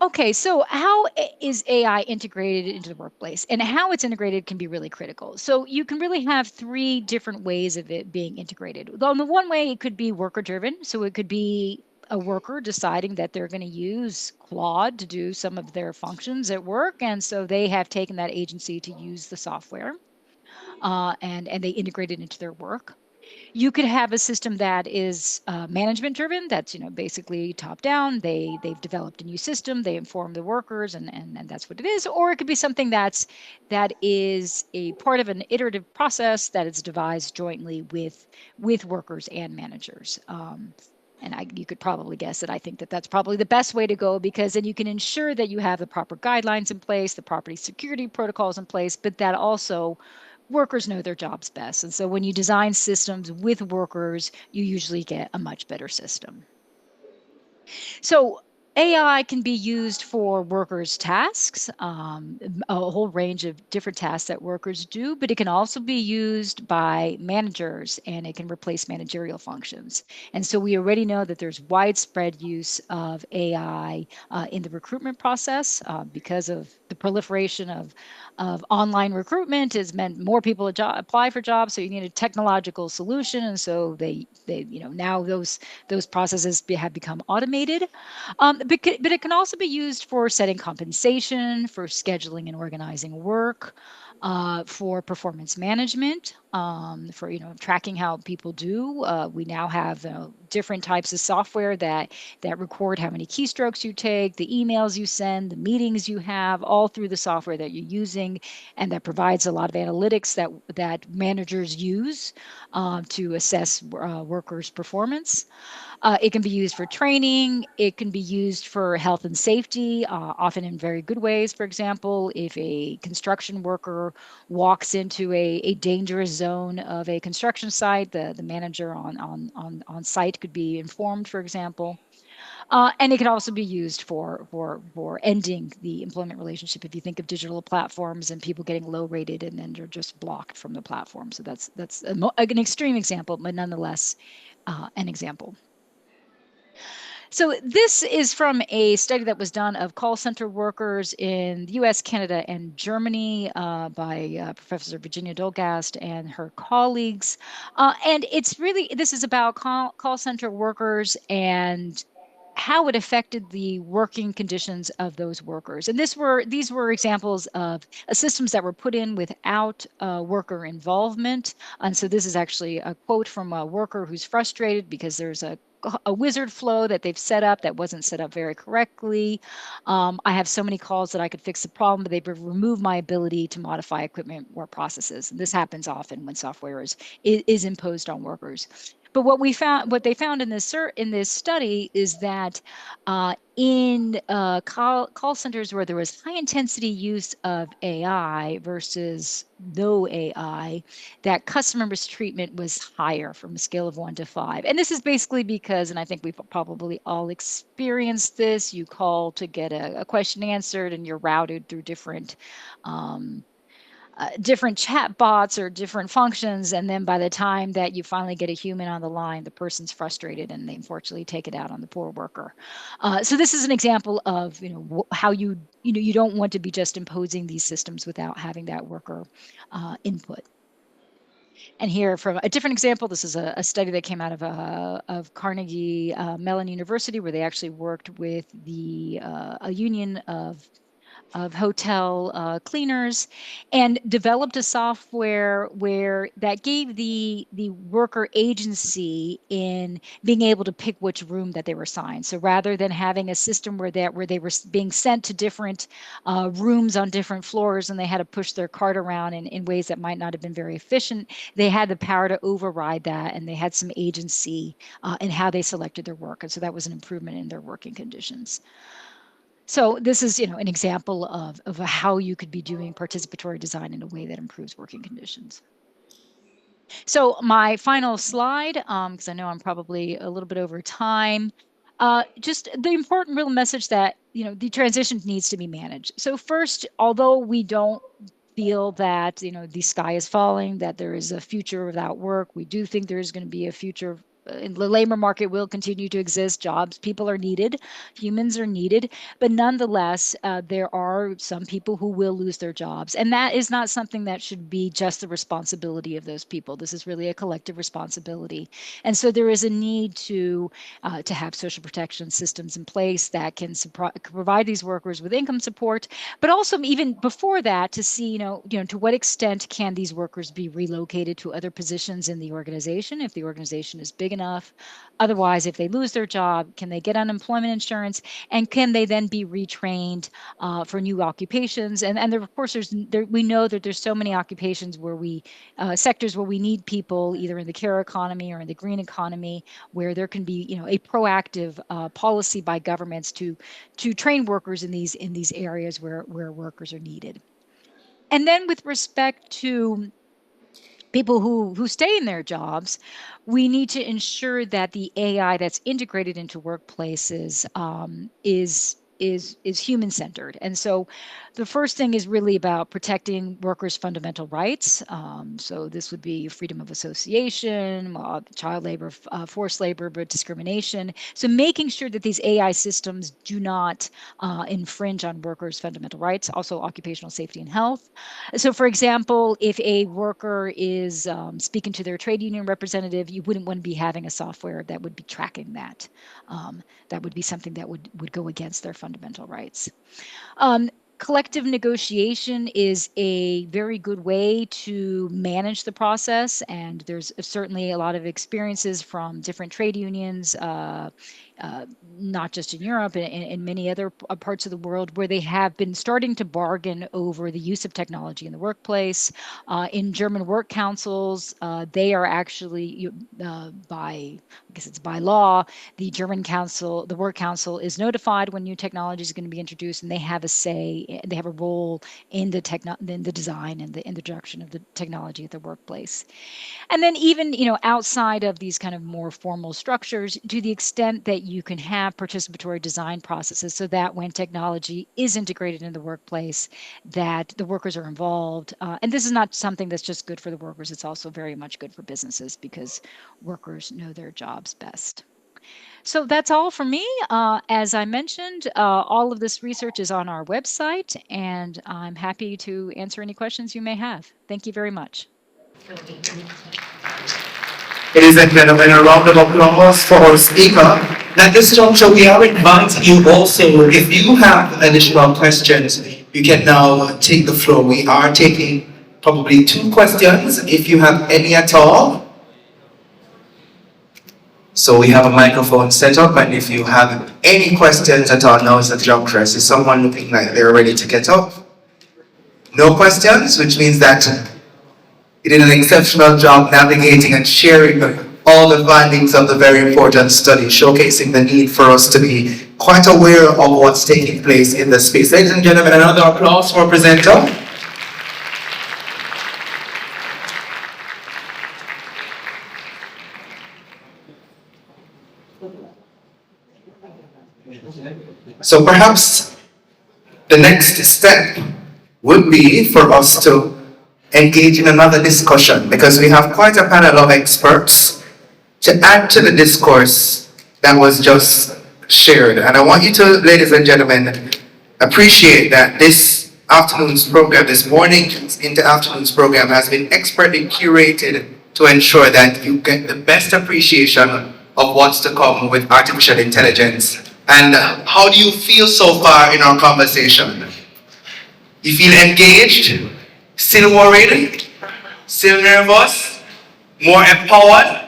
Okay, so how is AI integrated into the workplace? And how it's integrated can be really critical. So you can really have three different ways of it being integrated. On the one way, it could be worker driven. So it could be a worker deciding that they're going to use Claude to do some of their functions at work. And so they have taken that agency to use the software and they integrate it into their work. You could have a system that is management driven. That's basically top down. They've developed a new system. They inform the workers, and that's what it is. Or it could be something that is a part of an iterative process that is devised jointly with workers and managers. And you could probably guess that I think that that's probably the best way to go, because then you can ensure that you have the proper guidelines in place, the proper security protocols in place, but that also workers know their jobs best. And so when you design systems with workers, you usually get a much better system. So AI can be used for workers' tasks, a whole range of different tasks that workers do, but it can also be used by managers, and it can replace managerial functions. And so we already know that there's widespread use of AI in the recruitment process because of the proliferation of online recruitment has meant more people apply for jobs. So you need a technological solution. And so they now those processes have become automated. But it can also be used for setting compensation, for scheduling and organizing work, for performance management, for tracking how people do. We now have different types of software that record how many keystrokes you take, the emails you send, the meetings you have, all through the software that you're using, and that provides a lot of analytics that managers use to assess workers' performance. It can be used for training. It can be used for health and safety, often in very good ways. For example, if a construction worker walks into a dangerous zone of a construction site, the manager on site could be informed, for example. And it can also be used for ending the employment relationship. If you think of digital platforms and people getting low rated and then they're just blocked from the platform. So that's an extreme example, but nonetheless an example. So this is from a study that was done of call center workers in the US, Canada, and Germany by Professor Virginia Dolgast and her colleagues. And this is about call center workers and how it affected the working conditions of those workers. And these were examples of systems that were put in without worker involvement. And so this is actually a quote from a worker who's frustrated because there's a wizard flow that they've set up that wasn't set up very correctly. I have so many calls that I could fix the problem, but they've removed my ability to modify equipment or processes. And this happens often when software is imposed on workers. But what they found in this study is that in call centers where there was high intensity use of AI versus no AI, that customer mistreatment was higher from a scale of 1 to 5. And this is basically because, and I think we've probably all experienced this, you call to get a question answered and you're routed through different chat bots or different functions, and then by the time that you finally get a human on the line, the person's frustrated and they unfortunately take it out on the poor worker. So this is an example of how you don't want to be just imposing these systems without having that worker input. And here from a different example, this is a study that came out of Carnegie Mellon University, where they actually worked with a union of hotel cleaners and developed a software that gave the worker agency in being able to pick which room that they were assigned. So rather than having a system where they were being sent to different rooms on different floors and they had to push their cart around in ways that might not have been very efficient, they had the power to override that, and they had some agency in how they selected their work. And so that was an improvement in their working conditions. So this is, an example of how you could be doing participatory design in a way that improves working conditions. So my final slide, because I know I'm probably a little bit over time, just the important real message that, the transition needs to be managed. So first, although we don't feel that, the sky is falling, that there is a future without work, we do think there is going to be a future the labor market will continue to exist. Jobs, people are needed, humans are needed, but nonetheless, there are some people who will lose their jobs, and that is not something that should be just the responsibility of those people. This is really a collective responsibility, and so there is a need to have social protection systems in place that can provide these workers with income support, but also even before that to see, to what extent can these workers be relocated to other positions in the organization if the organization is big enough. Otherwise, if they lose their job, can they get unemployment insurance, and can they then be retrained for new occupations? And there, of course, we know that there's so many occupations where sectors where we need people either in the care economy or in the green economy, where there can be a proactive policy by governments to train workers in these areas where workers are needed. And then with respect to people who stay in their jobs, we need to ensure that the AI that's integrated into workplaces is human centered. And so the first thing is really about protecting workers' fundamental rights. So this would be freedom of association, child labor, forced labor, but discrimination. So making sure that these AI systems do not infringe on workers' fundamental rights, also occupational safety and health. So for example, if a worker is speaking to their trade union representative, you wouldn't want to be having a software that would be tracking that. That would be something that would go against their fundamental rights. Collective negotiation is a very good way to manage the process, and there's certainly a lot of experiences from different trade unions, not just in Europe, in many other parts of the world, where they have been starting to bargain over the use of technology in the workplace. In German work councils, they are actually, by law, the work council is notified when new technology is going to be introduced, and they have a say, they have a role in the design and the introduction of the technology at the workplace. And then even, outside of these kind of more formal structures, to the extent that you can have participatory design processes so that when technology is integrated in the workplace, that the workers are involved. And this is not something that's just good for the workers, it's also very much good for businesses because workers know their jobs best. So that's all for me. As I mentioned, all of this research is on our website, and I'm happy to answer any questions you may have. Thank you very much. Ladies and gentlemen, a round of applause for our speaker. At this juncture, we are inviting you also, if you have additional questions, you can now take the floor. We are taking probably 2 questions, if you have any at all. So we have a microphone set up, and if you have any questions at all, now is the juncture. Is someone looking like they're ready to get up? No questions, which means that you did an exceptional job navigating and sharing all the findings of the very important study, showcasing the need for us to be quite aware of what's taking place in the space. Ladies and gentlemen, another applause for our presenter. So perhaps the next step would be for us to engage in another discussion, because we have quite a panel of experts to add to the discourse that was just shared. And I want you to, ladies and gentlemen, appreciate that this morning's into afternoon's program has been expertly curated to ensure that you get the best appreciation of what's to come with artificial intelligence. And how do you feel so far in our conversation? You feel engaged? Still worried? Still nervous? More empowered?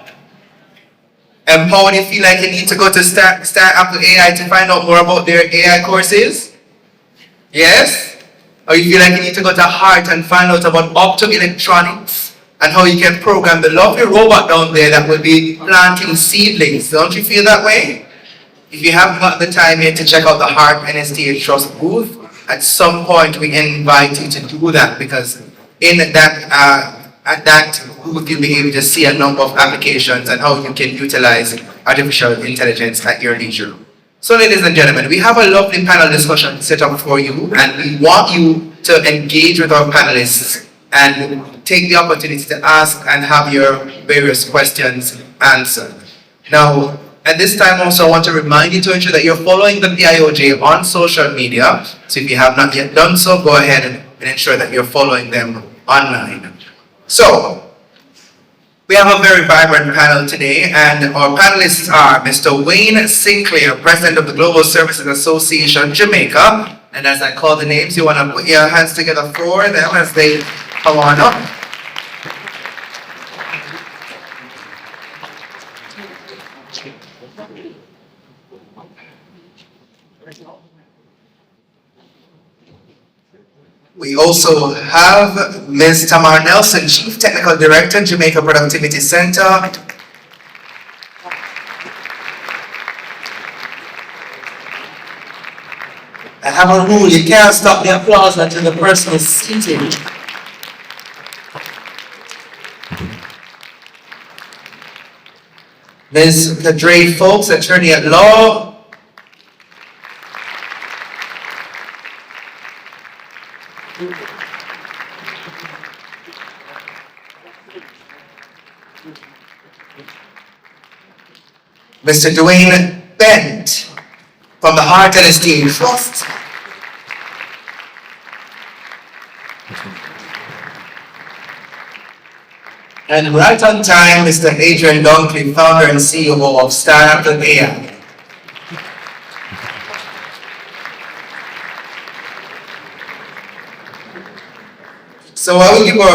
Empowered, you feel like you need to go to Start Apple AI to find out more about their AI courses? Yes? Or you feel like you need to go to Heart and find out about optoelectronics and how you can program the lovely robot down there that will be planting seedlings? Don't you feel that way? If you haven't got the time yet to check out the Heart NSTA Trust booth, at some point we invite you to do that, because in that at that booth you'll be able to see a number of applications and how you can utilize artificial intelligence at your leisure. So ladies and gentlemen, we have a lovely panel discussion set up for you, and we want you to engage with our panelists and take the opportunity to ask and have your various questions answered. Now, at this time also, I want to remind you to ensure that you're following the PIOJ on social media. So if you have not yet done so, go ahead and ensure that you're following them online. So, we have a very vibrant panel today, and our panelists are Mr. Dwayne Sinclair, President of the Global Services Association, Jamaica. And as I call the names, you want to put your hands together for them as they come on up. We also have Ms. Tamar Nelson, Chief Technical Director, Jamaica Productivity Center. I have a rule, you can't stop the applause until the person is seated. Ms. Khadrea Folks, Attorney at Law. Mr. Dwayne Bent from the Heart NSTA Trust. And right on time, Mr. Adrian Dunkley, founder and CEO of Startup AI. So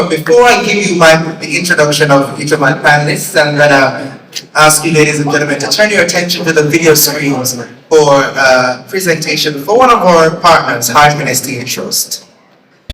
before I give you the introduction of each of my panelists, I'm gonna ask you, ladies and gentlemen, to turn your attention to the video screens for a presentation for one of our partners, Heart NSTA Trust.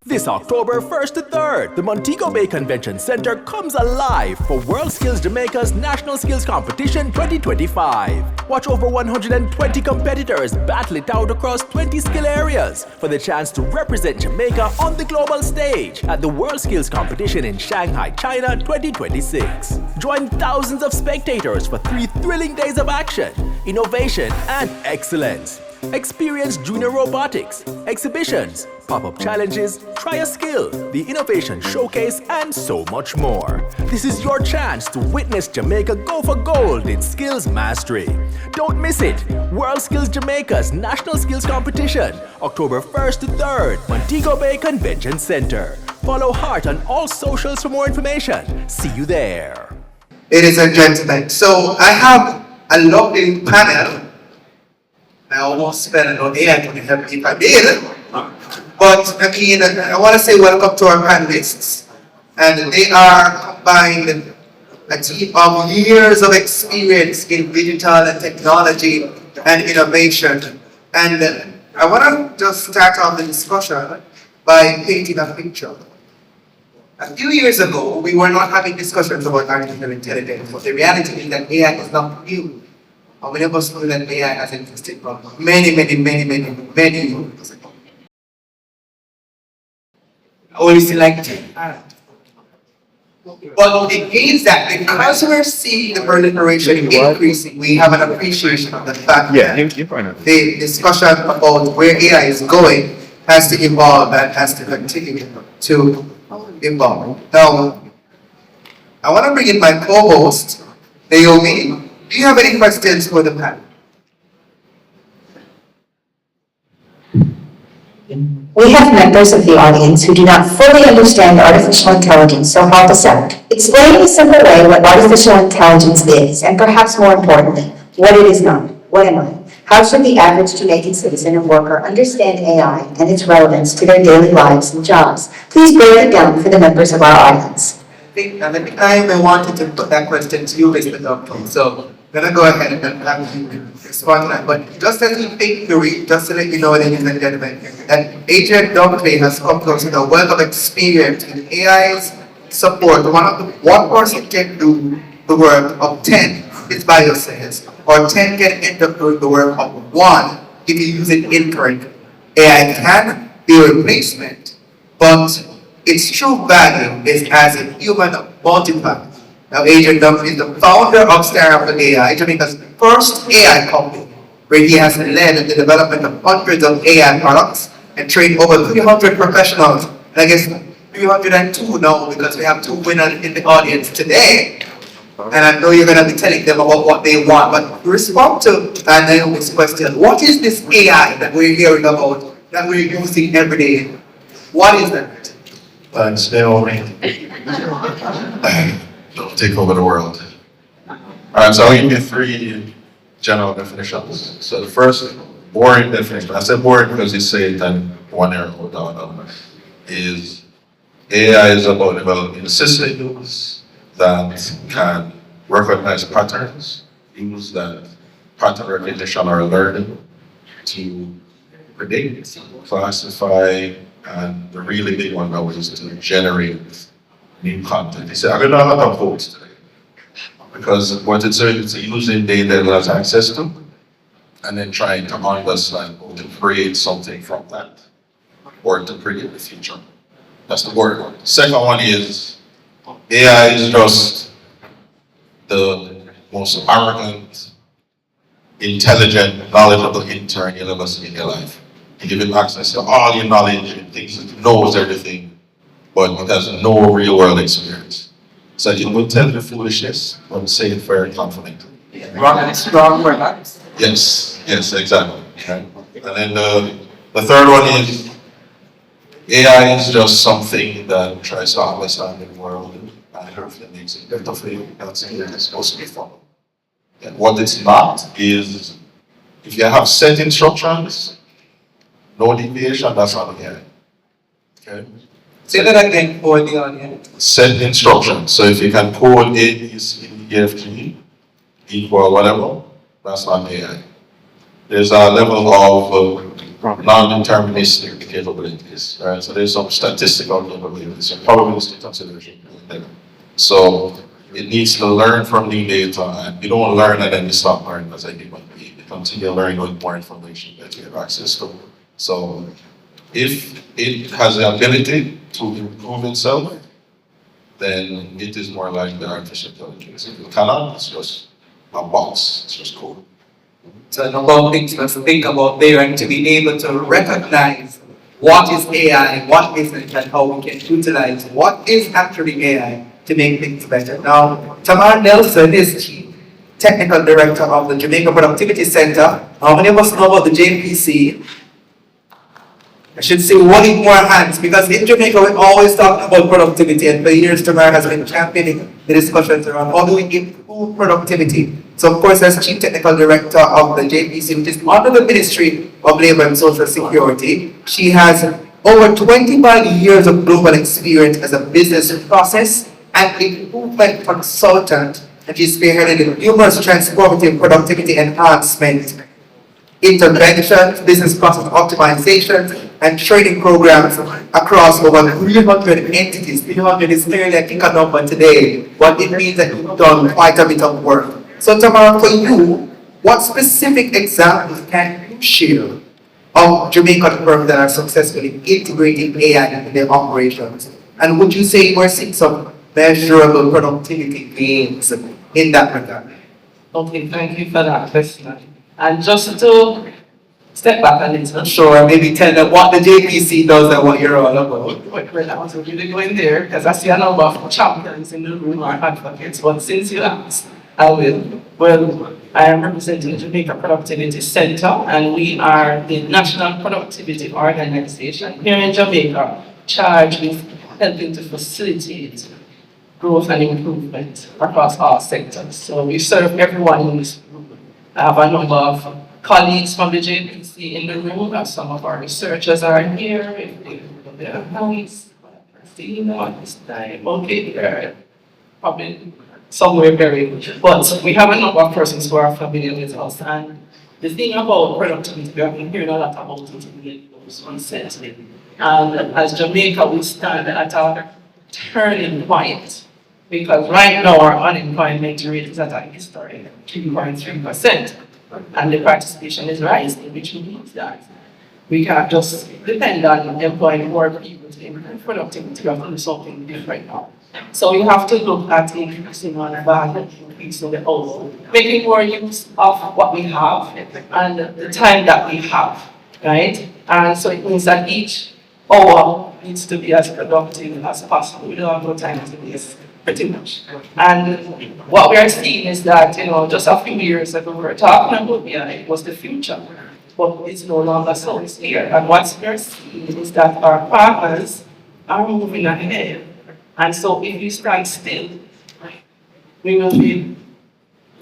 This October 1st to 3rd, the Montego Bay Convention Center comes alive for World Skills Jamaica's National Skills Competition 2025. Watch over 120 competitors battle it out across 20 skill areas for the chance to represent Jamaica on the global stage at the World Skills Competition in Shanghai, China 2026. Join thousands of spectators for 3 thrilling days of action, innovation, and excellence. Experience junior robotics, exhibitions, pop-up challenges, try a skill, the innovation showcase, and so much more. This is your chance to witness Jamaica go for gold in skills mastery. Don't miss it. World Skills Jamaica's National Skills Competition, October 1st to 3rd, Montego Bay Convention Center. Follow Heart on all socials for more information. See you there. Ladies and gentlemen, so I have a lovely panel. I almost spent on AI to help if I did. But again, I want to say welcome to our panelists. And they are combined a team of years of experience in digital and technology and innovation. And I want to just start off the discussion by painting a picture. A few years ago, we were not having discussions about artificial intelligence, but the reality is that AI is not new. How many of us know that AI has existed for many years ago? I always like to add. But it means that because we're seeing the proliferation increasing, we have an appreciation of the fact that the discussion about where AI is going has to evolve and has to continue to evolve. Now, I want to bring in my co-host, Naomi. Do you have any questions for the panel? We have members of the audience who do not fully understand artificial intelligence, so help us out. Explain in a simple way what artificial intelligence is, and perhaps more importantly, what it is not. What am I? How should the average Jamaican citizen and worker understand AI and its relevance to their daily lives and jobs? Please break it down for the members of our audience. At the time I wanted to put that question to you, Mr. Dunkley, so I'm going to go ahead and have you respond to that. But just as you think through it, just to let you know, ladies and gentlemen, that Adrian Dunkley has come to us with a wealth of experience in AI's support. One person can do the work of 10, his bio says, or 10 can end up doing the work of 1 if you use it incorrectly. AI can be a replacement, but its true value is as a human multiplier. Now, Adrian Dunkley is the founder of Startup AI, Jamaica's first AI company, where he has led the development of hundreds of AI products and trained over 300 professionals. And I guess 302 now, because we have 2 winners in the audience today. And I know you're going to be telling them about what they want, but respond to Naomi's question. What is this AI that we're hearing about, that we're using every day? What is that? Thanks, Naomi. Don't take over the world. All right, so I'll give you 3 general definitions. So the first boring definition, I said boring because you say it and one arrow down, is AI is about developing systems that can recognize patterns, use that pattern recognition or learning to predict, classify, and the really big one now is to generate new content. You see, I'm going to have a lot of quotes today because what it's doing is using data it has access to and then trying to understand how to create something from that or to create the future. That's the word one. The second one is AI is just the most arrogant, intelligent, knowledgeable intern you'll ever see in your life. You give it access to all your knowledge and things, it knows everything, but it has no real world experience. So it will tell you foolishness, but say it very confidently. Strong words. Yes, exactly. Okay. And then the third one is AI is just something that tries to understand the world and hopefully makes it better for you. That's it. It's supposed to be fun. And what it's not is, if you have set instructions, no deviation, that's not AI. Okay? Say that again for the audience. Set instructions. So if you can code A, B, C, D, E, F, G, equal whatever, that's not AI. There's a level of non-deterministic capabilities, right? So there's some statistical capabilities, some probabilistic consideration. So it needs to learn from the data, and you don't learn and then you stop learning as a human being. You continue learning with more information that you have access to. So if it has the ability to improve itself, then it is more like the artificial intelligence. If it cannot, it's just a box, it's just code. So a number of things to think about there and to be able to recognize what is AI, what isn't, and how we can utilize what is actually AI to make things better. Now, Tamar Nelson is Chief Technical Director of the Jamaica Productivity Center. How many of us know about the JPC? I should say one in more hands, because in Jamaica we always talk about productivity, and for years Tamar has been championing the discussions around how do we improve productivity. So of course, as Chief Technical Director of the JPC, which is under the Ministry of Labour and Social Security, she has over 25 years of global experience as a business process and improvement consultant, and she's spearheaded numerous transformative productivity enhancement interventions, business process optimizations, and training programs across over 300 entities. 300 is clearly a kicker number today, but it means that you've done quite a bit of work. So Tamar, for you, what specific examples can you share of Jamaican firms that are successfully integrating AI into their operations? And would you say we're seeing some measurable productivity gains in that regard? Okay, thank you for that question. And just to step back a little. Sure, maybe tell them what the JPC does and what you're all about. Well, I was really going there because I see a number of champions in the room or advocates, but since you asked, I will. Well, I am representing the Jamaica Productivity Center, and we are the National Productivity Organization here in Jamaica, charged with helping to facilitate growth and improvement across all sectors. So we serve everyone in this room. I have a number of colleagues from the JPC in the room, as some of our researchers are here. If they look their hands, this time, okay, they're probably somewhere buried. But we have a number of persons who are familiar with us. And the thing about productivity, we have been hearing a lot about it in those recently. And as Jamaica, we stand at a turning point. Because right now our unemployment rate is at a historic 3.3%. And the participation is rising, which means that we can't just depend on employing more people to improve productivity. We have to do something different now. So you have to look at increasing on value, increasing the output, making more use of what we have and the time that we have, right? And so it means that each hour needs to be as productive as possible. We don't have no time to waste, pretty much. And what we are seeing is that, just a few years ago, we were talking about it was the future, but it's no longer so. It's here. And what we're seeing is that our partners are moving ahead. And so if we stand still, we will be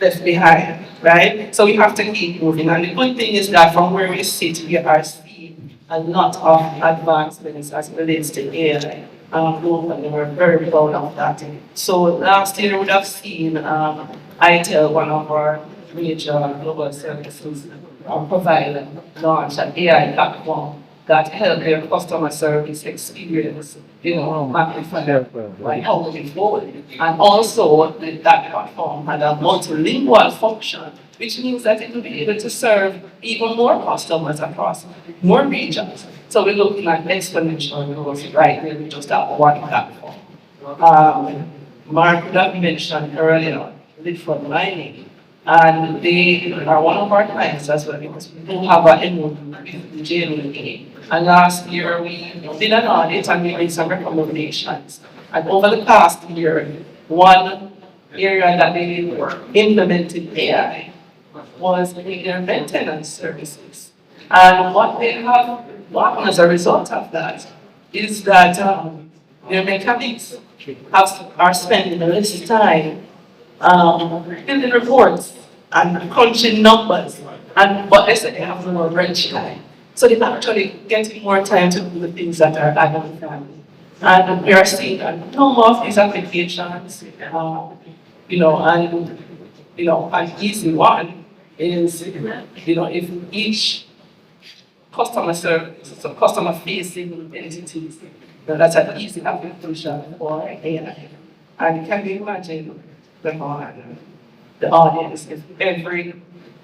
left behind, right? So we have to keep moving. And the good thing is that from where we sit, we are seeing a lot of advancements as it relates to AI. And we're very proud of that. So last year we would have seen ITEL, one of our major global services provider, launch an AI platform that help their customer service experience, magnify by how moving forward. And also that platform had a multilingual function, which means that it will be able to serve even more customers across more regions. So we're looking at exponential growth right there with just that one platform. Marc that mentioned earlier, Litford Mining, and they are one of our clients as well because we do have an MOU with Joni. And last year we did an audit and we made some recommendations. And over the past year, one area that they implemented AI was in their maintenance services. And what they have gotten as a result of that is that their mechanics are spending less time building reports and crunching numbers, but they said they have more wrench time. So they're actually getting more time to do the things that are added value. And we are seeing a number of these applications, an easy one is, if each customer service, so customer facing entities, that's an easy application for AI. And can you imagine the audience if every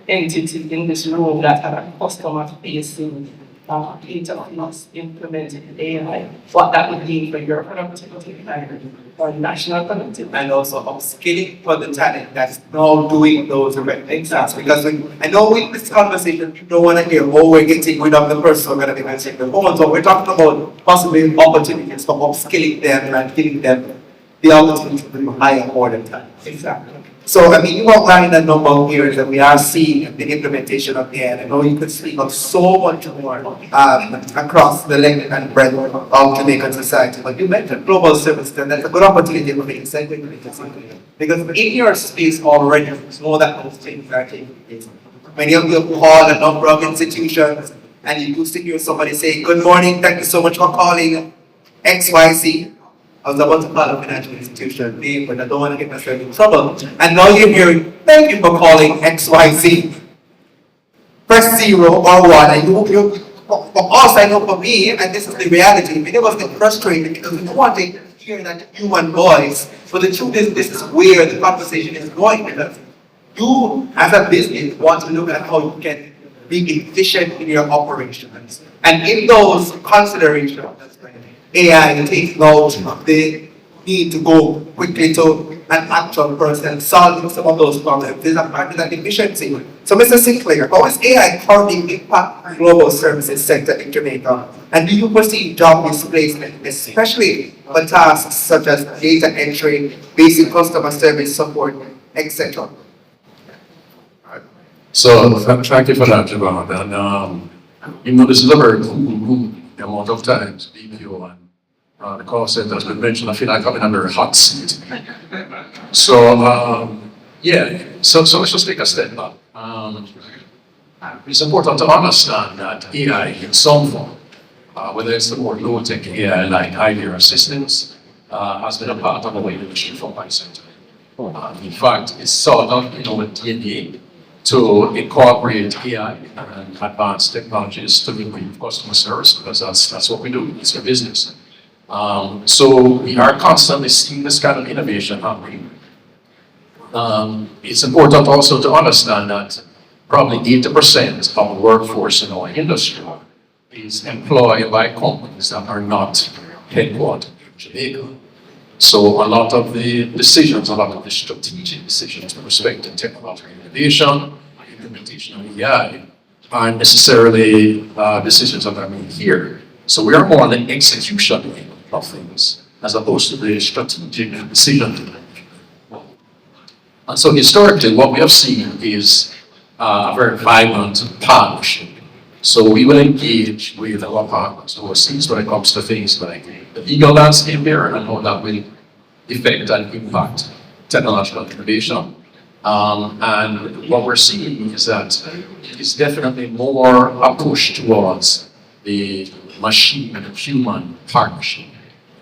entity in this room that had a customer facing interface implemented AI, what that would mean for your productivity or national productivity. And also upskilling for the talent that's now doing those exams. Because I know in this conversation, you don't want to hear, we're getting rid of the person, we're going to be managing the phones. So we're talking about possibly opportunities for upskilling them and giving them the opportunity to do higher order time. Exactly. So, you outlined a number of areas that we are seeing the implementation of AI. I know you could speak of so much more across the length and breadth of Jamaican society. But you mentioned global service, and that's a good opportunity for me to segue. Because in your space already, you know that those things are taking place. Many of you call a number of institutions, and you used to hear somebody say, "Good morning, thank you so much for calling XYZ. I was about to call a financial institution name, but I don't want to get myself in trouble. And now you're hearing, thank you for calling XYZ. Press 0 or 1, and for us, I know for me, and this is the reality, many of us get frustrated because we don't want to hear that human voice. But the truth is, this is where the conversation is going, because you, as a business, want to look at how you can be efficient in your operations. And in those considerations, AI takes note of the need to go quickly to an actual person solving some of those problems. There's a part of that efficiency. So, Mr. Sinclair, how is AI currently impact the global services sector in Jamaica? And do you foresee job displacement, especially for tasks such as data entry, basic customer service support, etc.? So, thank you for that, Javon. And, this is a very cool the amount of times BPO and the call center has been mentioned. I feel like I'm in a very hot seat. So, so let's just take a step back. It's important to understand that AI in some form, whether it's the more low-tech AI like idea assistance, has been a part of the industry for quite some time. In fact, it's sort of, with DNA to incorporate AI and advanced technologies to improve customer service, because that's what we do, it's a business. So we are constantly seeing this kind of innovation happening. It's important also to understand that probably 80% of the workforce in our industry is employed by companies that are not headquartered in Jamaica. So a lot of the decisions, a lot of the strategic decisions with respect to technological innovation, implementation of AI, aren't necessarily decisions that are made here. So we are more on the execution of things as opposed to the strategic decision. And so historically, what we have seen is a very vibrant partnership. So we will engage with our partners overseas when it comes to things like the legal landscape here and how that will affect and impact technological innovation. And what we're seeing is that it's definitely more a push towards the machine and human partnership.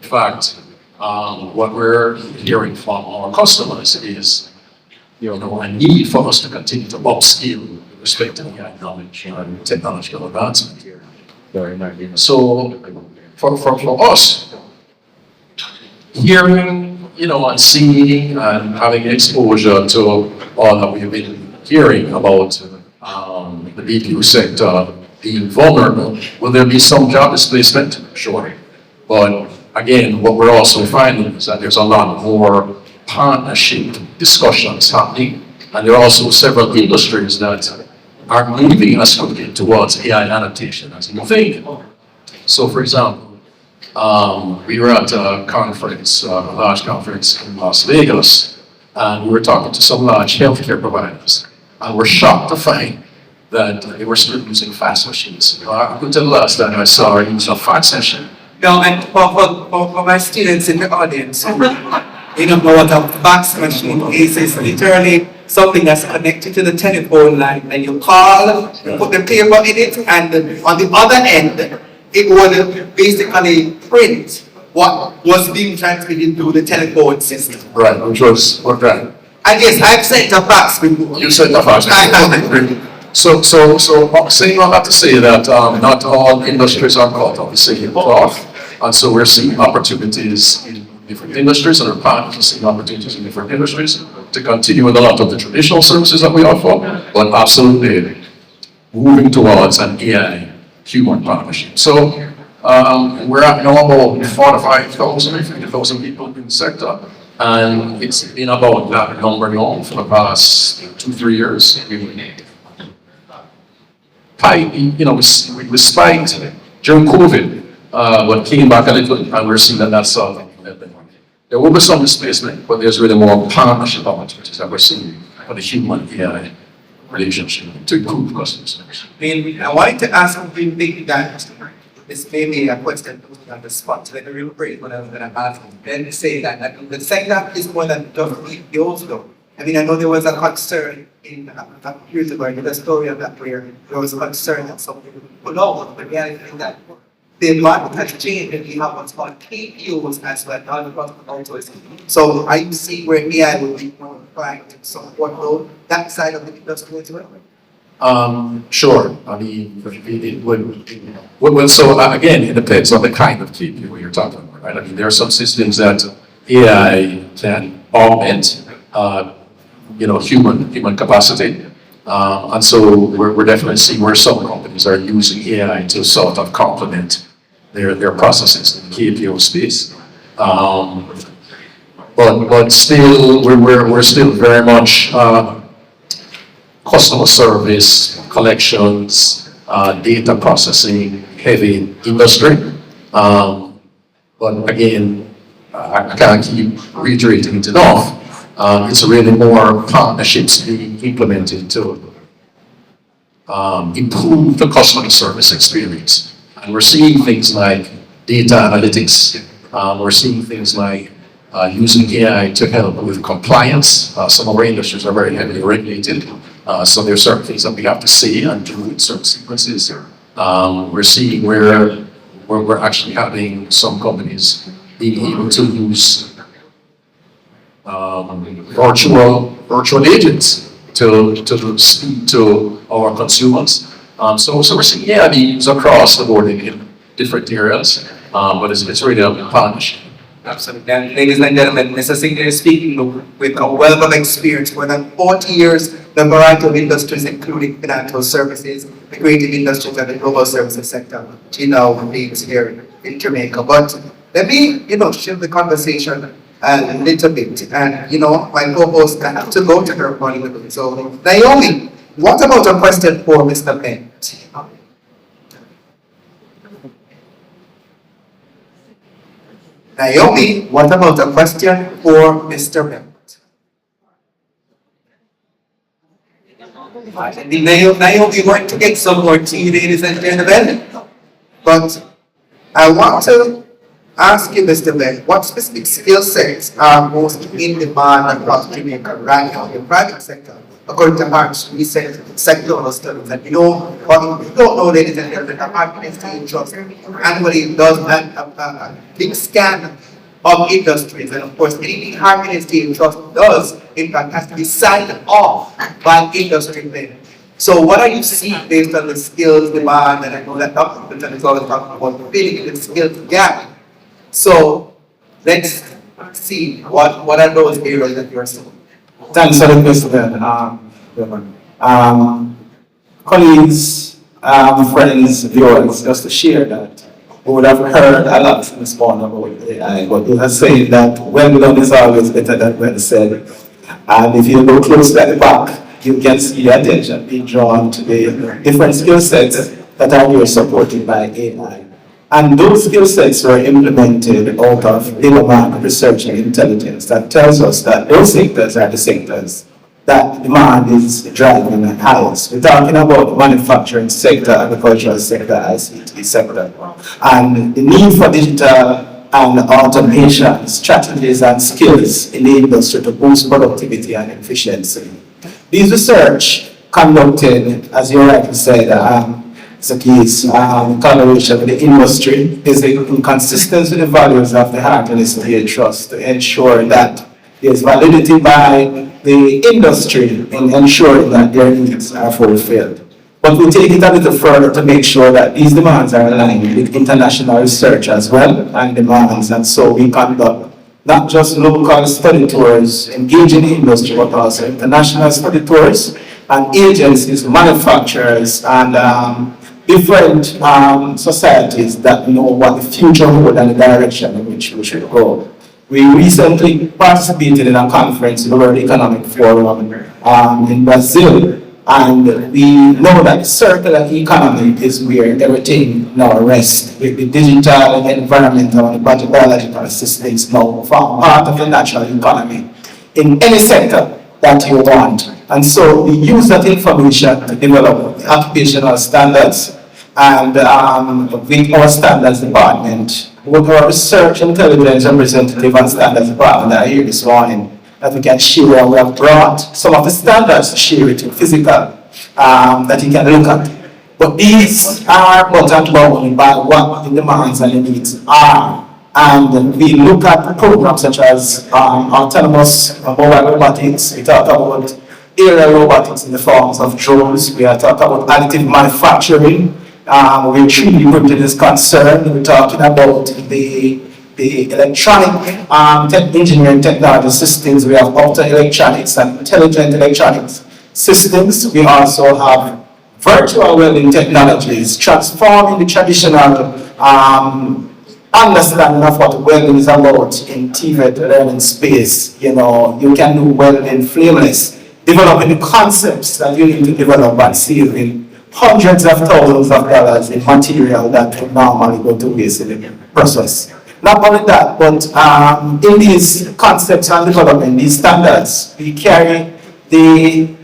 In fact, what we're hearing from our customers is a need for us to continue to upskill with respect to AI knowledge and technological advancement here. So for us, hearing, and seeing and having exposure to all that we've been hearing about the BPO sector being vulnerable, will there be some job displacement? Sure. But again, what we're also finding is that there's a lot more partnership discussions happening, and there are also several industries that are moving as quickly towards AI adaptation as you think. So for example, we were at a conference, a large conference in Las Vegas, and we were talking to some large healthcare providers, and we're shocked to find that they were still using fax machines. I could tell the last time I saw a use of fax session. No, and for my students in the audience, you don't know what a fax machine is. It's literally something that's connected to the telephone line, and you call, you put the paper in it, and on the other end, it would basically print what was being transmitted through the telephone system. Right, which was what that? And yes, I've sent a fax before. You sent a fax before. So saying all that to say that not all industries are caught on the same cloth, and so we're seeing opportunities in different industries, and our partners are seeing opportunities in different industries to continue with a lot of the traditional services that we offer, but absolutely moving towards an AI human partnership. So we're at now about 45,000, 50,000 people in the sector, and it's been about that number now for the past 2-3 years. We spiked during COVID, but came back a little, and we're seeing that that's solving. There will be some displacement, but there's really more partnership opportunities that we're seeing for the human AI relationship to improve customer service. I wanted to ask if you think that this may be a question on the spot, like a real break when I was going to ask. Then say that the sector is more than just BPOs though. I mean, I know there was a concern in years ago, I did a story of that where there was a concern that some people put out, but the reality is that the environment has changed and we have what's called KPOs as well, non-profit. So are you seeing where AI will be more inclined to support that side of the industry as well? Sure. I mean, it would. So again, it depends on the kind of KPO you're talking about, right? I mean, there are some systems that AI can augment, human capacity, and so we're definitely seeing where some companies are using AI to sort of complement their processes in the KPO space. But still, we're still very much customer service, collections, data processing heavy industry. But again, I can't keep reiterating it enough. It's really more partnerships being implemented to improve the customer service experience. And we're seeing things like data analytics. We're seeing things like using AI to help with compliance. Some of our industries are very heavily regulated. So there are certain things that we have to see and do in certain sequences. We're seeing where we're actually having some companies being able to use virtual agents to speak to our consumers. So we're seeing AI being used across the board in different areas, but it's really a partnership. Absolutely. And ladies and gentlemen, Mr. Sinclair is speaking with a wealth of experience, more than 40 years, the variety of industries, including financial services, the creative industries, and the global services sector. She now lives here in Jamaica. But let me, shift the conversation a little bit. And, my co-host, I have to go to her for a little bit. So, Naomi, what about a question for Mr. Penn? Naomi, what about a question for Mr. Bell? Naomi went to get some more tea, ladies and gentlemen. But I want to ask you, Mr. Bell, what specific skill sets are most in demand across Jamaica right now in the private sector? According to Marc's recent sectoral studies, and you don't know, ladies and gentlemen, the Marc Institute Trust annually does a big scan of industries, and of course, anything Marc Institute Trust does, in fact, has to be signed off by industry men. So, what are you seeing based on the skills demand? And I know that Dr. Clinton is always talking about filling the skills gap. So, let's see what are those areas that you're seeing. Thanks for the question. Colleagues, friends, viewers, just to share that we would have heard a lot this morning about AI, but we are saying that well done is always better than well said. And if you look closely at the back, you can see attention being drawn to the different skill sets that are here supported by AI. And those skill sets were implemented out of labor market research and intelligence that tells us that those sectors are the sectors that demand is driving the highest. We're talking about the manufacturing sector, agricultural sector, ICT sector, and the need for digital and automation strategies and skills in the industry to boost productivity and efficiency. These research conducted, as you rightly said, the case, collaboration with the industry is inconsistent with the values of the NSTA Trust to ensure that there's validity by the industry in ensuring that their needs are fulfilled. But we take it a little further to make sure that these demands are aligned with international research as well and demands, and so we conduct not just local study tours engaging the industry, but also international study tours and agencies, manufacturers, and different societies that know what the future holds and the direction in which we should go. We recently participated in a conference in the World Economic Forum in Brazil, and we know that circular economy is where everything now rests, with the digital, environmental, and biological systems now form part of the natural economy in any sector that you want. And so we use that information to develop the occupational standards, and with our standards department, with our research intelligence representative and standards department that are here this morning, that we can share. We have brought some of the standards to share with you, physical, that you can look at. But these are but and bound by what the demands and the needs are. And we look at programs such as autonomous mobile robotics. We talk about aerial robotics in the forms of drones. We are talking about additive manufacturing. Where 3D printing is concerned. We're talking about the electronic engineering technology systems. We have optoelectronics and intelligent electronics systems. We also have virtual welding technologies, transforming the traditional understanding of what welding is about in TVET learning space. You know, you can do welding flameless, developing the concepts that you need to develop and saving hundreds of thousands of dollars in material that would normally go to waste in the process. Not only that, but in these concepts and development, these standards, we carry the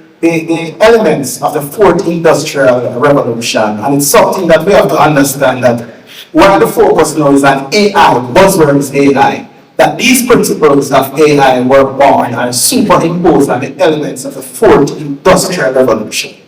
elements of the fourth industrial revolution, and it's something that we have to understand that while the focus now is on AI, buzzword is AI, that these principles of AI were born and superimposed on the elements of the fourth industrial revolution.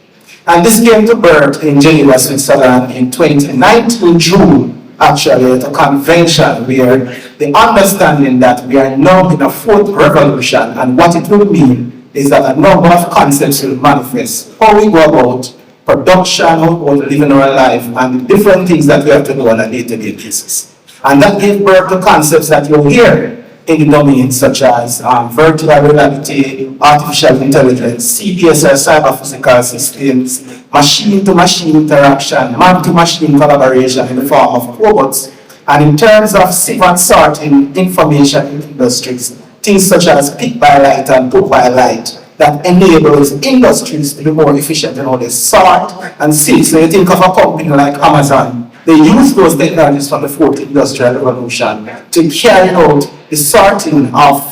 And this came to birth in Geneva, Switzerland in 2019 June, actually, at a convention where the understanding that we are now in a fourth revolution, and what it will mean is that a number of concepts will manifest. How we go about production, how we go about living our life, and the different things that we have to do on a day-to-day basis. And that gave birth to concepts that you'll hear in the domains such as virtual reality, artificial intelligence, CPS or cyber physical systems, machine-to-machine interaction, man-to-machine collaboration in the form of robots, and in terms of safe and sorting information in industries, things such as pick by light and put by light that enables industries to be more efficient in how they sort and see. So you think of a company like Amazon they use those technologies from the fourth industrial revolution to carry out the sorting of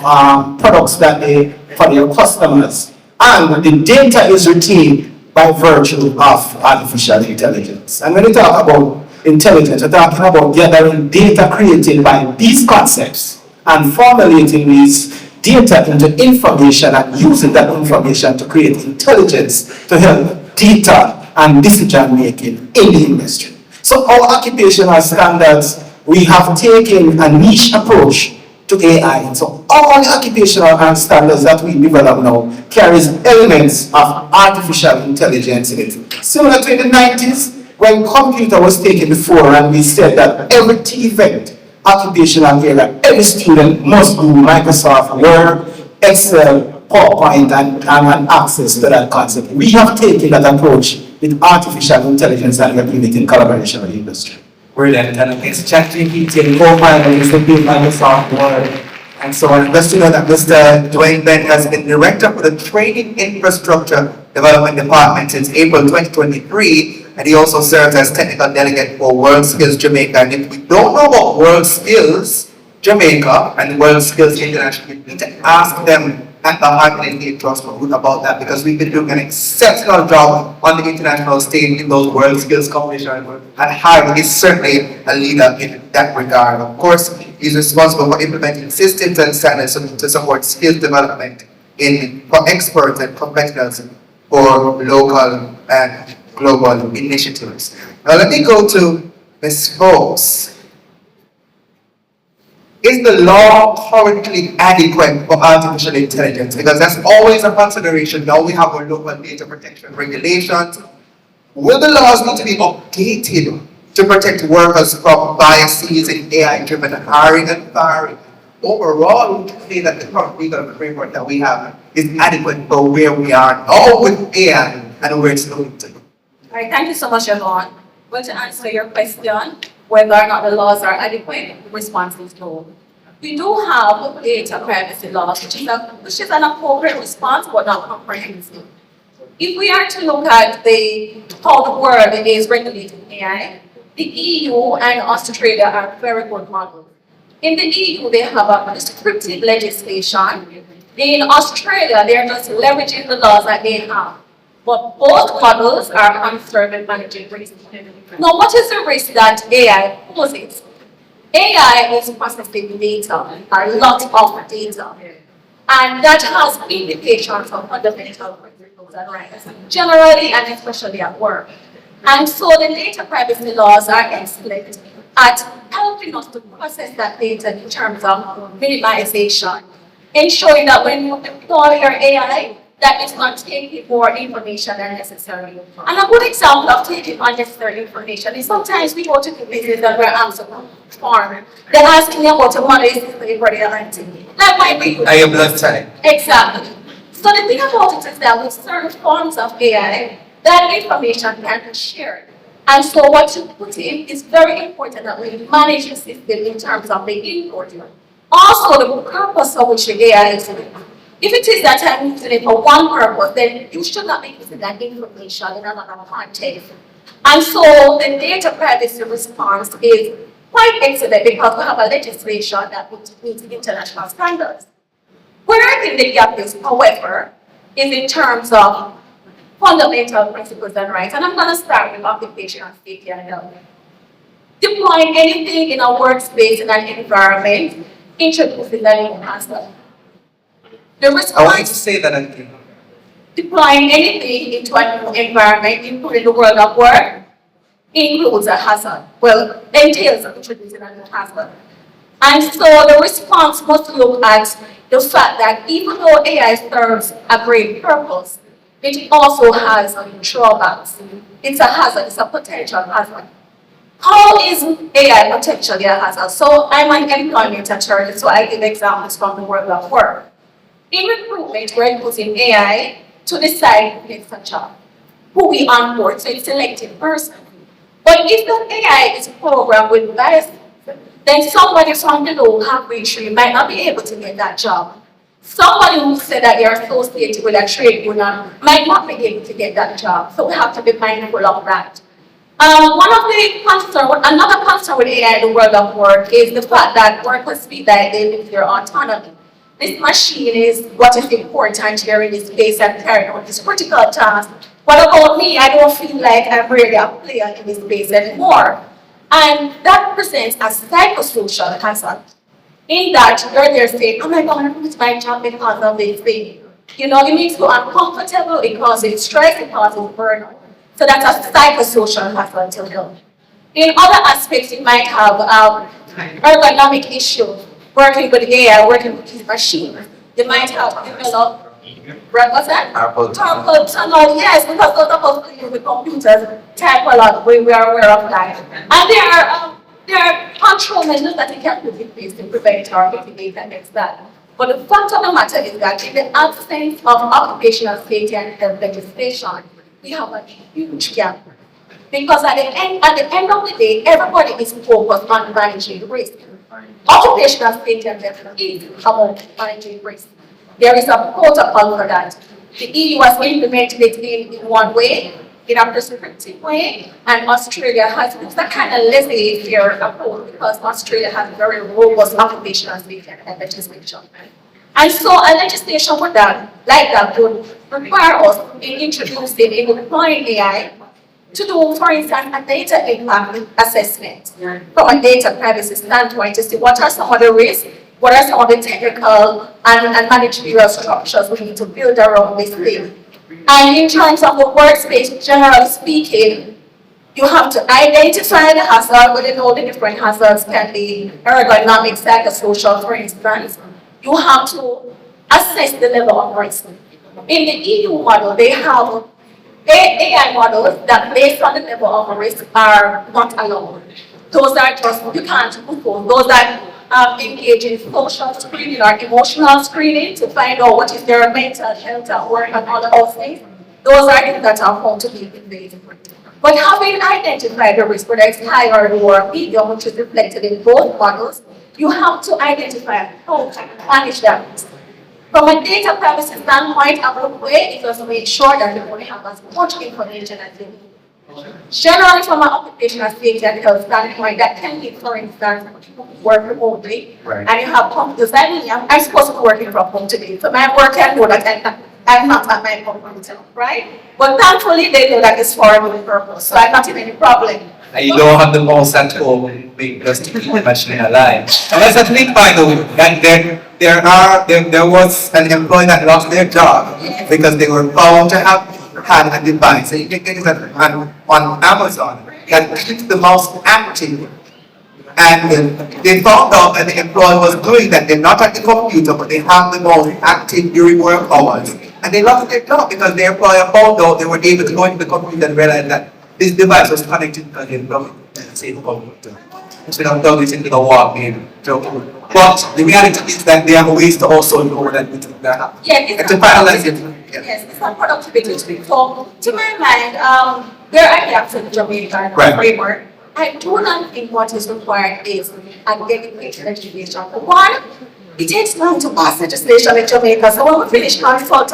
products that they for their customers. And the data is retained by virtue of artificial intelligence. And when we talk about intelligence, we're talking about gathering data created by these concepts and formulating these data into information and using that information to create intelligence to help data and decision making in the industry. So our occupational standards, we have taken a niche approach to AI. So all the occupational standards that we develop now carries elements of artificial intelligence in it. Similar to in the 90s, when computer was taken before and we said that every TVET occupational area, every student must do Microsoft Word, Excel, PowerPoint, and access to that concept. We have taken that approach with artificial intelligence and we're doing it in collaboration with the industry. Brilliant, and it's ChatGPT and Copilot is the big Microsoft Word. And so on. Just to know that Mr. Dwayne has been Director for the Training Infrastructure Development Department since April 2023, and he also serves as Technical Delegate for World Skills Jamaica. And if we don't know about World Skills Jamaica and World Skills International, we need to ask them at the Hartland Trust about that, because we've been doing an exceptional job on the international stage in those World Skills competitions, and Harvard is certainly a leader in that regard. Of course, he's responsible for implementing systems and standards to support skills development for experts and professionals for local and global initiatives. Now let me go to Ms. Fox. Is the law currently adequate for artificial intelligence? Because that's always a consideration. Now we have our local data protection regulations. Will the laws need to be updated to protect workers from biases in AI-driven hiring and firing? Overall, we can say that the current legal framework that we have is adequate for where we are now with AI and where it's going to go. All right, thank you so much, everyone. Well, to answer your question, whether or not the laws are adequate, the response is no. We do have data privacy laws, which is an appropriate response, but not comprehensive. If we are to look at how the world is regulating AI, the EU and Australia are very good models. In the EU, they have a prescriptive legislation. In Australia, they're just leveraging the laws that they have. But both models are concerned with managing risk. Now, what is the risk that AI poses? AI is processing data, a lot of data. And that has implications on fundamental principles and rights, generally and especially at work. And so the data privacy laws are excellent at helping us to process that data in terms of minimization, ensuring that when you deploy your AI, that it's not taking more information than necessary. And a good example of taking unnecessary information is sometimes we go to the business that we're answering for. They're asking about a money system for their renting. That might be I am blood type. Exactly. So the thing about it is that with certain forms of AI, that information can be shared. And so what you put in is very important that we manage the system in terms of the input. Also, the purpose of which the AI is used. If it is that I'm using it for one purpose, then you should not be using that information in another context. And so the data privacy response is quite excellent because we have a legislation that meets international standards. Where I think the gap is, however, is in terms of fundamental principles and rights. And I'm going to start with occupational safety and health. Deploying anything in a workspace in an environment introduces an enhancer. The response, I want you to say that again. Deploying anything into a new environment, including the world of work, includes a hazard. Well, entails introducing a new hazard. And so the response must look at the fact that even though AI serves a great purpose, it also has drawbacks. It's a hazard, it's a potential hazard. How is AI potentially a hazard? So I'm an employment attorney, so I give examples from the world of work. In recruitment, we're using AI to decide who gets a job, who we onboard, so it's selecting person. But if the AI is programmed with bias, then somebody from the low halfway tree might not be able to get that job. Somebody who said that they're associated with a trade union might not be able to get that job. So we have to be mindful of that. Another concern with AI in the world of work is the fact that workers feel that they lose their autonomy. This machine is what is important here in this space and carrying out this critical task. What about me? I don't feel like I'm really a player in this space anymore. And that presents a psychosocial hazard. In that you're there saying, oh my God, I'm lose my job because of this thing. You know, it makes you uncomfortable, it causes stress, it causes burnout. So that's a psychosocial hazard to them. In other aspects, you might have ergonomic issues, working with AI, working with these machines. You might have developed, what's that? Carpal tunnel, yes, because those of us dealing with computers type a lot, we are aware of that. And there are control measures that you can put in place to prevent or mitigate against that. But the fact of the matter is that in the absence of occupational safety and health legislation, we have a huge gap. Because at the end of the day, everybody is focused on managing risk. Occupational safety and health is about managing risk. There is a protocol for that. The EU has implemented it in one way, in a prescriptive way, and Australia has used a kind of laissez-faire approach because Australia has very robust occupational safety and health legislation. And so a legislation like that would require us in introducing, in deploying AI to do, for instance, a data impact assessment from a data privacy standpoint to see what are some of the risks, what are some of the technical and managerial structures we need to build around this thing. And in terms of the workspace, generally speaking, you have to identify the hazard, but you know the different hazards can be ergonomic, psychosocial, for instance. You have to assess the level of risk. In the EU model, they have AI models that, based on the level of risk, are not allowed. Those are just, you can't propose. Those that engage in social screening or emotional screening to find out what is their mental health at work and all of those things. Those are things that are found to be invasive. But having identified the risk, whether it's high or low or medium, which is reflected in both models, you have to identify how to manage that risk. From a data privacy standpoint, a good way is just make sure that you only have as much information as you need. Generally, from an occupational safety and health standpoint, that can be, for instance, work remotely, and you have computers. I'm supposed to be working from home today, so my work can know that I'm not at my computer, right? But thankfully, they know that it's for a good purpose, so I'm not in any problem. And you don't have the mouse at home just to keep the machine alive. And that's a thing, by the way. And there was an employee that lost their job because they were found to have had a device. So you can get it on Amazon that keeps the mouse active. And they found out that the employee was doing that. They're not at the computer, but they have the mouse active during work hours. And they lost their job because the employer found out they were able to go into the computer and realize that this device was connected to the computer. Instead of plugging it into the wall, but the reality is that there are ways to also know that we do that. Yeah, to finalize it. Yes, it's not productivity. So, to my mind, there are gaps in the Jamaican framework. I do not think what is required is a dedicated legislation. One, it takes time to pass legislation in Jamaica. So when we finish consult,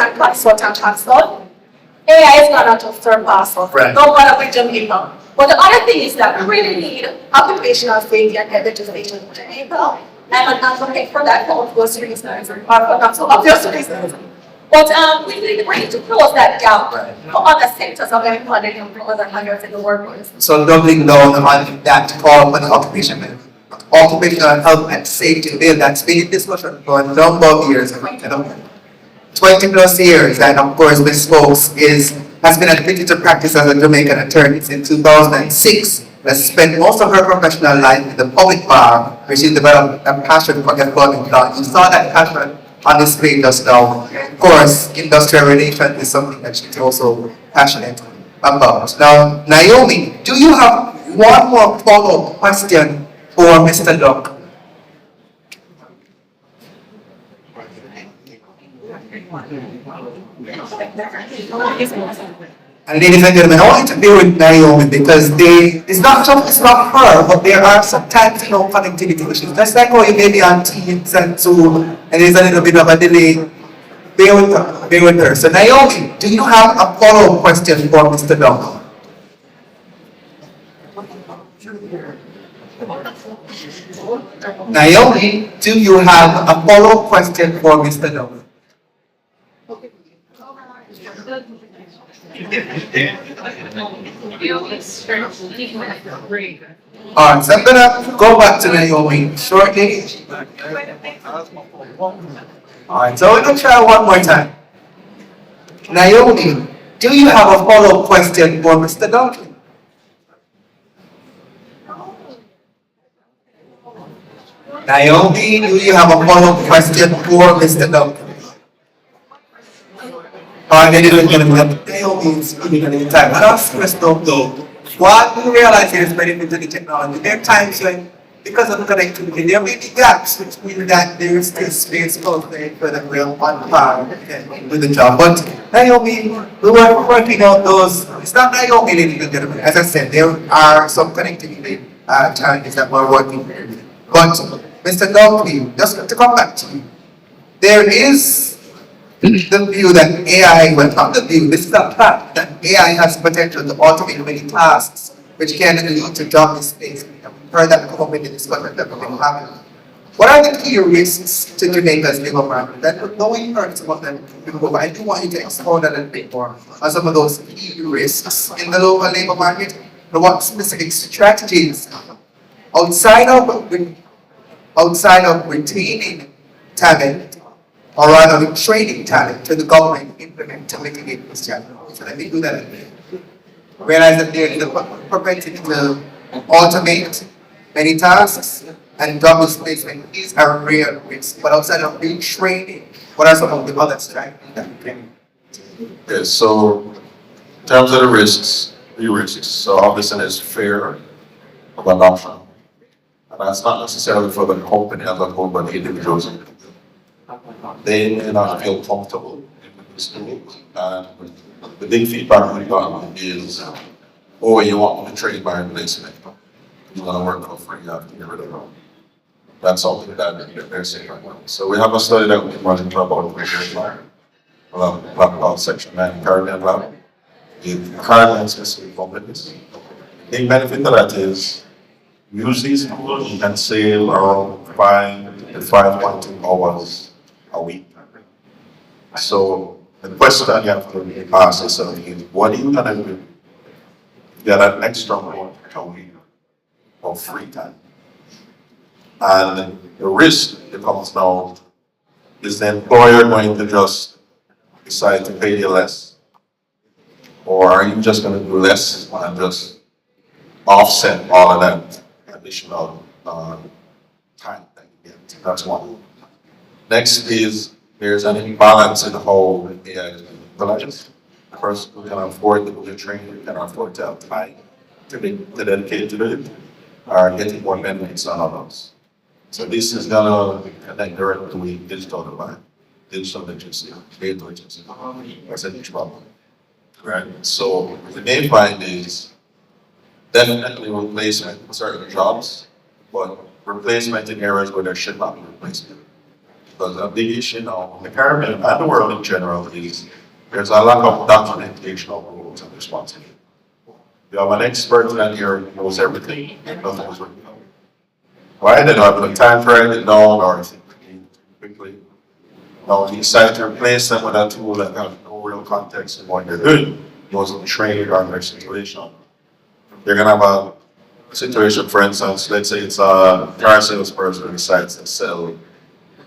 AI is not just surpass us. Don't bother with Jamaica. But the other thing is that we really need occupational safety and health legislation in Jamaica. I'm an advocate for that for obvious reasons, or for not so obvious reasons. But we need to close that gap for other sectors of employment and for other hires in the workplace. So doubling down on that call for the occupational health and safety bill that's been in discussion for a number of years, 20 plus years, and of course Ms. Folks has been admitted to practice as a Jamaican attorney since 2006. Has spent most of her professional life in the public bar, where she developed a passion for employment law. You saw that passion on display just now. Of course, industrial relations is something that she's also passionate about. Now, Naomi, do you have one more follow-up question for Mr. Duck? And ladies and gentlemen, I want you to be with Naomi because it's not her, but there are sometimes connectivity issues. Just like how you may be on Teams and Zoom, and there's a little bit of a delay. Bear with her. So Naomi, do you have a follow-up question for Mr. Dunkley? Naomi, do you have a follow-up question for Mr. Dunkley? Alright, so I'm gonna go back to Naomi shortly. Alright, so we're gonna try one more time. Naomi, do you have a follow-up question for Mr. Dunkley? Naomi, do you have a follow-up question for Mr. Dunkley? Alright, ladies and gentlemen, Naomi is speaking at any time. And ask Crystal though, what we realize is benefit of the technology. There are times when, because of connectivity, there may be gaps which mean that there is still space for the real on par with the job. But Naomi, we were working out those, it's not Naomi, ladies and gentlemen. As I said, there are some connectivity challenges that we're working with. But Mr. Dunkley, just to come back to you, there is the view that AI, well not the view, this is a fact, that AI has potential to automate many tasks, which can lead to job displacement. We've heard that come up in the discussion that we've been having. What are the key risks to Jamaica's labor market? That knowing heard some of them before, but I do want you to explore that a little bit more on some of those key risks in the local labor market, and what specific strategies outside of retaining talent, or rather training talent to the government implement to mitigate this challenge. So let me do that again. Realize that there is a propensity to automate many tasks and job displacement. These are real risks. But outside of retraining, what are some of the other strategies that we can? Yes, so in terms of the risks, so obviously there's fear of adoption. And that's not necessarily for the company as a whole, but the individuals. They may not feel comfortable in this tool. And the big feedback we got is, oh, you want me to trade my replacement. You're going to work for free, you have to get rid of them. That's something that they're saying right now. So we have a study that we've been running for about 3 years now. About Section 9 Caribbean Lab. The Caribbean specific companies. The benefit of that is, use these tools, you can save around 5 to 5.2 hours a week. So the question that you have to ask yourself is, what are you gonna do to get an extra 1 a week of free time? And the risk becomes now, is the employer going to just decide to pay you less? Or are you just gonna do less and just offset all of that additional time that you get? That's one. Next is, there's an imbalance in how AI is being utilized. The person who can afford to do training, who can afford to have time to dedicate to it, are getting more benefits than others. So this is gonna connect directly with digital divide, digital literacy, data literacy. That's a huge problem. Right? So the main find is definitely replacement in certain jobs, but replacement in areas where there should not be replacement. Because a big issue now in the Caribbean and the world in general is there's a lack of documentation of roles and responsibilities. You have an expert in here who knows everything and nothing is written down. Why? They don't have the time to write it down or think quickly. Now you decide to replace them with a tool that has no real context in what they're doing, wasn't trained on their situation. You're gonna have a situation, for instance, let's say it's a car salesperson who decides to sell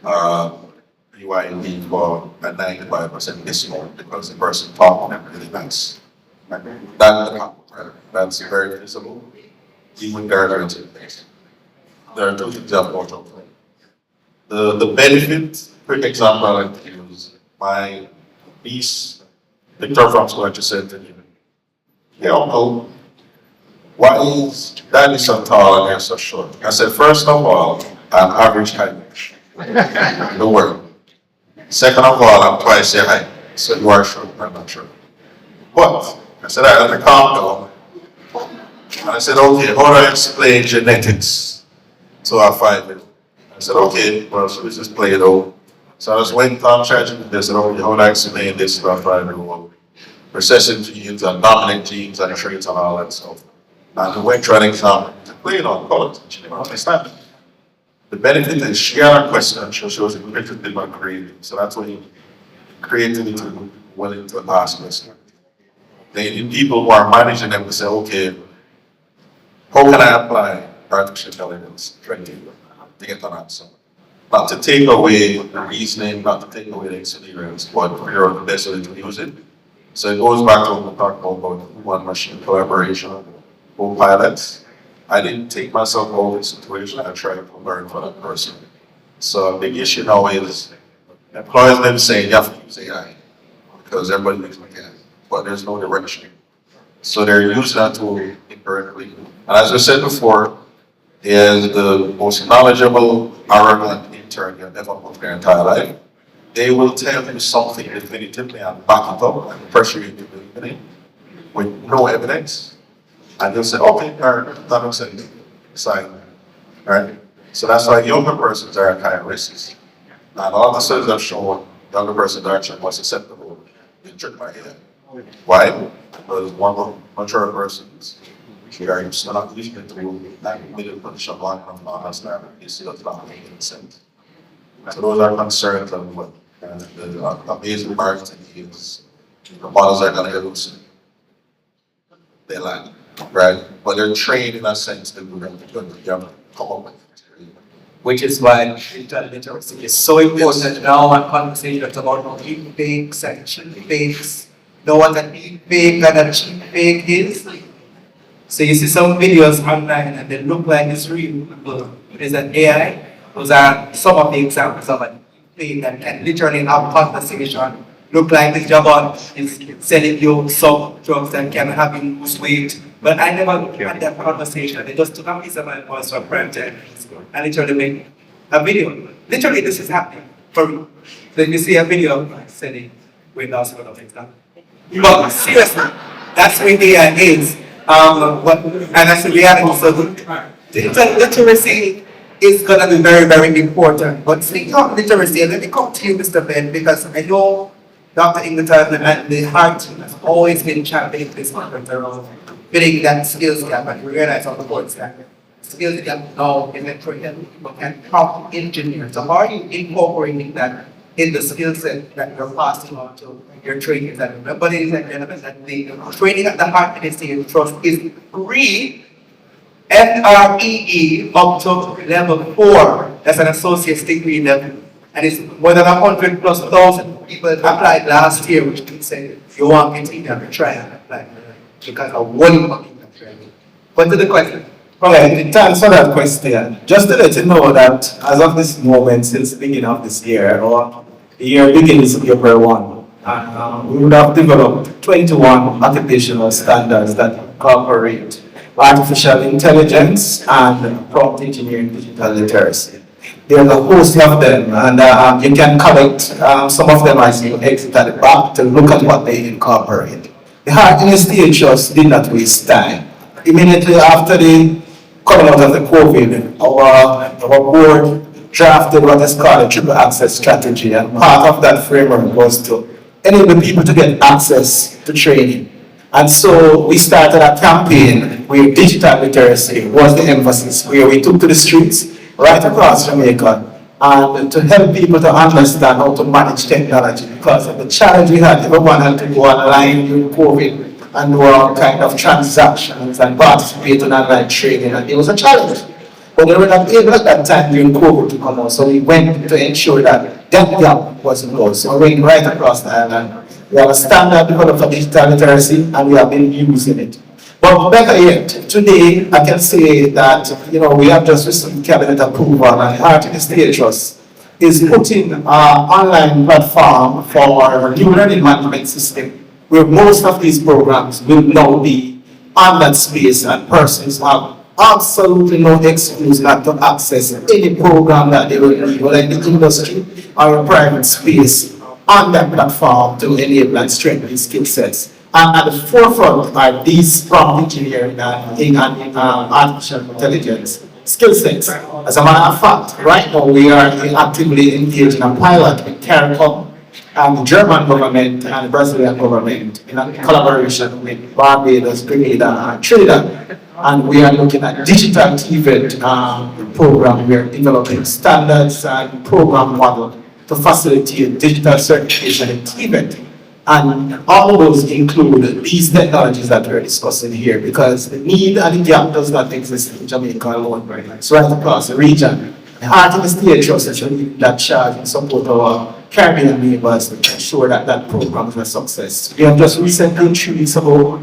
BYD for a 95% discount because the person talking really nice. That's very visible. Even there are two things. There are two things I've got out there. The benefit, quick example I like to use, my niece, Victor from school just said to me, "Hey uncle, why is Daddy so tall and you're so short?" I said, first of all, I'm average height in the world. Second of all, I'm twice your height. So you are short, I'm not sure. But I said, I have to calm down. And I said, okay, how do I explain genetics? So I find it. I said, okay, well, so let's just play it out. So I was waiting on ChatGPT. They said, okay, how do I explain this stuff? I know recessive genes and dominant genes and traits and all that stuff. And the electronics are playing on colors. She never understand it. The benefit is she had a question, she was interested in my creating. So that's when he created it to willing to ask questions. Then the people who are managing them to say, okay, how can I apply artificial intelligence training to get an answer? Not to take away the reasoning, not to take away the experience, but figure out the best way to use it. So it goes back to what we talked about human-machine collaboration, co-pilots. I didn't take myself out of the situation, I tried to learn from that person. So a big issue now is employers them saying you have to use AI because everybody thinks we can, but there's no direction. So they're using that tool incorrectly. And as I said before, is the most knowledgeable, arrogant intern you've ever met their entire life. They will tell you something definitively and back it up and pressure you to believe it with no evidence. And they'll say, okay, that makes sense. Sign. Right? So that's why younger persons are at higher risks. And all the studies have shown younger persons are actually more susceptible to trick by AI. Why? Because one mature persons are not using to that middle position long enough to understand it. You see that's not making sense. So those are concerns of what the amazing marketing is. The models are going to get loose. They land, right? But they're trained in a sense that we're going to come up with. Which is why digital literacy is so important now and conversations about deep fakes and cheap fakes. Know what a deep fake and a cheap fake is? So you see some videos online and they look like it's real, but it's an AI. Those are some of the examples of a fake that can literally have conversation. Look like this jabon is selling you some drugs that can have you lose weight. But I never had that conversation. They just took a piece of my voice for prime time and literally made a video. Literally, this is happening for me. So you see a video of selling weight loss for things. But seriously, that's where AI is. And that's the reality. So digital literacy is going to be very, very important. But speaking of literacy, let me come to you, Mr. Ben, because I know Dr. Ingleton and the heart team has always been championing this concept around filling that skills gap, and we realize on the board that skills gap now is important. People can prompt engineer. So how are you incorporating that in the skill set that you're passing on to your trainees? And remember, ladies and gentlemen, that the training at the Heart NSTA Trust is free, FREE, up to level 4. That's an associate's degree level. And it's more than 100,000+ people applied last year, which means say you want me to even try and apply because of one month training. But to the question. Right, thanks for that question. Just to let you know that as of this moment, since the beginning of this year, or the year begins April 1, we would have developed 21 occupational standards that incorporate artificial intelligence and prompt engineering digital literacy. There's a host of them, and you can collect some of them as you exit at the back to look at what they incorporate. The Heart NSTA Trust did not waste time. Immediately after the coming out of the COVID, our board drafted what is called a triple access strategy, and part of that framework was to enable people to get access to training. And so we started a campaign where digital literacy was the emphasis, where we took to the streets right across Jamaica and to help people to understand how to manage technology, because of the challenge we had. Everyone had to go online during COVID and do all kind of transactions and participate in online training, and it was a challenge. But we were not able at that time during COVID to come out, so we went to ensure that that gap wasn't closed. So we went right across the island. We have a standard developed for digital literacy, and we have been using it. But better yet, today I can say that we have just received cabinet approval, and the Heart NSTA Trust is putting an online platform for new learning management system, where most of these programs will now be on that space, and persons have absolutely no excuse not to access any program that they will need, whether in the industry or in private space, on that platform to enable and strengthen skill sets. And at the forefront are these prompt engineering and artificial intelligence skill sets. As a matter of fact, right now we are actively engaged in a pilot with CARICOM and the German government and the Brazilian government in a collaboration with Barbados, Grenada, and Trinidad, And we are looking at digital event program. We are developing standards and program model to facilitate digital certification in event. And all those include these technologies that we're discussing here, because the need and the gap does not exist in Jamaica alone. It's right across the region. The NSTA Trust is leading that charge in support of our Caribbean neighbors to ensure that that program is a success. We have just recently, 3 weeks ago,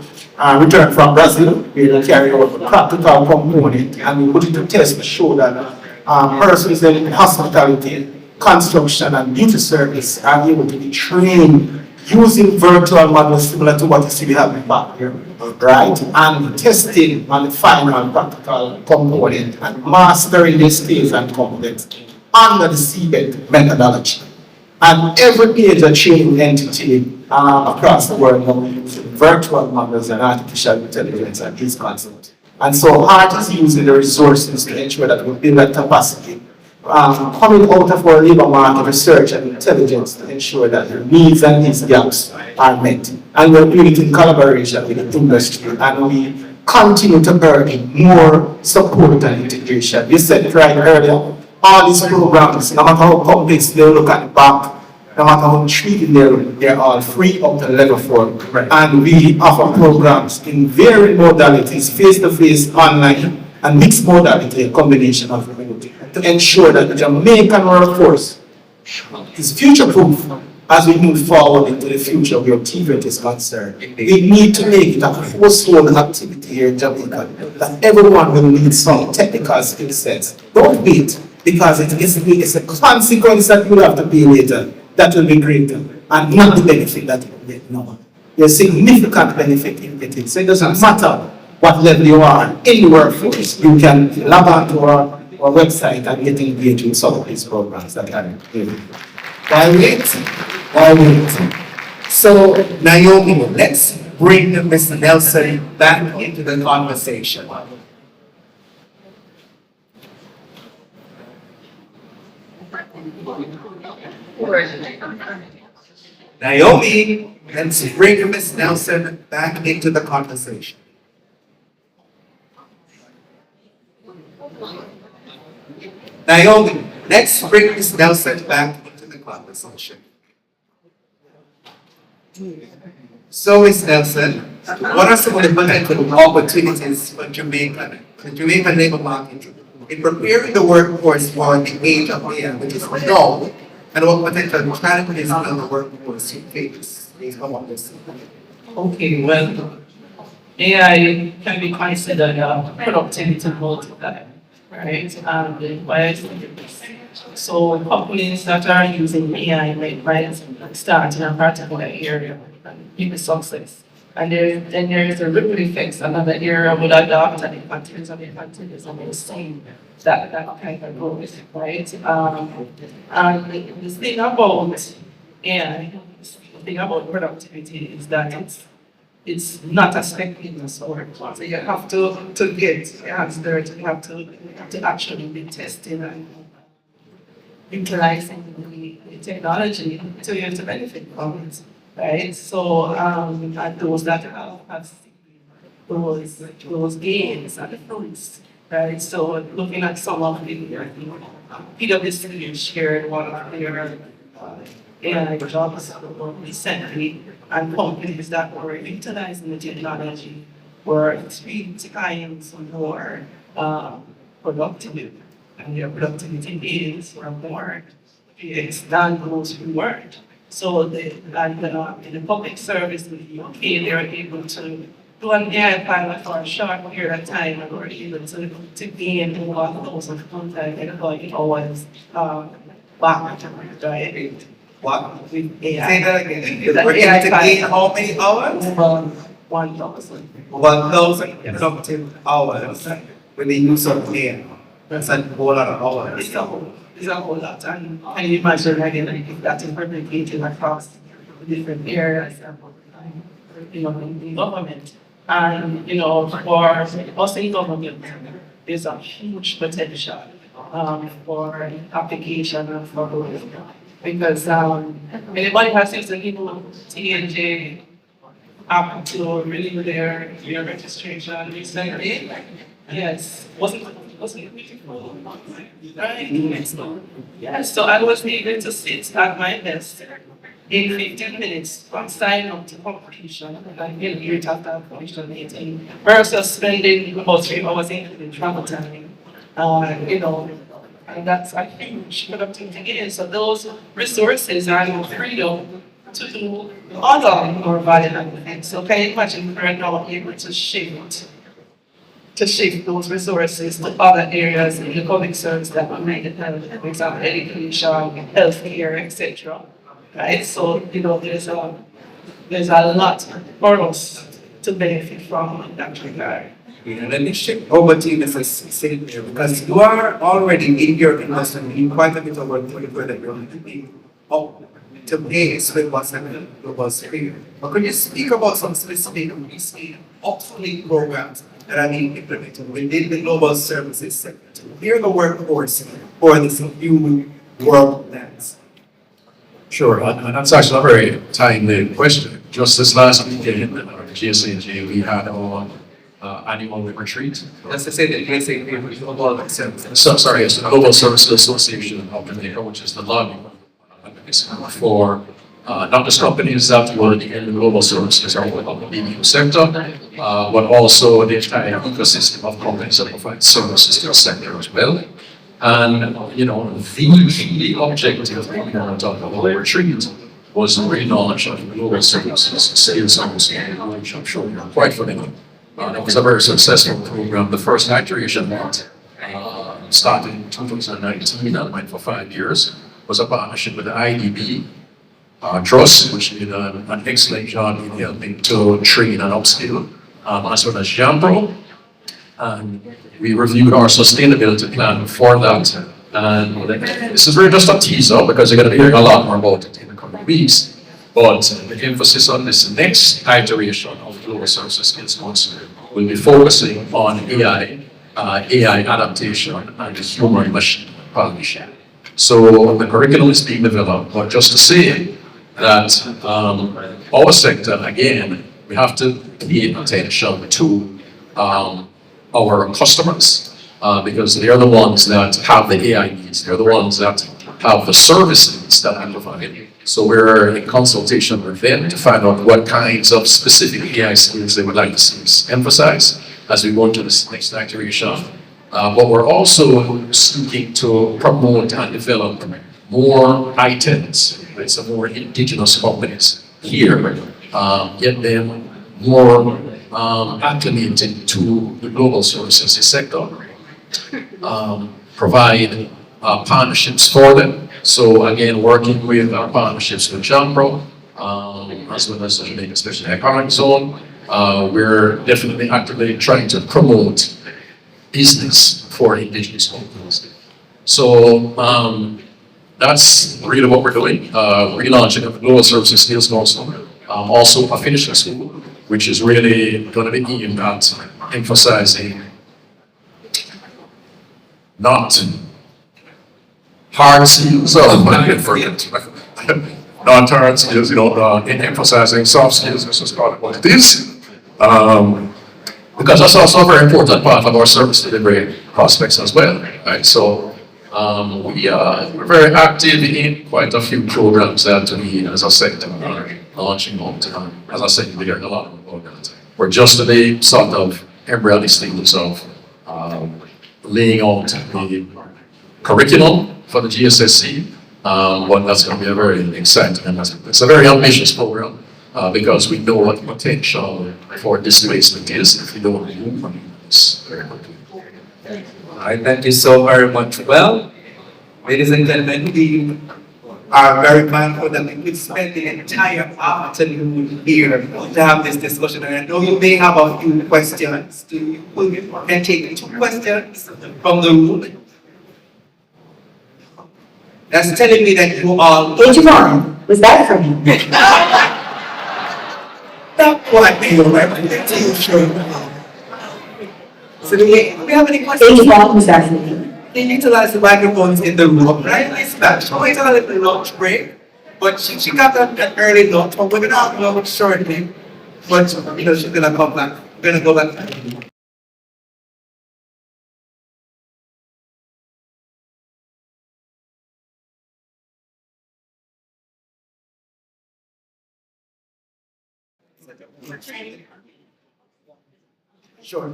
returned from Brazil. We will carry out a practical component and we put it to test to show that persons in hospitality, construction, and beauty service are able to be trained using virtual models similar to what you see we have back here, right? And testing on the final practical component and mastering the skills and components under the seabed methodology. And every PIOJ training entity across the world now using virtual models and artificial intelligence and these concepts. And so HEART is using the resources to ensure that we build that capacity. Coming out of our labor market research and intelligence to ensure that the needs and these gaps are met. And we're doing it in collaboration with the industry, and we continue to urge more support and integration. You said it right earlier, all these programs, no matter how complex they look at the back, no matter how tricky they're all free up to level 4. Right. And we offer programs in varied modalities, face-to-face, online, and mixed modality, a combination of everything, to ensure that the Jamaican workforce is future-proof as we move forward into the future where TVET is concerned. We need to make it a household activity here in Jamaica, that everyone will need some technical skill sets. Don't wait, because it's a consequence that you'll have to pay later that will be greater, and not the benefit that you get now. There's significant benefit in getting, so it doesn't matter what level you are in the workforce. You can log on to our website and get engaged with some of these programs that are given. While waiting. So, Naomi, let's bring Mr. Nelson back into the conversation. Naomi, let's bring Ms. Nelson back into the conversation. Naomi, let's bring Ms. Nelson back into the conversation. So, Ms. Nelson, what are some of the potential opportunities for Jamaica, the Jamaican labor market, in preparing the workforce for the age of AI, which is now, and what potential challenges will the workforce face based on this? Okay, well, AI can be considered a productivity multiplier, right? Why I say this? So companies that are using AI might start in a particular area and give it success. And then there is a ripple effect, another area would adopt and it continues and we're seeing that kind of growth, right? And the thing about AI, the thing about productivity is that it's not a spectator sport. So you have to get your hands dirty, you have to actually be testing and utilizing the technology to benefit from it. Right, so and those that have seen those gains and the fruits, right? So looking at some of the PwC shared one of their AI jobs recently, and companies that were utilizing the technology were 3 times more productive, and their productivity gains were more than those who weren't. So in the public service in the UK, they were able to do an AI pilot for a short period of time and were able to gain over 1,000 full-time employee hours back, right? What? With AI. Say that again. They were able to gain how many hours? 1,000. 1,000 productive hours with the use of AI. That's a whole lot of hours. It's a whole lot, and can you imagine again if that is replicated across different areas in the government, and for us in government, there's a huge potential for application and for growth, because anybody has used the PIOJ happened to renew their registration recently. Yes, wasn't it beautiful? Right? Yes, so I was able to sit at my desk in 15 minutes from sign up to completion and in here after completion meeting versus spending about 3 hours in travel time. And that's a huge productivity gain. So those resources are now freed up to do other more valuable things. So can you imagine we're now able to shift those resources to other areas in the public service that we might have, for example, education, healthcare, etc. Right? So there's a lot for us to benefit from in that regard. Let me shift over to you, Mr. Sinclair, because you are already in your industry in quite a bit of work that you're doing up to pace with what's happening global. But could you speak about some specific upskilling programs that are being implemented within the global services sector to prepare the workforce for this new world plans? Sure, and that's actually a very timely question. Just this last weekend at our GSAJ, we had our annual retreat. That's to say that GSAJ Global Services. So sorry, it's the Global Services Association of Jamaica, which is the lobby for not just companies that work in the global services or the BPO sector, but also the entire ecosystem of companies that provide services to the sector as well. And the objective of the retreat was the relaunch of global services, sales services, which I'm sure you're quite familiar. It was a very successful program. The first iteration started in 2019 and went for 5 years. It was a partnership with the IDB Trust, which did an excellent job in helping to train and upskill, as well as Jampro. And we reviewed our sustainability plan for that. And this is really just a teaser because you're going to be hearing a lot more about it in the coming weeks. But the emphasis on this next iteration of Global Services Skills Council will be focusing on AI adaptation, and the human-machine partnership. So the curriculum is being developed, but just to say that our sector, again, we have to pay attention to our customers, because they are the ones that have the AI needs. They're the ones that have the services that we provide. So we're in consultation with them to find out what kinds of specific AI skills they would like to see us emphasize as we go into this next iteration. But we're also seeking to promote and develop more items, right? So more indigenous companies here, get them more acclimated to the global services sector, provide partnerships for them. So again, working with our partnerships with Jampro, as well as the Jamaica Special Economic Zone, we're definitely actively trying to promote business for indigenous companies. So that's really what we're doing, relaunching of the Global Services Skills Council, also a finishing school, which is really going to be aimed at emphasizing not hard skills, not hard skills, in emphasizing soft skills, let's just call it what it is. Because that's also a very important part of our service delivery prospects as well, right? So we're very active in quite a few programs that we, as a sector, are launching all the time. As I said, we get a lot of that. We're just at the sort of embryonic stages of laying out the curriculum for the GSSC, but that's going to be a very exciting and it's a very ambitious program because we know what the potential for displacement is if we don't move from this very quickly. I thank you so very much. Well, ladies and gentlemen, we are very mindful that we could spend the entire afternoon here to have this discussion. And I know you may have a few questions. We can take 2 questions from the room. That's telling me that you all. Adrian, was that for me? Not quite, so do we have any questions? Adrian, was that for me? They utilize the microphones in the room, right? It's back. She's waiting on the lunch break, but she got an early lunch, but we're going to have lunch shortly. but you know, she's gonna come back. We're gonna go back. Sure.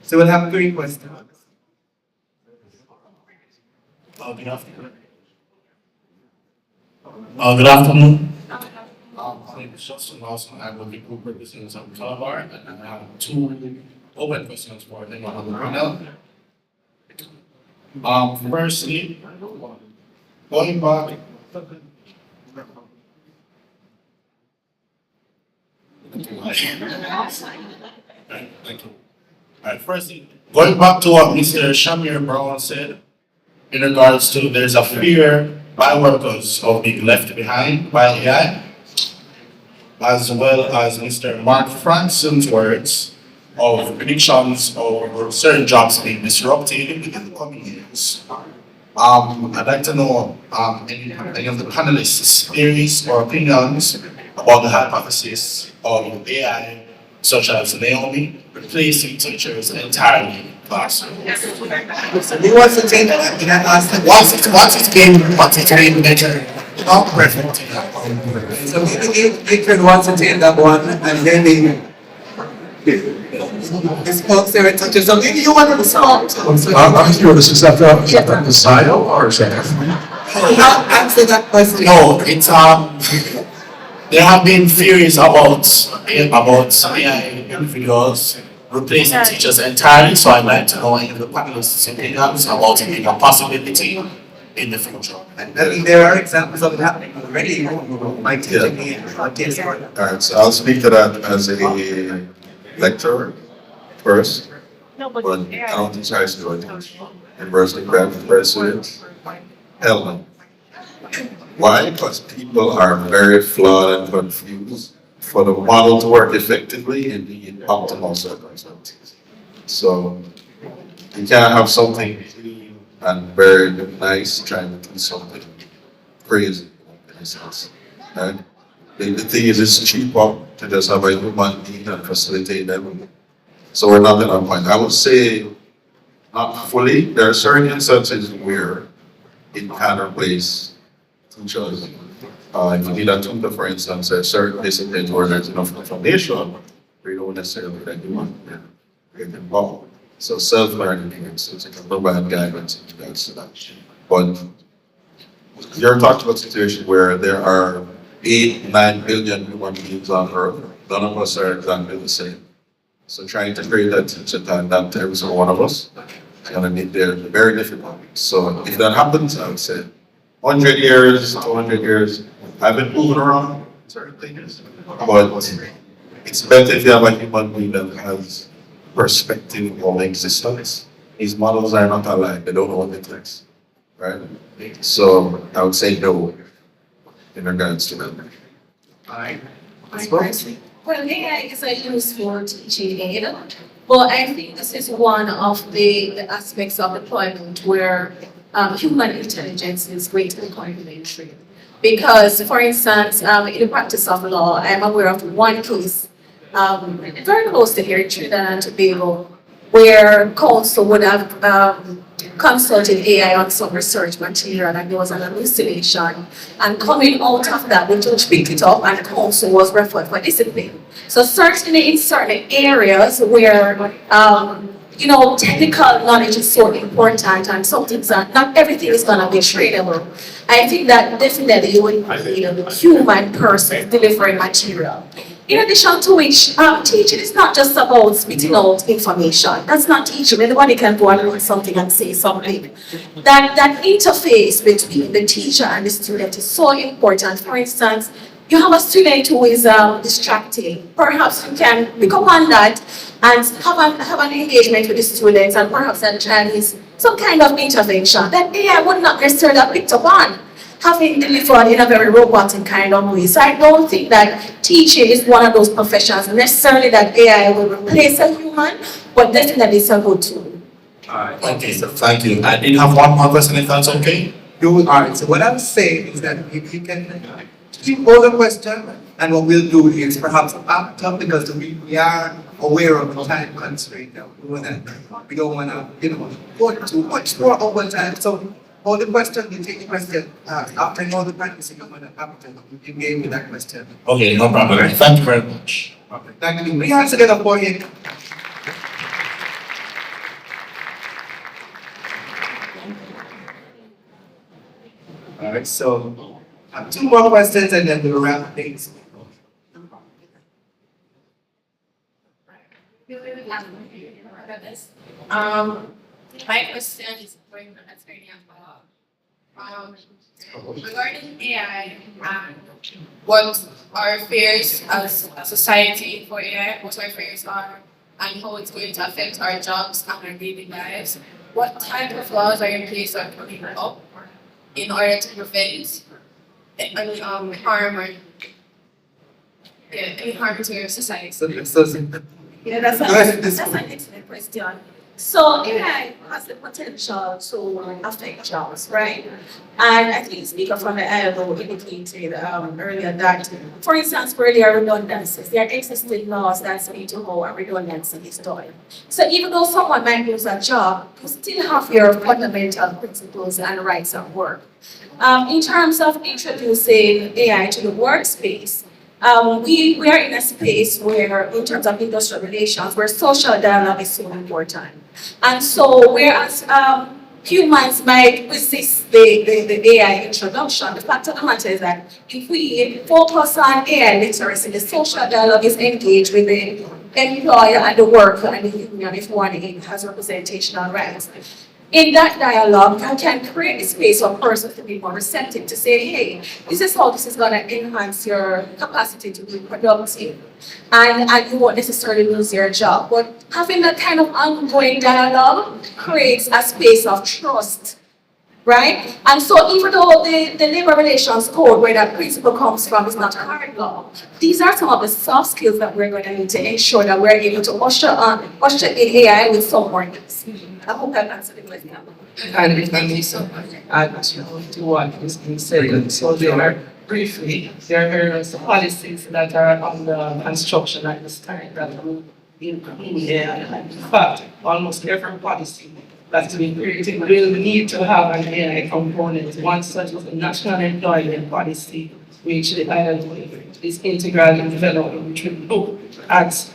So we'll have 3 questions. Good afternoon. Good afternoon. My name is Justin Lawson. I will be group representative of Tamar, and I have 2 open questions for anyone on the panel. Firstly, going back. Thank you. Firstly, going back to what Mr. Shamir Brown said, in regards to there's a fear by workers of being left behind by AI, as well as Mr. Marc Frankson's words of predictions of certain jobs being disrupted in the coming years. I'd like to know any of the panelists' theories or opinions about the hypothesis of AI, such as Naomi, replacing teachers entirely in classrooms. So he wants to take that and ask them, what's it been better? Not perfect. So maybe Adrian wants to take that one and then his folks there and touches. So maybe you want to start. I'm curious, is that the style or is that? Answer that question. No, it's there have been theories about some AI individuals replacing teachers entirely, so I'd like to know any of the panelists' opinions about it being a possibility in the future. And I mean, there are examples of it happening already. Alright, so I'll speak to that as a lecturer first, but I don't teach high school, I teach university graduate students. Hell no. Why? Because people are very flawed and confused for the model to work effectively in the optimal circumstances. So you can't have something clean and very nice trying to do something crazy in a sense. And the thing is, it's cheaper to just have a human being and facilitate them. So we're not in a point. I would say not fully. There are certain instances where it can replace teachers. If you need a tutor, for instance, there are certain disciplines where there's enough information, we don't necessarily that you want to get involved. So self-learning, for instance, it can provide guidance in regards to that. But you're talking about a situation where there are 8-9 billion human beings on Earth. None of us are exactly the same. So trying to create that teacher time, that every single one of us is going to be very difficult. So if that happens, I would say 100 years, 200 years, I've been moving around certain things, but it's better if you have a human being that has perspective on existence. These models are not alive, they don't know what it is, right? So I would say no in regards to that. Well, AI is a useful teaching aid, but I think this is one of the aspects of deployment where human intelligence is greatly complementary. Because, for instance, in the practice of law, I'm aware of one case very close to here in Trinidad and Tobago, where counsel would have consulted AI on some research material and there was an hallucination. And coming out of that, the judge picked it up and counsel was referred for discipline. So certainly in certain areas where technical knowledge is so important and some things not everything is going to be trainable. I think that definitely you would need a human person delivering material. In addition to which, teaching is not just about spitting out information. That's not teaching. Anybody can go and learn something and say something. That interface between the teacher and the student is so important. For instance, you have a student who is distracting. Perhaps you can pick up on that and have an engagement with the students, and perhaps that child is some kind of intervention that AI would not necessarily have picked up on, having delivered in a very robotic kind of way. So I don't think that teaching is one of those professions necessarily that AI will replace a human, but definitely it's a good tool. Okay, so thank you. I did have one more question, if that's okay. Alright, so what I'm saying is that if you can Pose a question, and what we'll do is perhaps after, because we are aware of the time constraint now. We don't want to, go too much more over time. So, all the question, you take the question after all the practicing, you want to engage with that question. Okay, no problem. Thank you very much. Thank you. We answer together for him. All right, so I have two more questions and then we'll wrap things. My question is going to Attorney regarding AI and what our fears as a society for AI, what our fears are, and how it's going to affect our jobs and our daily lives. What type of laws are in place or coming up in order to prevent any harm or any harm to your society? Yeah, that's an excellent question. So AI has the potential to affect jobs, right? And I think speaker from the ILO indicated earlier that, for instance, for earlier redundancies, there are existing laws that speak to how a redundancy is done. So even though someone might lose a job, you still have your fundamental principles and rights at work. In terms of introducing AI to the workspace, we are in a space where, in terms of industrial relations, where social dialogue is so important. And so, whereas humans might resist the AI introduction, the fact of the matter is that if we focus on AI literacy, the social dialogue is engaged with the employer and the worker and the union if one has representational rights. In that dialogue, you can create a space for persons to be more receptive, to say, hey, this is how this is going to enhance your capacity to be productive. And you won't necessarily lose your job. But having that kind of ongoing dialogue creates a space of trust, right? And so even though the labor relations code, where that principle comes from, is not hard law, these are some of the soft skills that we're going to need to ensure that we're able to usher in AI with some more needs. I hope I've answered the question. And if I may add to what is being said, so briefly, there are various policies that are under construction at this time that will include AI. In fact, almost every policy that's being created will need to have an AI component. One such is the National Employment Policy, which the ILO is integral in developing, which will look at,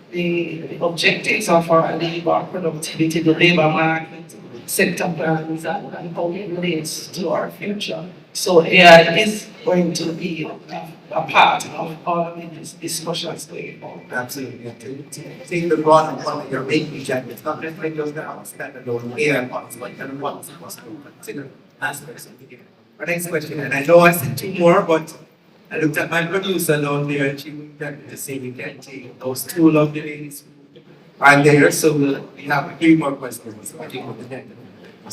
the objectives of our labor productivity, the labor market, sector plans, and how it relates to our future. So AI is going to be a part of all of these discussions going forward. Absolutely. I think the broad point that you're making, Jack, it's not just just the standalone AI policy, but kind of policy must consider aspects of the AI. Our next question, and I know I said two more, but I looked at my producer down there and she looked at me to say we can take those two lovely ladies are there, so we have three more questions. I think we'll end.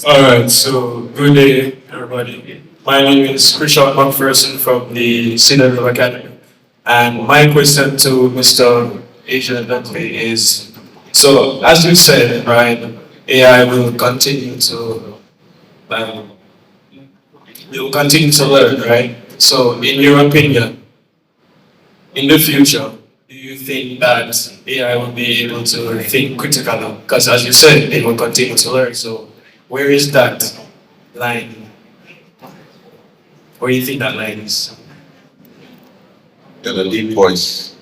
All right, so good day, everybody. My name is Christian McPherson from the Sinclair Academy, and my question to Mr. Adrian Dunkley is: so, as you said, right, AI will continue to learn, right? So, in your opinion, in the future, do you think that AI will be able to think critically? Because, as you said, it will continue to learn. So, where is that line? Where do you think that line is? In a deep voice.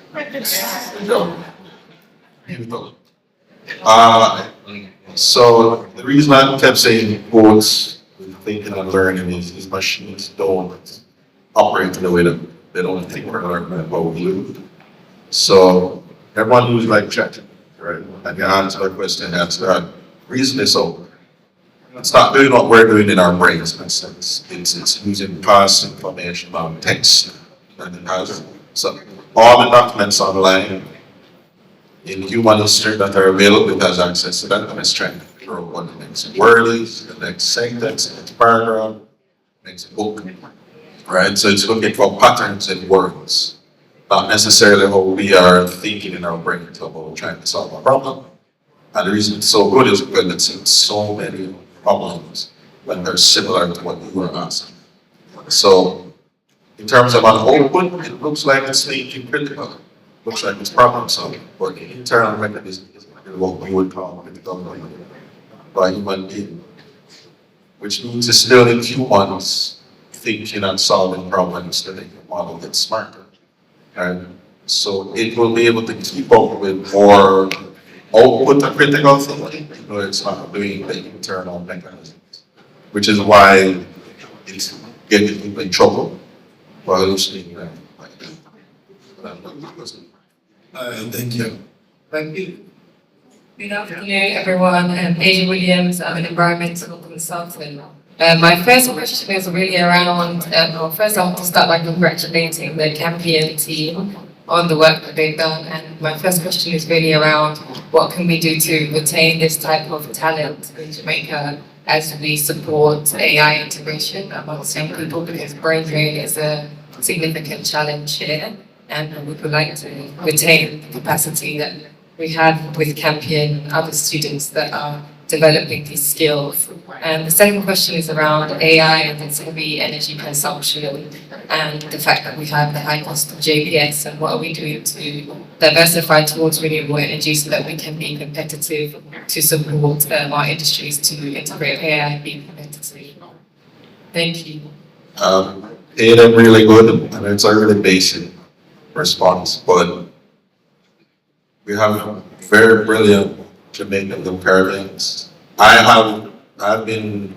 So the reason I kept saying quotes, thinking and learning is machines don't operate in the way that they don't think or learn what we do. So everyone who's like chatting, right? And you answer the question, answer that. Reason is so. Start doing what we're doing in our brains, in a sense. It's using past information on text. And it has all the documents online in human history that are available, it has access to that, and it's trying to figure out what the next word is, the next sentence, the next paragraph, next book. Right? So it's looking for patterns in words, not necessarily how we are thinking in our brains about trying to solve a problem. And the reason it's so good is because it's in so many problems when they're similar to what you were asking. So in terms of an output, it looks like it's thinking critical. Looks like it's problem solving, but the internal mechanism is what we would call critical by human being, which means it's still in humans thinking and solving problems that the model gets smarter. And so it will be able to keep up with more output and critical thinking, but it's not doing the internal mechanisms, which is why it's getting people in trouble for hallucinating them like that. Thank you. Thank you. Good afternoon, everyone. I'm Adrian Williams. I'm an environmental consultant. My first question is really around, first I want to start by congratulating the Campion team on the work that they've done. And my first question is really around what can we do to retain this type of talent in Jamaica as we support AI integration amongst young people, because brain drain is a significant challenge here. And we would like to retain the capacity that we have with Campion and other students that are developing these skills. And the second question is around AI and its heavy energy consumption and the fact that we have the high cost of JPS, and what are we doing to diversify towards renewable energy so that we can be competitive to support our industries to integrate AI and be competitive. Thank you. It really good, and it's a really basic response, but we have very brilliant Jamaican Caribbeans. I've been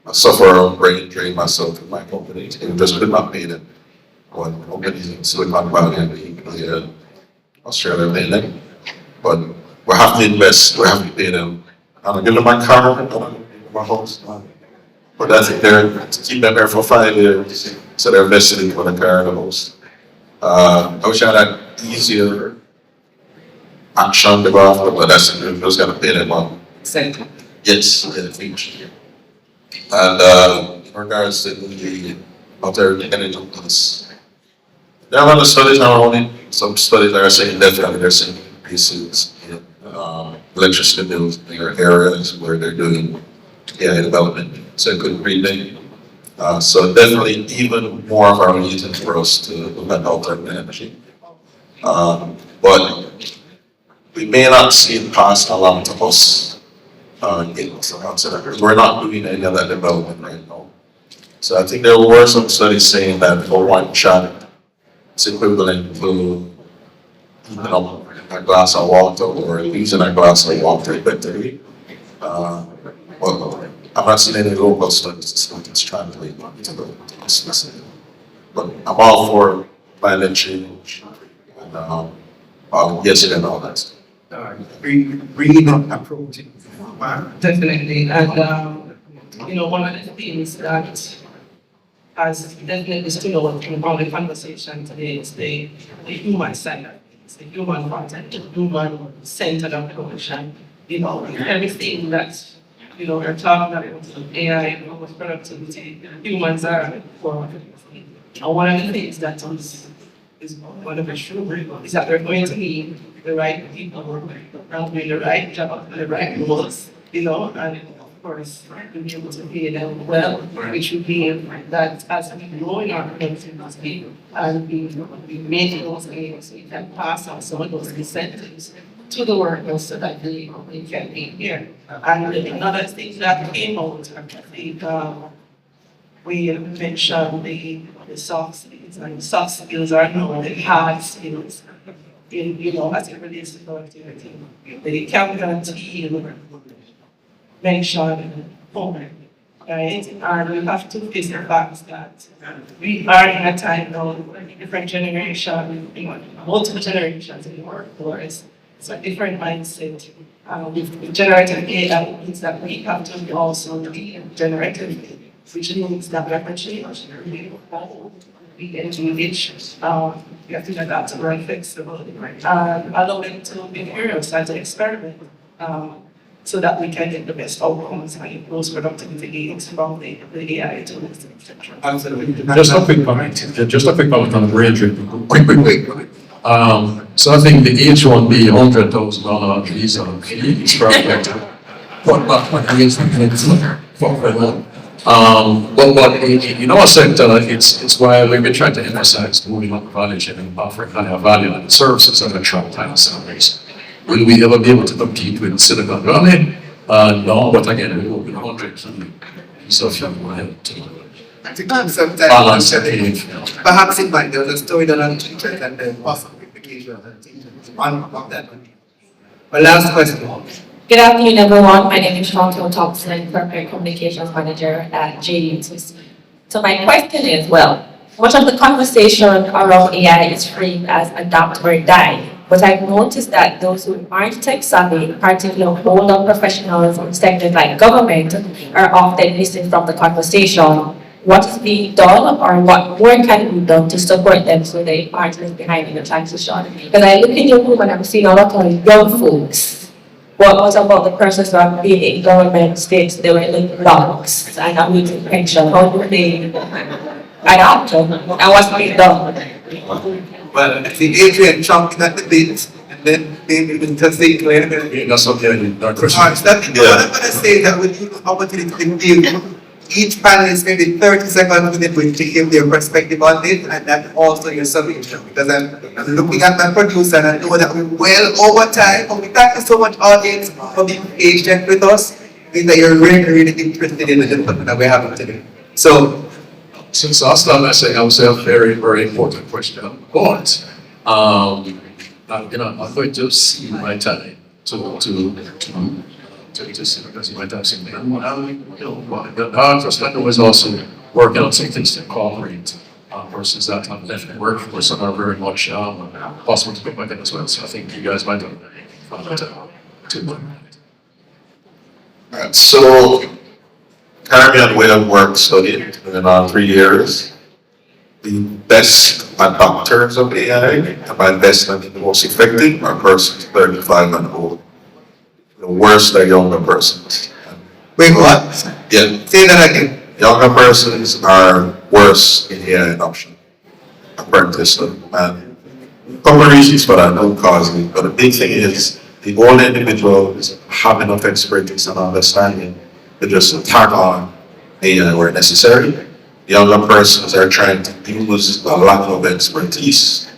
a sufferer of brain drain myself in my company. It just could not pay them. One companies in Silicon Valley and Australia pay them. But we have to invest, we have to pay them. And I give them my car, and I give them my house. But that's it there, to keep them there for 5 years. So they're invested in for the car and the house. I wish I had easier action to go after, but that's it. We just gotta pay them on. Exactly. Yes, in the future. And in regards to the alternative energy piece, there are other studies now only. Some studies are saying definitely they're seeing increases in electricity bills in their areas where they're doing AI development. So it could be big. So definitely even more of our reason for us to look at alternative energy. But we may not see it passed along to us because we're not doing any of that development right now. So I think there were some studies saying that for one shot, it's equivalent to heating up a glass of water or using a glass of water effectively. Well, I'm not seeing any local studies that it's translated into the business. But I'm all for climate change and getting and all that stuff. Bringing up approach. Definitely, and one of the things that has definitely stood out from all the conversation today is the human side. It's the human content, the human-centered approach, and everything that we're talking about AI and productivity. Humans are for. And one of the things that is one of the true is that they're going to need the right people doing the right job, the right roles, and of course, to be able to pay them well, which would mean that as we grow in our productivity and we make those gains, we can pass on some of those incentives to the workers so that they can be here. And another thing that came out, I think we mentioned the soft skills, and the soft skills are known the hard skills. As it relates to productivity. The Campion team mentioned home, right? And we have to face the fact that we are in a time now, different generations, multiple generations in the workforce. It's a different mindset. With generative AI, means that we have to also be generative, which means that we have to change we engage. We have to adapt to very flexible and allow them to be curious and to experiment so that we can get the best outcomes and those productivity gains from the AI tools, etc. Absolutely. Just a quick comment on the brain drain. Quick. So I think the H1B $100,000 visa fee is perfect. But back when I was for But in our sector, it's why we've been trying to emphasize moving up the value chain and offering higher value and services that attract higher salaries. Will we ever be able to compete with Silicon Valley? No, but again, we will be 100 so if you want to balance it. Perhaps it might, there was a story done on Twitter and the possible implications on that. My last question. Good afternoon, everyone. My name is Chantal Thompson, Corporate Communications Manager at JUTC. So my question is, well, much of the conversation around AI is framed as adapt or die. But I've noticed that those who aren't tech savvy, particularly older professionals in sectors like government, are often missing from the conversation. What is being done or what more can be done to support them so they aren't left behind in the transition? Because I look in your room and I'm seeing a lot of young folks. What about the persons who have been in government states, they were in blocks and are losing pension? How do they adapt and what's being done? Well, I think Adrian jumped at the bit and then maybe even to Sinclair. That's something that question. What I'm going to say that with the opportunity to give each panelist maybe 30 seconds with it to give their perspective on it, and that also your submission. Because I'm looking at my producer and I know that we're well over time. But we thank you so much, audience, for being patient with us. Means that you're really, really interested in the discussion that we're having today. So, since last time I say, I would say a very, very important question. But, I'm going to see my time to see because my time seemed the hard perspective was also working on some things to incorporate persons that have left the workforce and are very much possible to pick back in as well. So I think you guys might find that Alright, so Campion way of work studied in 3 years. The best adopters of AI, and by best I mean the most effective, are persons 35 and older. The worst are younger persons. Wait, what? Yeah. Say that again. Younger persons are worse in AI adoption, according to this study. And a couple of reasons for that, no cause it. But the big thing is the older individuals have enough expertise and understanding to just tag on AI where necessary. The younger persons are trying to use a lack of expertise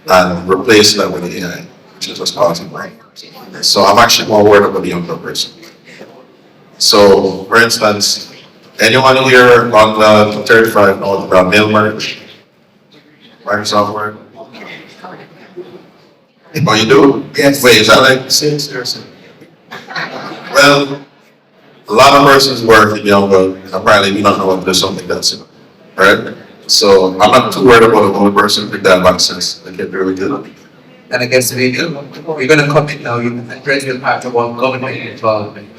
and replace that with AI, which is what's causing brain. So I'm actually more worried about the younger person. So, for instance, anyone here on the 35 knows about mail merge? Microsoft Word? Oh, you do? Yes. Wait, is that like 6 or 7? Well, a lot of persons work in younger, apparently we don't know what to do something that's it, right? So I'm not too worried about the old person with that access. They can really do it. And I guess we're going to come in now. You address your part about government involvement.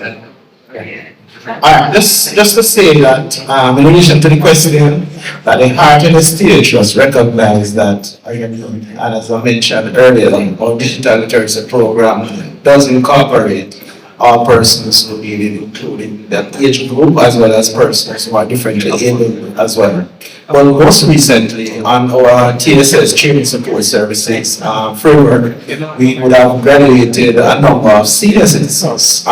Alright, just to say that in relation to the question, that the heart and the stage was recognized that, and as I mentioned earlier, our digital literacy program does incorporate all persons who need it, including that age group as well as persons who are differently able as well. But most recently, on our TSS Training Support Services framework, we would have graduated a number of senior citizens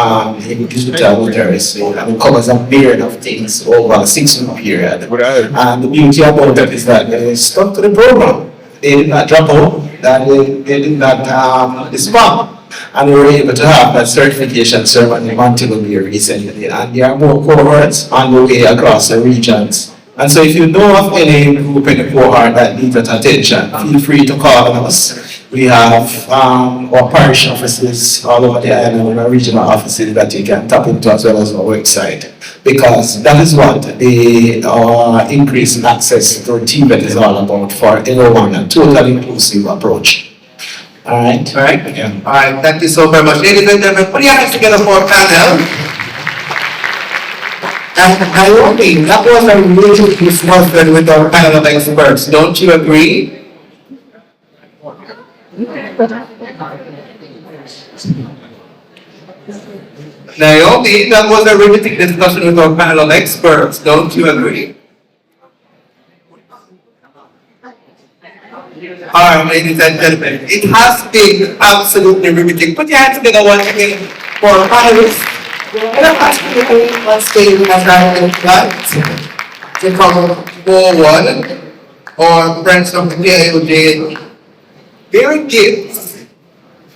in digital literacy, and it covers a myriad of things over a 6-month period. And the beauty about it is that they stuck to the program. They did not drop out, they did not disband. And we were able to have that certification ceremony in Montego Bay recently. And there are more cohorts on the way across the regions. And so if you know of any group in the cohort that needs that attention, feel free to call on us. We have our parish offices all over the island and our regional offices that you can tap into as well as our website. Because that is what the increase in access to TVET is all about for everyone, a totally inclusive approach. Alright. Alright? Yeah. Alright, thank you so very much. Ladies and gentlemen, put your hands together for our panel. And I don't think that was a really good discussion with our panel of experts. Don't you agree? Naomi, that was a really big discussion with our panel of experts. Don't you agree? Alright, ladies and gentlemen, it has been absolutely riveting. Put your hands together once again for our panelists. And I'm asking you on stage as I invite to come forward or friends from the PIOJ bearing gifts.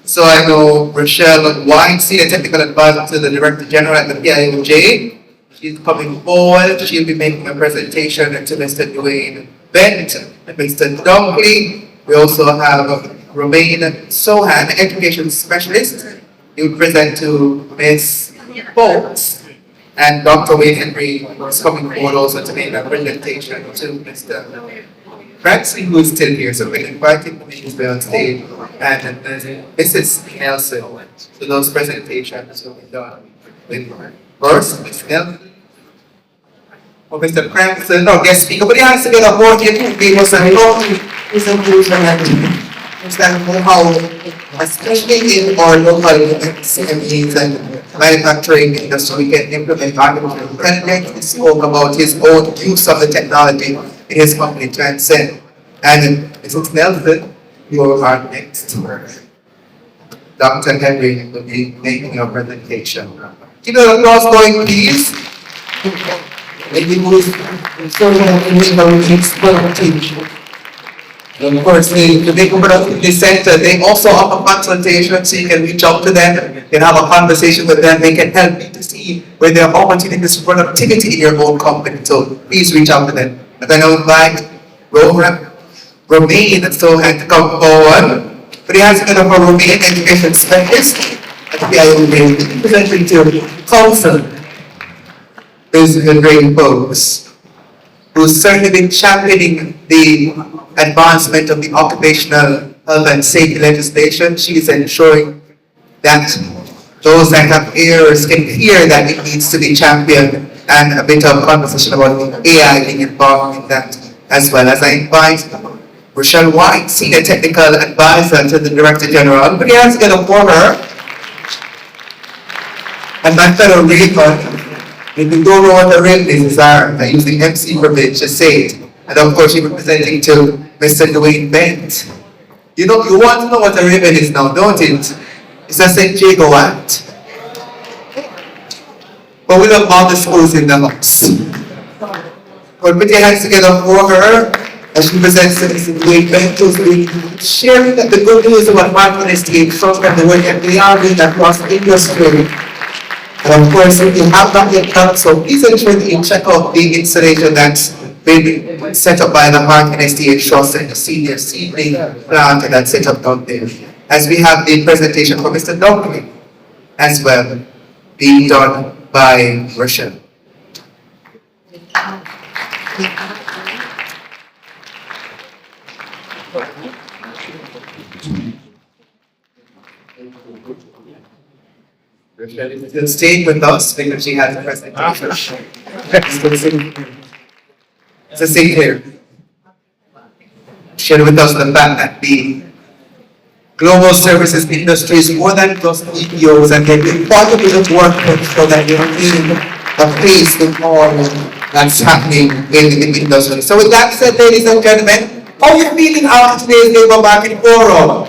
So I know Rochelle White, Senior Technical Advisor to the Director General at the PIOJ. She's coming forward. She'll be making a presentation to Mr. Dwayne Bent and Mr. Dunkley. We also have Romaine Sohan, Education Specialist. He will present to Ms. Folks. And Dr. Wayne Henry is coming forward also to make a presentation to Mr. Frankson, who is still here. So we're inviting him to be on stage. And Mrs. Nelson. So those presentations will be done with first, Ms. Nelson. Or Mr. Frankson, no, guest speaker, but he has to get a board here to be able to understand how, especially in our local SMEs and manufacturing industry, we can implement artificial intelligence. He spoke about his own use of the technology in his company, Chen. And Mrs. Nelson, you are next. Dr. Henry will be making a presentation. Keep the applause going, please. And of course, the Jamaica Productivity Center, they also offer consultation, so you can reach out to them, you can have a conversation with them, they can help you to see where there are opportunities for productivity in your own company. So please reach out to them. And then I would like Romaine Sohan to come forward. But he has been a Romaine Education Specialist at the PIOJ, presenting to council. Basically, great folks who's certainly been championing the advancement of the occupational health and safety legislation. She's ensuring that those that have ears can hear that it needs to be championed, and a bit of conversation about the AI being involved in that, as well as I invite Rochelle White, Senior Technical Advisor to the Director General. But he has to get up for her. And my fellow Rican. If you don't know what the real are, I use the MC privilege to say it. And of course, you're presenting to Mr. Dwayne Bent. You know, you want to know what a ribbon is now, don't it? It's a St. Jago Act. But we love all the schools in the house. But put your hands together for her as she presents to Mr. Dwayne Bent, who's been sharing the good news about Marc and NSTA from the work that they are doing across the industry. And of course, if you have not yet done so, please ensure that you check out the installation that's been set up by the Marc NSTA Trust and the senior seedling plant that's set up down there. As we have the presentation for Mr. Dunkley as well, being done by Rochelle. Rochelle is still staying with us because she has a presentation. It's a Sinclair. Share with us the fact that the global services industry is more than just EPOs, and they've been part of the work so that you're in a place in all that's happening in the industry. So with that said, ladies and gentlemen, how are you feeling after today's Labour Market Forum?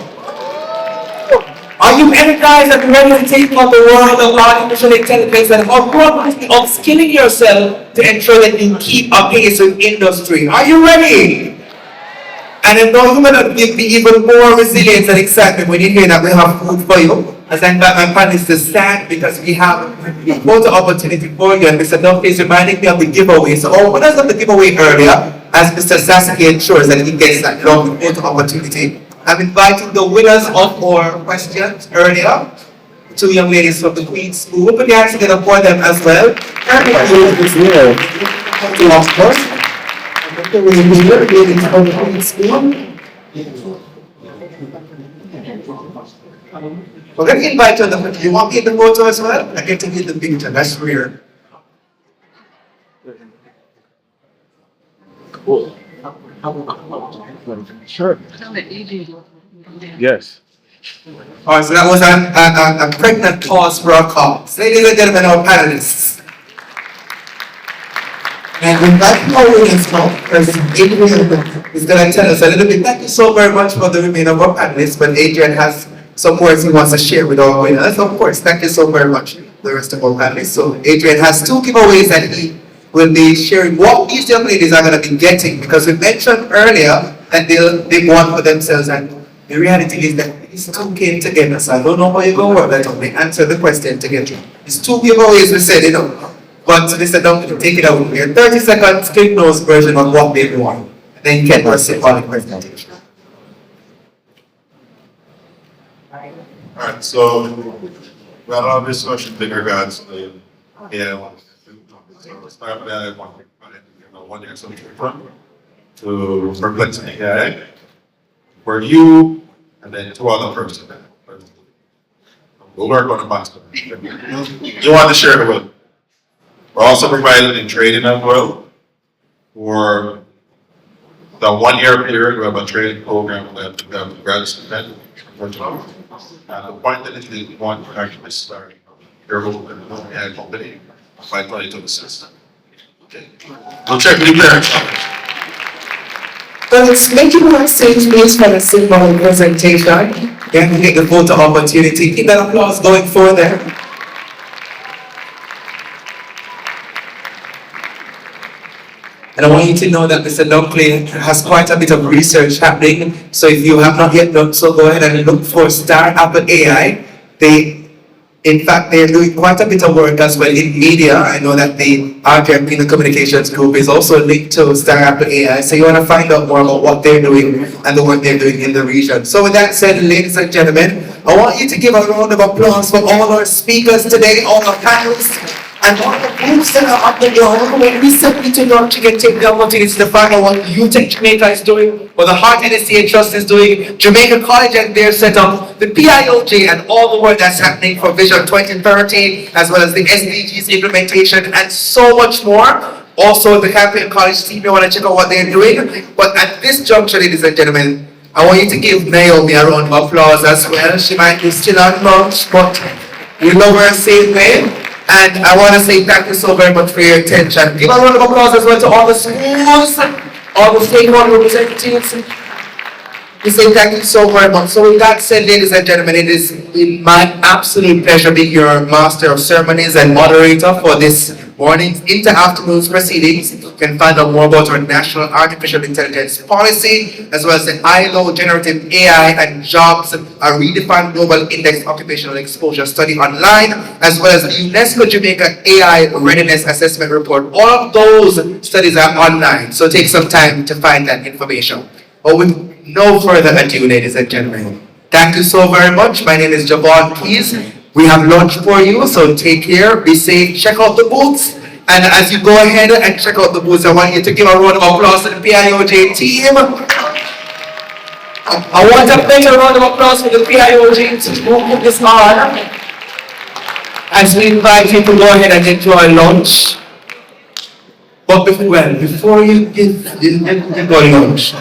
Are you energized and ready to take on the world of artificial intelligence and upskilling yourself to ensure that you keep pace with industry? Are you ready? And I know you're going to be even more resilient and excitement when you hear that we have food for you. As I invite my panelists to stand because we have a photo opportunity for you. And Mr. Dunkley is reminding me of the giveaway. So our winners of the giveaway earlier, as Mr. Sasaki ensures that he gets that long photo opportunity. I'm inviting the winners of our questions earlier, two young ladies from the Queen's School, but they have to get up for them as well. Of course. We're going to invite you on the photo. You want me in the photo as well? I get to get the picture. That's rare. Cool. Sure. Yes. Alright, so that was a pregnant pause for our cause. Ladies and gentlemen, our panelists. And with that powering now, President Adrian is going to tell us a little bit. Thank you so very much for the remainder of our panelists, but Adrian has some words he wants to share with our winners. Of course, thank you so very much. the rest of our panelists. So Adrian has 2 giveaways that he will be sharing what these young ladies are going to be getting, because we mentioned earlier that they want for themselves, and the reality is that these 2 came together. So I don't know how you go work that on. They answer the question together. It's 2 giveaways we said, but Mr. Dunkley, take it out here. 30 seconds, click nose version of what they want. Then you can proceed on the presentation. Alright, so we had a lot of discussion in regards to AI. So we'll start with AI 1 year solution to perplexing AI for you and then 2 other persons. We'll work on the master. You want to share the world. We're also providing training as well for the 1 year period. We have a training program that we have grad student. And the point that we want to actually start your whole company by 2026. Okay. We'll check with you there. So let's make it more safe space for a simple presentation. Then we get the photo opportunity. Keep that applause going further. And I want you to know that Mr. Dunkley has quite a bit of research happening. So if you have not yet done so, go ahead and look for Startup AI. In fact, they're doing quite a bit of work as well in media. I know that the Adrian Communications Group is also linked to Startup AI. So you want to find out more about what they're doing and the work they're doing in the region. So with that said, ladies and gentlemen, I want you to give a round of applause for all our speakers today, all our panelists, and all the groups that are up the ground. When we simply to not to get take the opportunity to find out what UTech Jamaica is doing, what the Heart NSTA Trust is doing, Jamaica College and their setup, the PIOJ and all the work that's happening for Vision 2030, as well as the SDGs implementation and so much more. Also the Campion College team, you want to check out what they're doing. But at this juncture, ladies and gentlemen, I want you to give Naomi a round of applause as well. She might be still on lunch, but we love her same way. And I want to say thank you so very much for your attention. Give a round of applause as well to all the schools, all the stakeholder representatives. We say thank you so very much. So with that said, ladies and gentlemen, it is my absolute pleasure being your master of ceremonies and moderator for this morning's inter-afternoon's proceedings. You can find out more about our National Artificial Intelligence Policy, as well as the ILO Generative AI and Jobs, a redefined global index occupational exposure study online, as well as the UNESCO Jamaica AI Readiness Assessment Report. All of those studies are online, so take some time to find that information. But with no further ado, ladies and gentlemen, thank you so very much. My name is Javon Keys. We have lunch for you, so take care, be safe, check out the booths. And as you go ahead and check out the booths, I want you to give a round of applause to the PIOJ team. I want a better round of applause for the PIOJ team who put this on. As we invite you to go ahead and enjoy lunch. But before you go to lunch,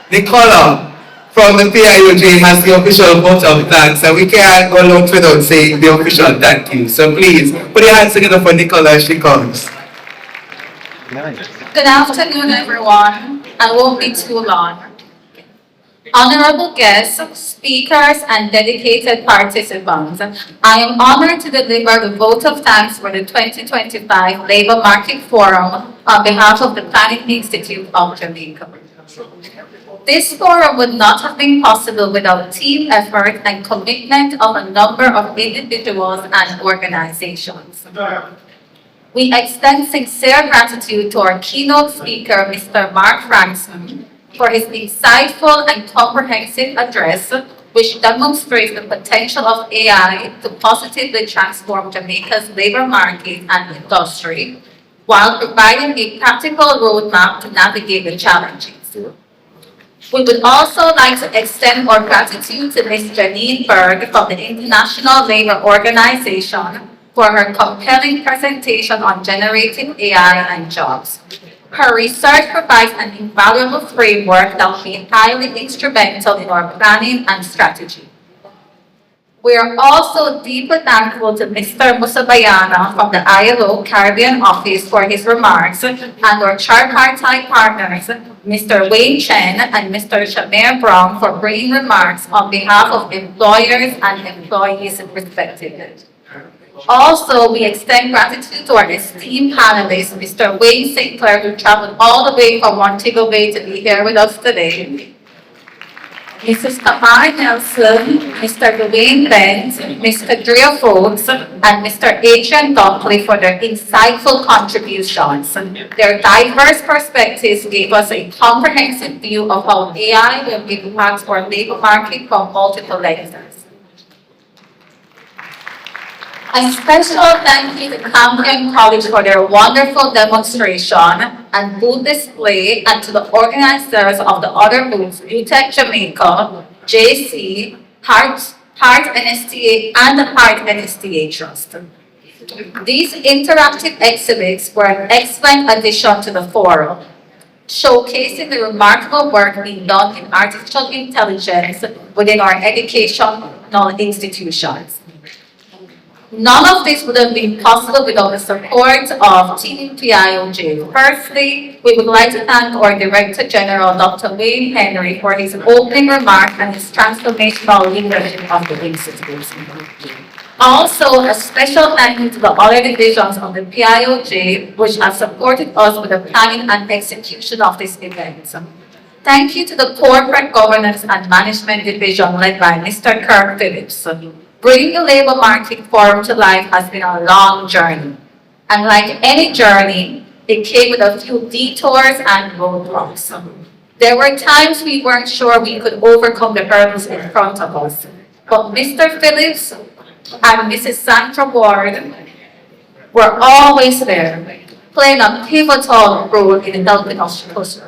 Nicola from the PIOJ has the official vote of thanks, and we can't go lunch without saying the official thank you. So please, put your hands together for Nicola as she comes. Good afternoon, everyone. I won't be too long. Honorable guests, speakers, and dedicated participants, I am honored to deliver the vote of thanks for the 2025 Labor Market Forum on behalf of the Planning Institute of Jamaica. This forum would not have been possible without team effort and commitment of a number of individuals and organizations. We extend sincere gratitude to our keynote speaker, Mr. Marc Frankson, for his insightful and comprehensive address, which demonstrates the potential of AI to positively transform Jamaica's labor market and industry, while providing a practical roadmap to navigate the challenges. We would also like to extend our gratitude to Ms. Janine Berg from the International Labour Organization for her compelling presentation on generative AI and jobs. Her research provides an invaluable framework that will be highly instrumental in our planning and strategy. We are also deeply thankful to Mr. Musabayana from the ILO Caribbean office for his remarks, and our tripartite partners, Mr. Chen and Mr. Shamir for bringing remarks on behalf of employers and employees respectively. Also, we extend gratitude to our esteemed panelists, Mr. Wayne Sinclair, who traveled all the way from Montego Bay to be here with us today, Mrs. Tamar Nelson, Mr. Dwayne Benz, Ms. Khadrea Forbes, and Mr. Adrian Dunkley for their insightful contributions. Their diverse perspectives gave us a comprehensive view of how AI will impact our labor market from multiple lenses. A special thank you to Campion College for their wonderful demonstration and booth display, and to the organizers of the other booths, UTech Jamaica, JC, Heart NSTA, and the Heart NSTA Trust. These interactive exhibits were an excellent addition to the forum, showcasing the remarkable work being done in artificial intelligence within our educational institutions. None of this would have been possible without the support of Team PIOJ. Firstly, we would like to thank our Director General, Dr. Wayne Henry, for his opening remarks and his transformational leadership of the Institute. Also, a special thank you to the other divisions of the PIOJ, which have supported us with the planning and execution of this event. Thank you to the Corporate Governance and Management Division led by Mr. Kirk Phillips. Bringing the labor market forum to life has been a long journey. And like any journey, it came with a few detours and roadblocks. There were times we weren't sure we could overcome the hurdles in front of us. But Mr. Phillips and Mrs. Sandra Ward were always there, playing a pivotal role in helping us push.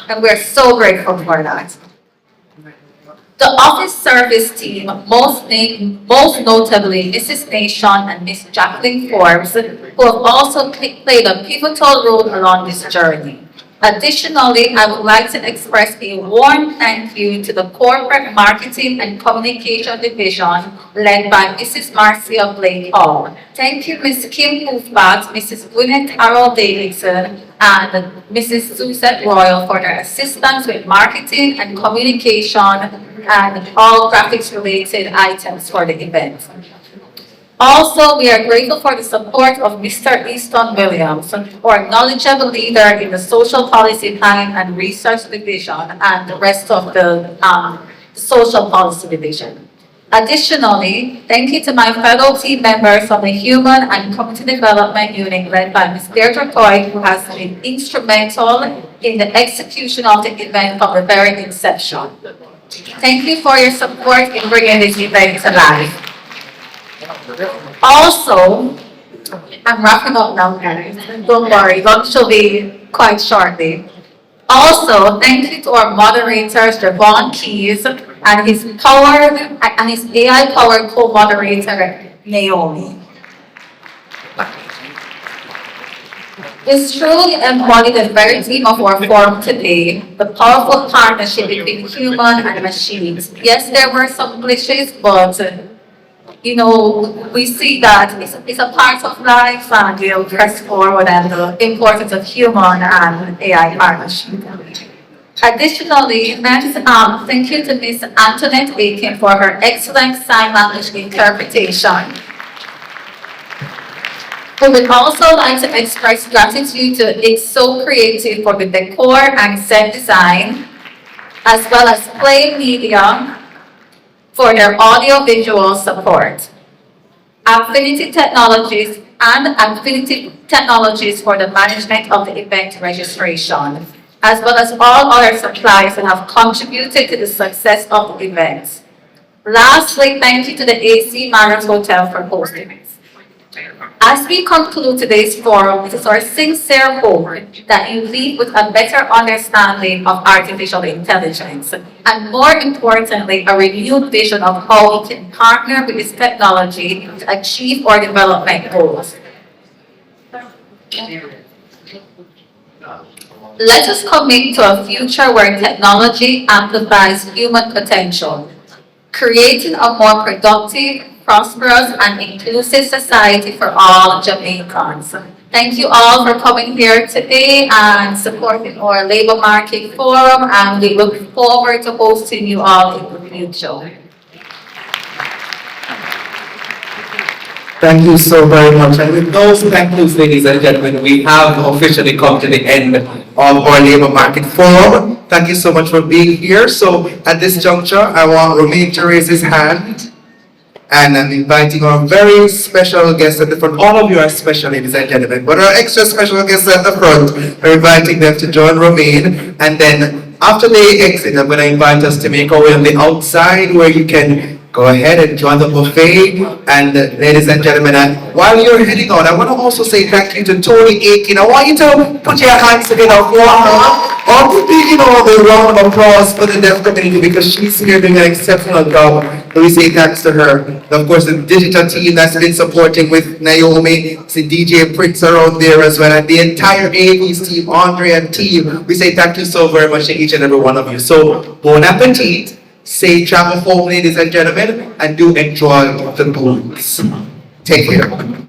And we're so grateful for that. The office service team, most notably Mrs. Nation and Miss Jacqueline Forbes, who have also played a pivotal role along this journey. Additionally, I would like to express a warm thank you to the Corporate Marketing and Communication Division led by Mrs. Marcia Blake Hall. Thank you, Ms. Kim Hoofbat, Mrs. Gwyneth Harold Davidson, and Mrs. Suzette Royal for their assistance with marketing and communication and all graphics-related items for the event. Also, we are grateful for the support of Mr. Easton Williams, our knowledgeable leader in the Social Policy Planning and Research Division and the rest of the Social Policy Division. Additionally, thank you to my fellow team members from the Human and Community Development Unit led by Ms. Deirdre Coy, who has been instrumental in the execution of the event from the very inception. Thank you for your support in bringing this event to life. Also, I'm wrapping up now, guys. Don't worry, lunch will be quite shortly. Also, thank you to our moderators, Javon Keys, and his AI-powered co-moderator, Naomi. This truly embodied the very theme of our forum today, the powerful partnership between human and machines. Yes, there were some glitches, but we see that it's a part of life, and we'll press forward and the importance of human and AI partnership. Additionally, thank you to Ms. Antoinette Bacon for her excellent sign language interpretation. We would also like to express gratitude to It's So Creative for the decor and set design, as well as Play Media for their audio-visual support. Affinity Technologies for the management of the event registration, as well as all other suppliers that have contributed to the success of the event. Lastly, thank you to the AC Marriott Hotel for hosting it. As we conclude today's forum, it is our sincere hope that you leave with a better understanding of artificial intelligence, and more importantly, a renewed vision of how we can partner with this technology to achieve our development goals. Let us commit to a future where technology amplifies human potential, creating a more productive, prosperous, and inclusive society for all Jamaicans. Thank you all for coming here today and supporting our labor market forum, and we look forward to hosting you all in the future. Thank you so very much. And with those thank yous, ladies and gentlemen, we have officially come to the end of our Labor Market Forum. Thank you so much for being here. So at this juncture, I want Romain to raise his hand. And I'm inviting our very special guests at the front. All of you are special, ladies and gentlemen, but our extra special guests at the front, we're inviting them to join Romain. And then after they exit, I'm going to invite us to make our way on the outside where you can go ahead and join the buffet. And ladies and gentlemen, while you're heading out, I want to also say thank you to Tony Aiken. I want you to put your hands together for her. Or the round of applause for the deaf community because she's here doing an exceptional job. So we say thanks to her. And of course, the digital team that's been supporting with Naomi, the DJ Prince around there as well, and the entire AV's team, Andre and team. We say thank you so very much to each and every one of you. So, bon appetit. Safe travel home, ladies and gentlemen, and do enjoy the booze. Take care.